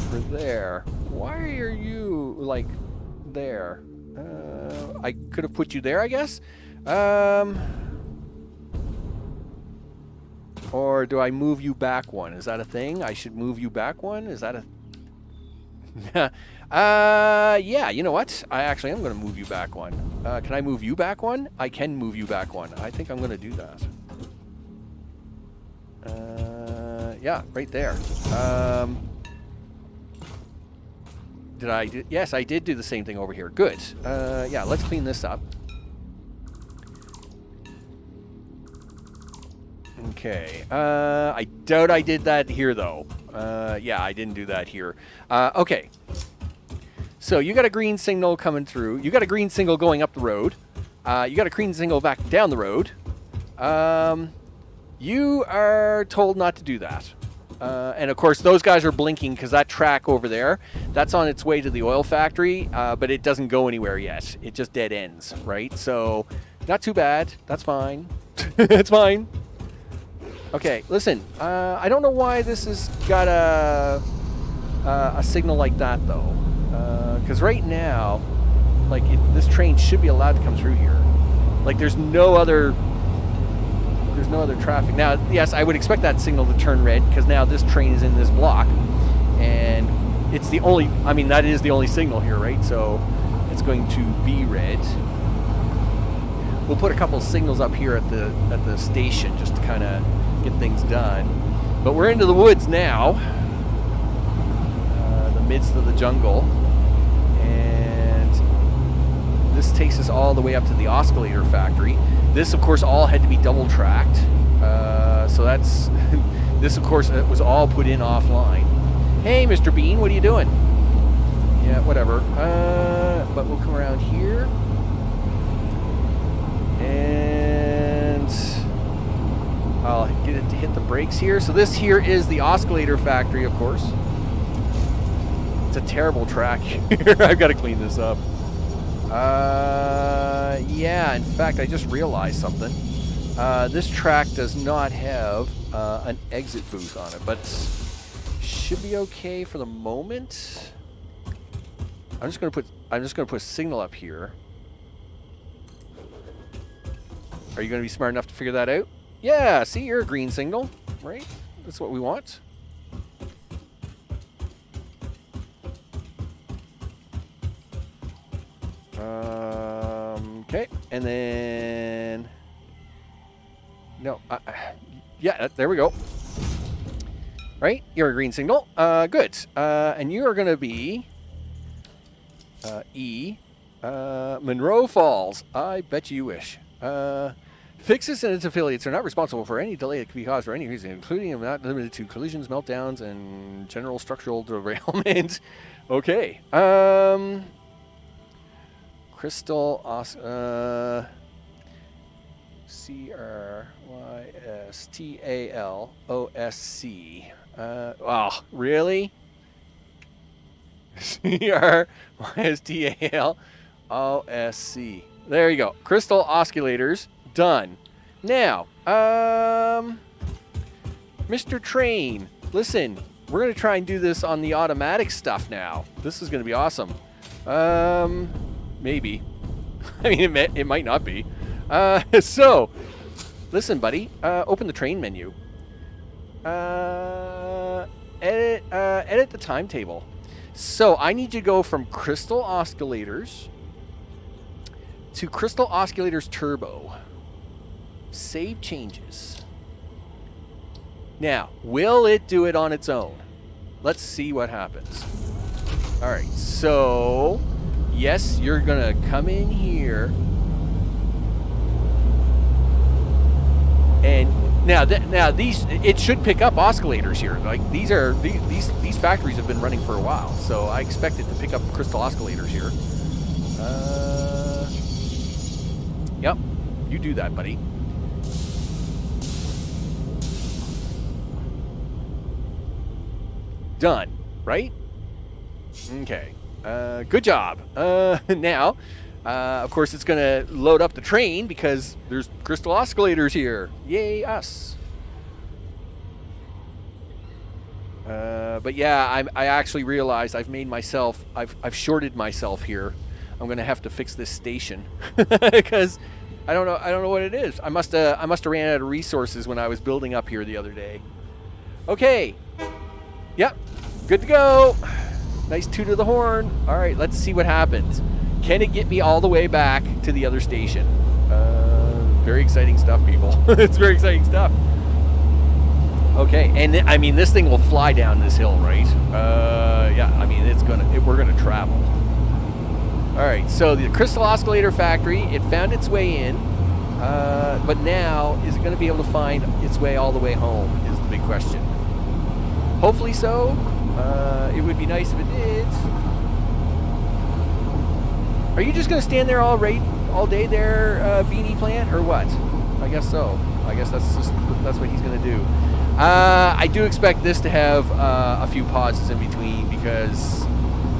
for there. Why are you, like, there? I could have put you there, I guess. Or do I move you back one? Is that a thing? I should move you back one? Is that a... yeah, you know what? I actually am going to move you back one. Can I move you back one? I can move you back one. I think I'm going to do that. Yeah, right there. Did I do? Yes, I did do the same thing over here. Good. Yeah, let's clean this up. Okay. I doubt I did that here, though. Yeah, I didn't do that here. Okay. So you got a green signal coming through. You got a green signal going up the road. You got a green signal back down the road. You are told not to do that. And of course, those guys are blinking because that track over there, that's on its way to the oil factory, but it doesn't go anywhere yet. It just dead ends, right? So, not too bad. That's fine. It's fine. Okay, listen. I don't know why this has got a signal like that, though. Because right now, like, this train should be allowed to come through here. Like, there's no other traffic. Now, yes, I would expect that signal to turn red because now this train is in this block. And it's the only, I mean, that is the only signal here, right? So it's going to be red. We'll put a couple signals up here at the station just to kind of get things done. But we're into the woods now. The midst of the jungle. And this takes us all the way up to the oscillator factory. This, of course, all had to be double tracked. So that's... this, of course, was all put in offline. Hey, Mr. Bean, what are you doing? Yeah, whatever. But we'll come around here. And I'll get it to hit the brakes here. So this here is the oscillator factory, of course. It's a terrible track here. I've got to clean this up. Yeah, in fact, I just realized something. This track does not have an exit booth on it, but should be okay for the moment. I'm just gonna put a signal up here. Are you gonna be smart enough to figure that out? Yeah, see, you're a green signal, right? That's what we want. Okay, and then no, yeah, there we go. Right, you're a green signal. Good. And you are going to be E. Monroe Falls. I bet you wish. FICSIT and its affiliates are not responsible for any delay that could be caused for any reason, including and not limited to collisions, meltdowns, and general structural derailment. Okay. Crystal CRYSTALOSC. Wow, really? CRYSTALOSC. There you go. Crystal oscillators done. Now, Mr. Train, listen, we're going to try and do this on the automatic stuff now. This is going to be awesome. Maybe. I mean, it might not be. So, listen, buddy. Open the train menu. Edit the timetable. So, I need you to go from Crystal Oscillators to Crystal Oscillators Turbo. Save changes. Now, will it do it on its own? Let's see what happens. All right, so... yes, you're gonna come in here, and now these, it should pick up oscillators here. Like these factories have been running for a while, so I expect it to pick up crystal oscillators here. You do that, buddy. Done, right? Okay. Good job. Now, of course, it's going to load up the train because there's crystal oscillators here. Yay, us. But yeah, I actually realized I've made myself, I've shorted myself here. I'm going to have to fix this station because I don't know what it is. I must have ran out of resources when I was building up here the other day. Okay. Yep. Good to go. Nice toot of the horn. All right, let's see what happens. Can it get me all the way back to the other station? Very exciting stuff, people. It's very exciting stuff. Okay, and I mean, this thing will fly down this hill, right? Yeah, I mean, we're gonna travel. All right, so the crystal oscillator factory, it found its way in, but now, is it gonna be able to find its way all the way home is the big question. Hopefully so. It would be nice if it did. Are you just gonna stand there all day there, Beanie Plant, or what? I guess so. I guess that's what he's gonna do. I do expect this to have a few pauses in between because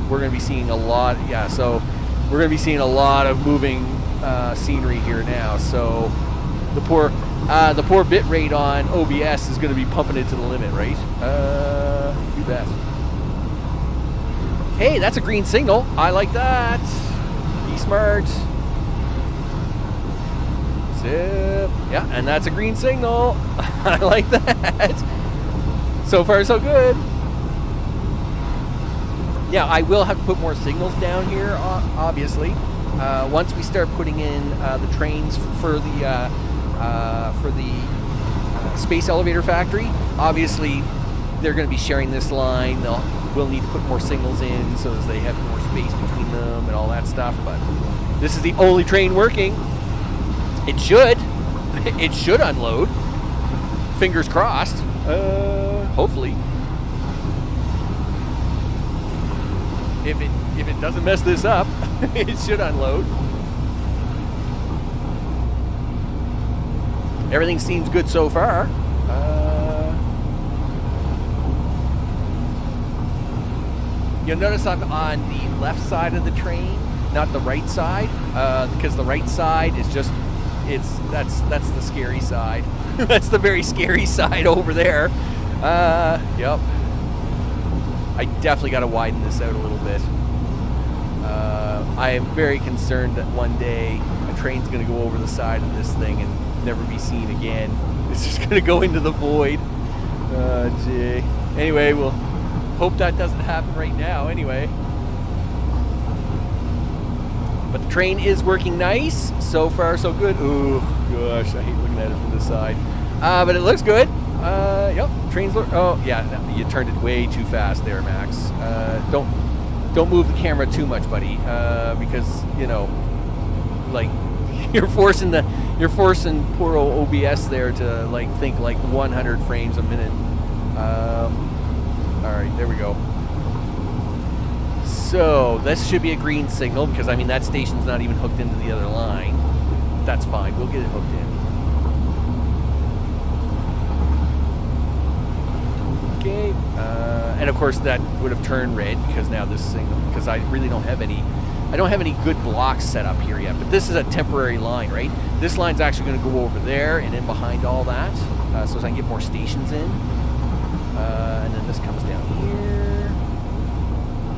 we're going to be seeing a lot. Yeah, so we're going to be seeing a lot of moving scenery here now. So the poor bit rate on OBS is going to be pumping it to the limit, right? You bet. Hey, that's a green signal. I like that. Be smart. Zip. Yeah, and that's a green signal. I like that. So far, so good. Yeah, I will have to put more signals down here, obviously. Once we start putting in the trains for the space elevator factory, obviously they're going to be sharing this line. We'll need to put more signals in so as they have more space between them and all that stuff. But this is the only train working. It should. It should unload. Fingers crossed. Hopefully. If it doesn't mess this up, it should unload. Everything seems good so far. You'll notice I'm on the left side of the train, not the right side, because the right side is just that's the scary side. That's the very scary side over there. Yep. I definitely got to widen this out a little bit. I am very concerned that one day a train's going to go over the side of this thing and never be seen again. It's just going to go into the void. Gee. Anyway, we'll hope that doesn't happen right now. Anyway. But the train is working nice. So far, so good. Ooh, gosh, I hate looking at it from this side. But it looks good. Yep, trains look. Oh, yeah, no, you turned it way too fast there, Max. Don't move the camera too much, buddy, because like you're forcing poor old OBS there to like think like 100 frames a minute. All right, there we go. So this should be a green signal because I mean that station's not even hooked into the other line. That's fine. We'll get it hooked in. Okay. And of course that would have turned red because now this signal because I really don't have any good blocks set up here yet. But this is a temporary line, right? This line's actually going to go over there and in behind all that, so I can get more stations in. And then this comes down here.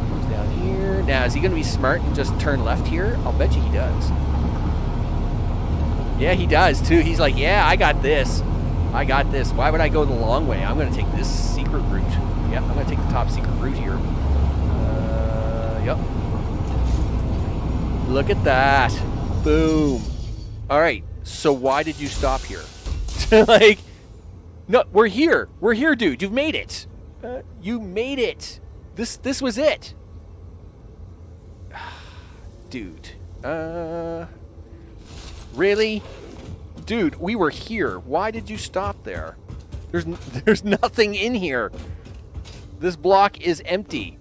Comes down here. Now, is he going to be smart and just turn left here? I'll bet you he does. Yeah, he does too. He's like, yeah, I got this. I got this. Why would I go the long way? I'm going to take this secret route. Yep, I'm going to take the top secret route here. Yep. Look at that. Boom. All right. So why did you stop here? Like, no, we're here. We're here, dude. You've made it. You made it. This was it. Dude. Really? Dude, we were here. Why did you stop there? There's nothing in here. This block is empty.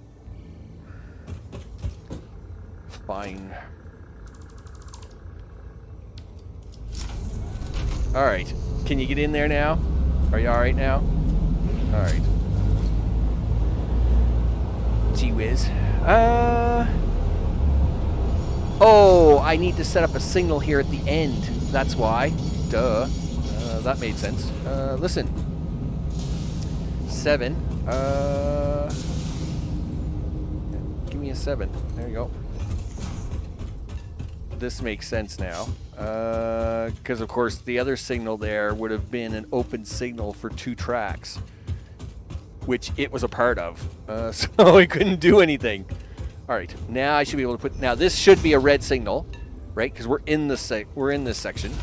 All right. Can you get in there now? Are you all right now? All right. Gee whiz. Oh, I need to set up a signal here at the end. That's why. Duh. That made sense. Listen. 7. Give me a 7. There you go. This makes sense now. Because, of course, the other signal there would have been an open signal for 2 tracks, which it was a part of. So it couldn't do anything. All right, now I should be able to put... Now, this should be a red signal, right? Because we're in this section.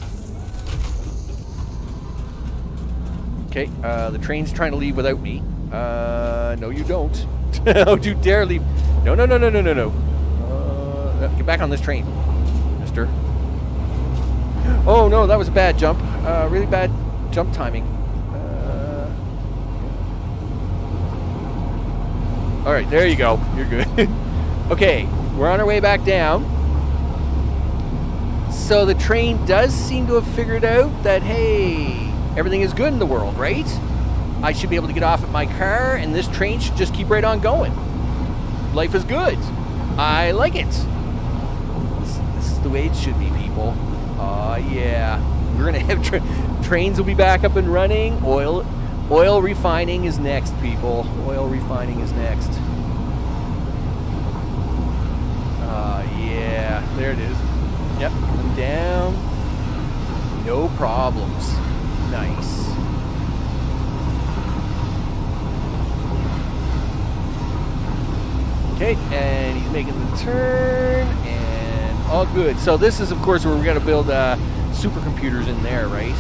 Okay, the train's trying to leave without me. No, you don't. Don't you dare leave. No. Get back on this train, mister. Oh, no, that was a bad jump. Really bad jump timing. All right, there you go. You're good. Okay, we're on our way back down. So the train does seem to have figured out that, hey, everything is good in the world, right? I should be able to get off at my car, and this train should just keep right on going. Life is good. I like it. This is the way it should be, people. Oh, yeah. We're going to have trains will be back up and running. Oil refining is next, people. Oil refining is next. Yeah, there it is. Yep, coming down. No problems. Nice. Okay, and he's making the turn, and all good. So this is, of course, where we're going to build supercomputers in there, right?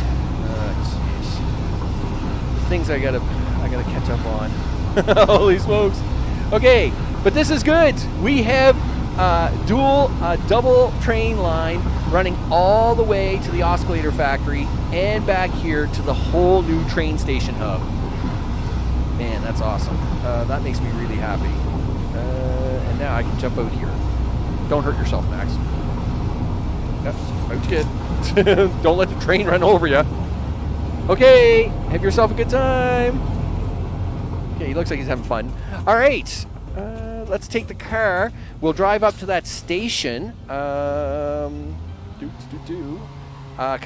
Things I gotta catch up on. Holy smokes! Okay, but this is good. We have double train line running all the way to the oscillator factory and back here to the whole new train station hub. Man, that's awesome. That makes me really happy. And now I can jump out here. Don't hurt yourself, Max. Yep, out you get. Don't let the train run over you. Okay, have yourself a good time. Okay, he looks like he's having fun. All right, let's take the car. We'll drive up to that station. Because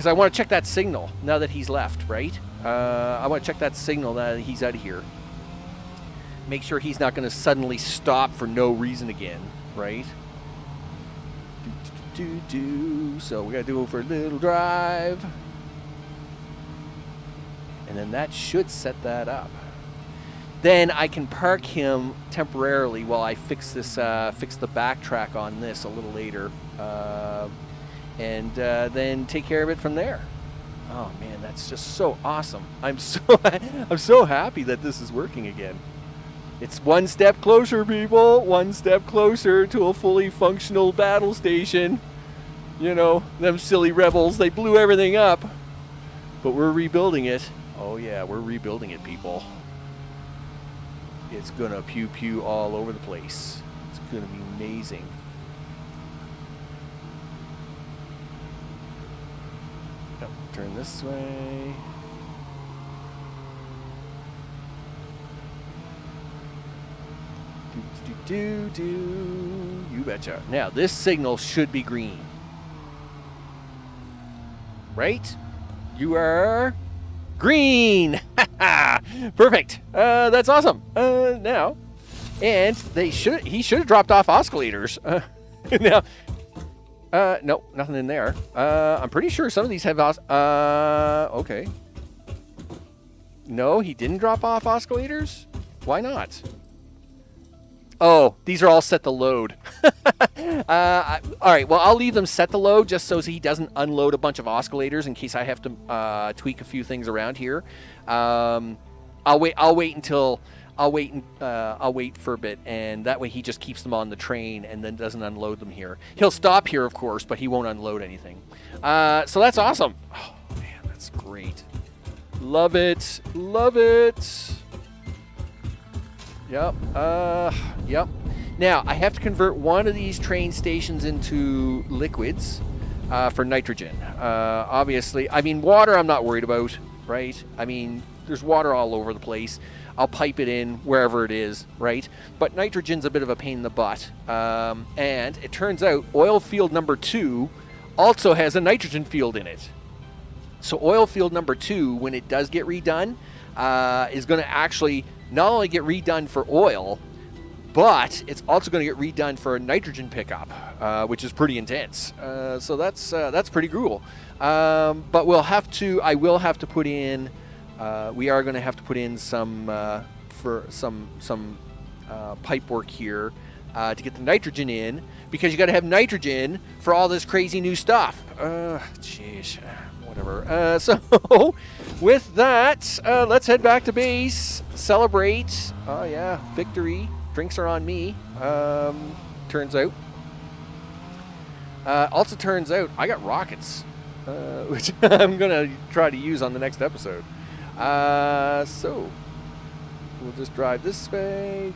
I want to check that signal now that he's left, right? I want to check that signal now that he's out of here. Make sure he's not going to suddenly stop for no reason again, right? So we got to do it for a little drive. And then that should set that up. Then I can park him temporarily while I fix this, fix the backtrack on this a little later, and then take care of it from there. Oh man, that's just so awesome! I'm so happy that this is working again. It's one step closer, people. One step closer to a fully functional battle station. You know, them silly rebels, they blew everything up, but we're rebuilding it. Oh yeah, we're rebuilding it, people. It's gonna pew pew all over the place. It's gonna be amazing. Yep, turn this way. You betcha. Now, this signal should be green. Right? You are... green! Perfect. That's awesome. Now, and he should have dropped off oscillators. Now, no, nothing in there. I'm pretty sure some of these have okay. No, he didn't drop off oscillators? Why not? Oh, these are all set to load. All right, well, I'll leave them set to load just so he doesn't unload a bunch of oscillators in case I have to tweak a few things around here. I'll wait for a bit, and that way he just keeps them on the train and then doesn't unload them here. He'll stop here, of course, but he won't unload anything. So that's awesome. Oh, man, that's great. Love it. Love it. Yep. Yep. Now, I have to convert one of these train stations into liquids. for nitrogen. Obviously, I mean, water I'm not worried about, right? I mean, there's water all over the place. I'll pipe it in wherever it is, right? But nitrogen's a bit of a pain in the butt. And it turns out oil field number 2 also has a nitrogen field in it. So oil field number 2, when it does get redone, is going to actually not only get redone for oil, but it's also going to get redone for a nitrogen pickup, which is pretty intense. So that's pretty cool. But we are going to have to put in some pipe work here to get the nitrogen in, because you got to have nitrogen for all this crazy new stuff. Jeez, whatever. So with that, let's head back to base, celebrate. Oh yeah, victory. Drinks are on me. Turns out. Also turns out I got rockets, which I'm gonna try to use on the next episode. So we'll just drive this way.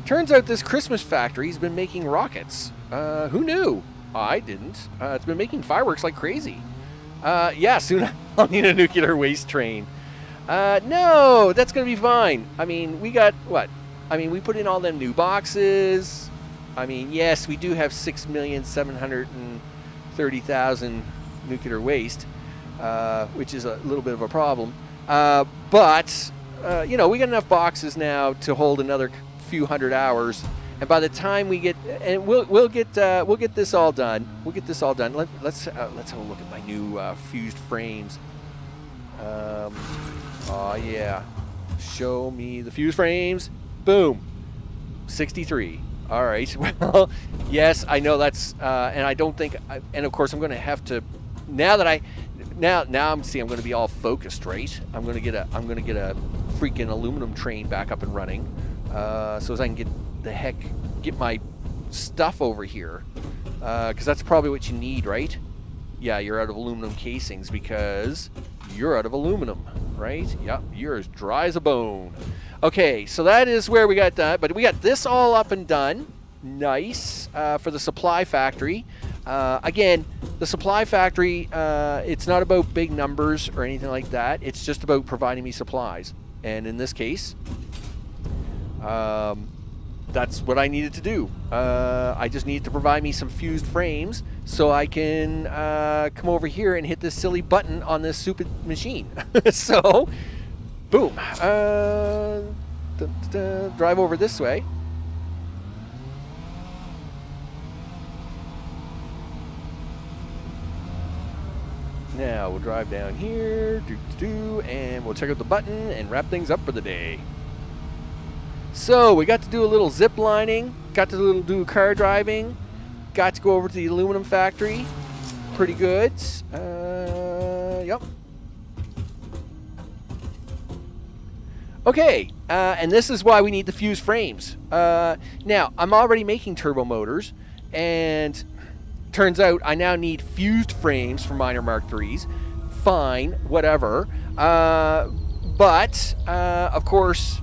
Turns out this Christmas factory's been making rockets. Who knew? I didn't. It's been making fireworks like crazy. Yeah, soon I'll need a nuclear waste train. No, that's going to be fine. I mean, we got what? I mean, we put in all them new boxes. I mean, yes, we do have 6,730,000 nuclear waste, which is a little bit of a problem. But we got enough boxes now to hold another few hundred hours. And by the time we get, and we'll get this all done. We'll get this all done. Let's have a look at my new fused frames. Oh yeah, show me the fuse frames. Boom, 63. All right. Well, yes, I know that's, and I don't think, and of course I'm going to have to. Now I'm going to be all focused, right? I'm going to get a freaking aluminum train back up and running, so as I can get my stuff over here, because that's probably what you need, right? Yeah, you're out of aluminum casings because you're out of aluminum, right? Yep, you're as dry as a bone. Okay, so that is where we got that, but we got this all up and done. Nice, for the supply factory. Again, the supply factory, it's not about big numbers or anything like that. It's just about providing me supplies. And in this case, that's what I needed to do. I just needed to provide me some fused frames so I can come over here and hit this silly button on this stupid machine. So, boom. Drive over this way. Now we'll drive down here, and we'll check out the button and wrap things up for the day. So we got to do a little zip lining, got to do car driving, got to go over to the aluminum factory. Pretty good. Yep. Okay, and this is why we need the fused frames. Now, I'm already making turbo motors, and turns out I now need fused frames for minor Mark IIIs. Fine, whatever. But, of course,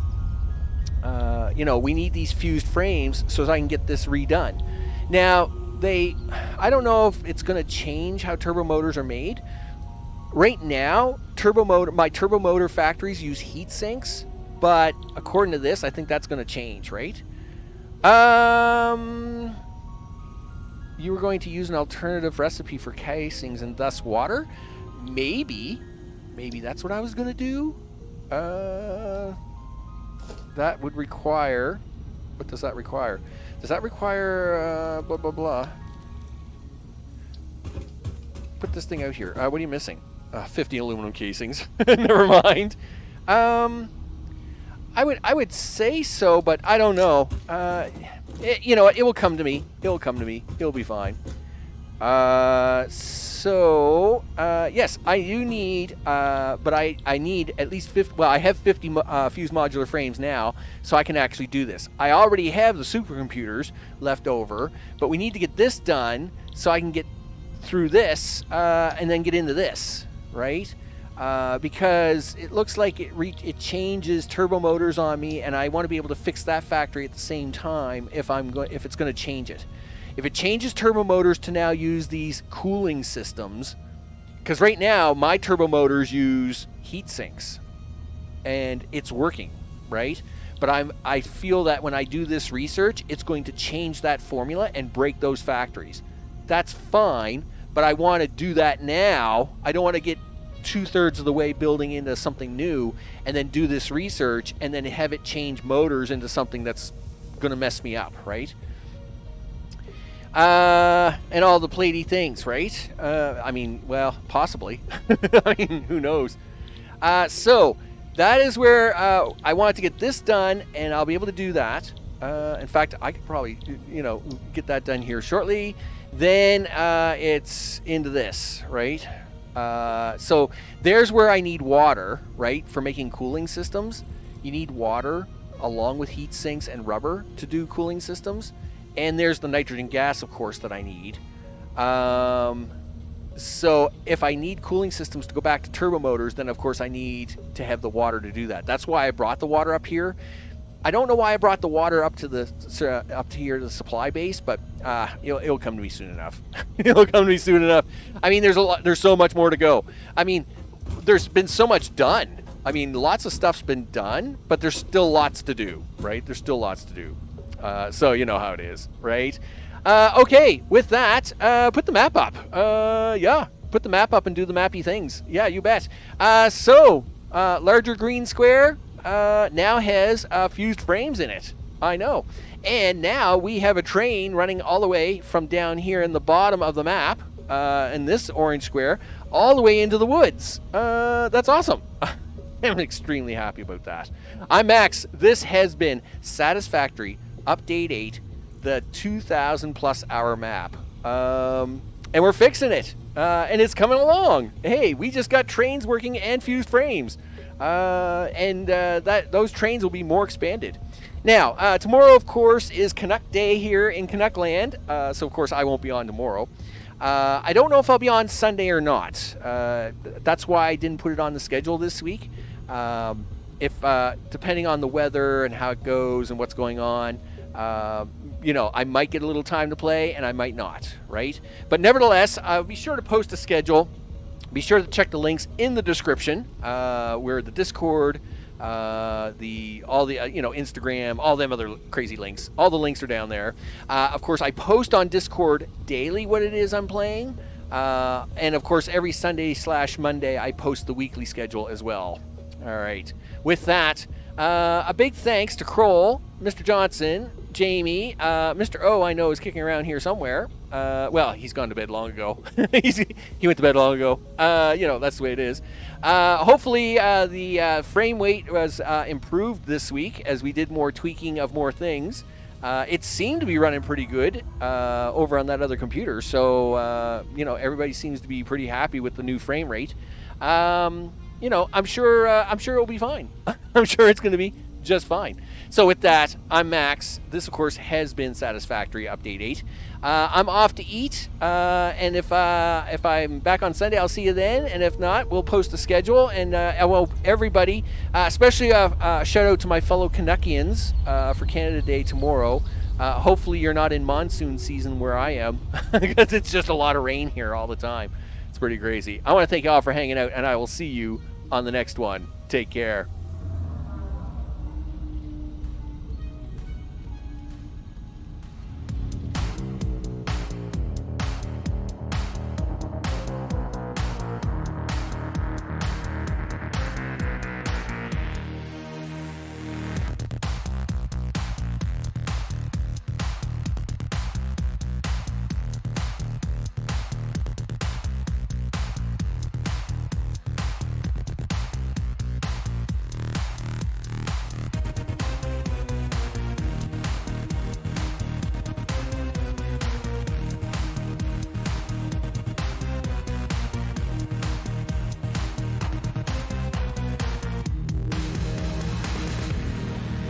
we need these fused frames so that I can get this redone. Now, I don't know if it's going to change how turbo motors are made. Right now, my turbo motor factories use heat sinks, but according to this, I think that's going to change, right? You were going to use an alternative recipe for casings and thus water? Maybe that's what I was going to do. That would require... What does that require? Does that require... blah, blah, blah. Put this thing out here. What are you missing? 50 aluminum casings. Never mind. I would say so, but I don't know. It will come to me. It'll come to me. It'll be fine. Yes, I do need, but I need at least 50, well, I have 50 fused modular frames now, so I can actually do this. I already have the supercomputers left over, but we need to get this done so I can get through this, and then get into this, right? Because it looks like it changes turbo motors on me, and I want to be able to fix that factory at the same time if it's going to change it. If it changes turbo motors to now use these cooling systems, because right now my turbo motors use heat sinks, and it's working, right? But I feel that when I do this research, it's going to change that formula and break those factories. That's fine, but I want to do that now. I don't want to get 2/3 of the way building into something new and then do this research and then have it change motors into something that's going to mess me up, right? And all the platey things, right? I mean, well, possibly. I mean, who knows? So that is where I wanted to get this done, and I'll be able to do that. In fact, I could probably, get that done here shortly. Then it's into this, right? So there's where I need water, right? For making cooling systems, you need water along with heat sinks and rubber to do cooling systems. And there's the nitrogen gas, of course, that I need. So if I need cooling systems to go back to turbo motors, then of course I need to have the water to do that. That's why I brought the water up here. I don't know why I brought the water up to here to the supply base, but it'll come to me soon enough. It'll come to me soon enough. I mean, there's so much more to go. I mean, there's been so much done. I mean, lots of stuff's been done, but there's still lots to do, right? There's still lots to do. So you know how it is, right? Okay, with that, put the map up. Yeah, put the map up and do the mappy things. Yeah, you bet. So, larger green square now has fused frames in it. I know. And now we have a train running all the way from down here in the bottom of the map, in this orange square, all the way into the woods. That's awesome. I'm extremely happy about that. I'm Max. This has been Satisfactory Update 8, the 2,000 plus hour map. And we're fixing it. And it's coming along. Hey, we just got trains working and fused frames. And those trains will be more expanded. Now, tomorrow, of course, is Canuck Day here in Canuck Land. So, of course, I won't be on tomorrow. I don't know if I'll be on Sunday or not. That's why I didn't put it on the schedule this week. If depending on the weather and how it goes and what's going on, I might get a little time to play and I might not, right? But nevertheless, be sure to post a schedule. Be sure to check the links in the description, where the Discord, all the Instagram, all them other crazy links. All the links are down there. Of course, I post on Discord daily what it is I'm playing. And of course, every Sunday/Monday, I post the weekly schedule as well. All right. With that, a big thanks to Kroll, Mr. Johnson, Jamie, Mr. O, I know is kicking around here somewhere. Well, he's gone to bed long ago. He went to bed long ago. That's the way it is. Hopefully, the frame rate was improved this week as we did more tweaking of more things. It seemed to be running pretty good over on that other computer. So, everybody seems to be pretty happy with the new frame rate. I'm sure it'll be fine. I'm sure it's going to be just fine. So with that, I'm Max. This, of course, has been Satisfactory Update 8. I'm off to eat, and if I'm back on Sunday, I'll see you then. And if not, we'll post a schedule. And everybody, especially a shout out to my fellow Canuckians for Canada Day tomorrow. Hopefully you're not in monsoon season where I am, because it's just a lot of rain here all the time. It's pretty crazy. I want to thank you all for hanging out, and I will see you on the next one. Take care.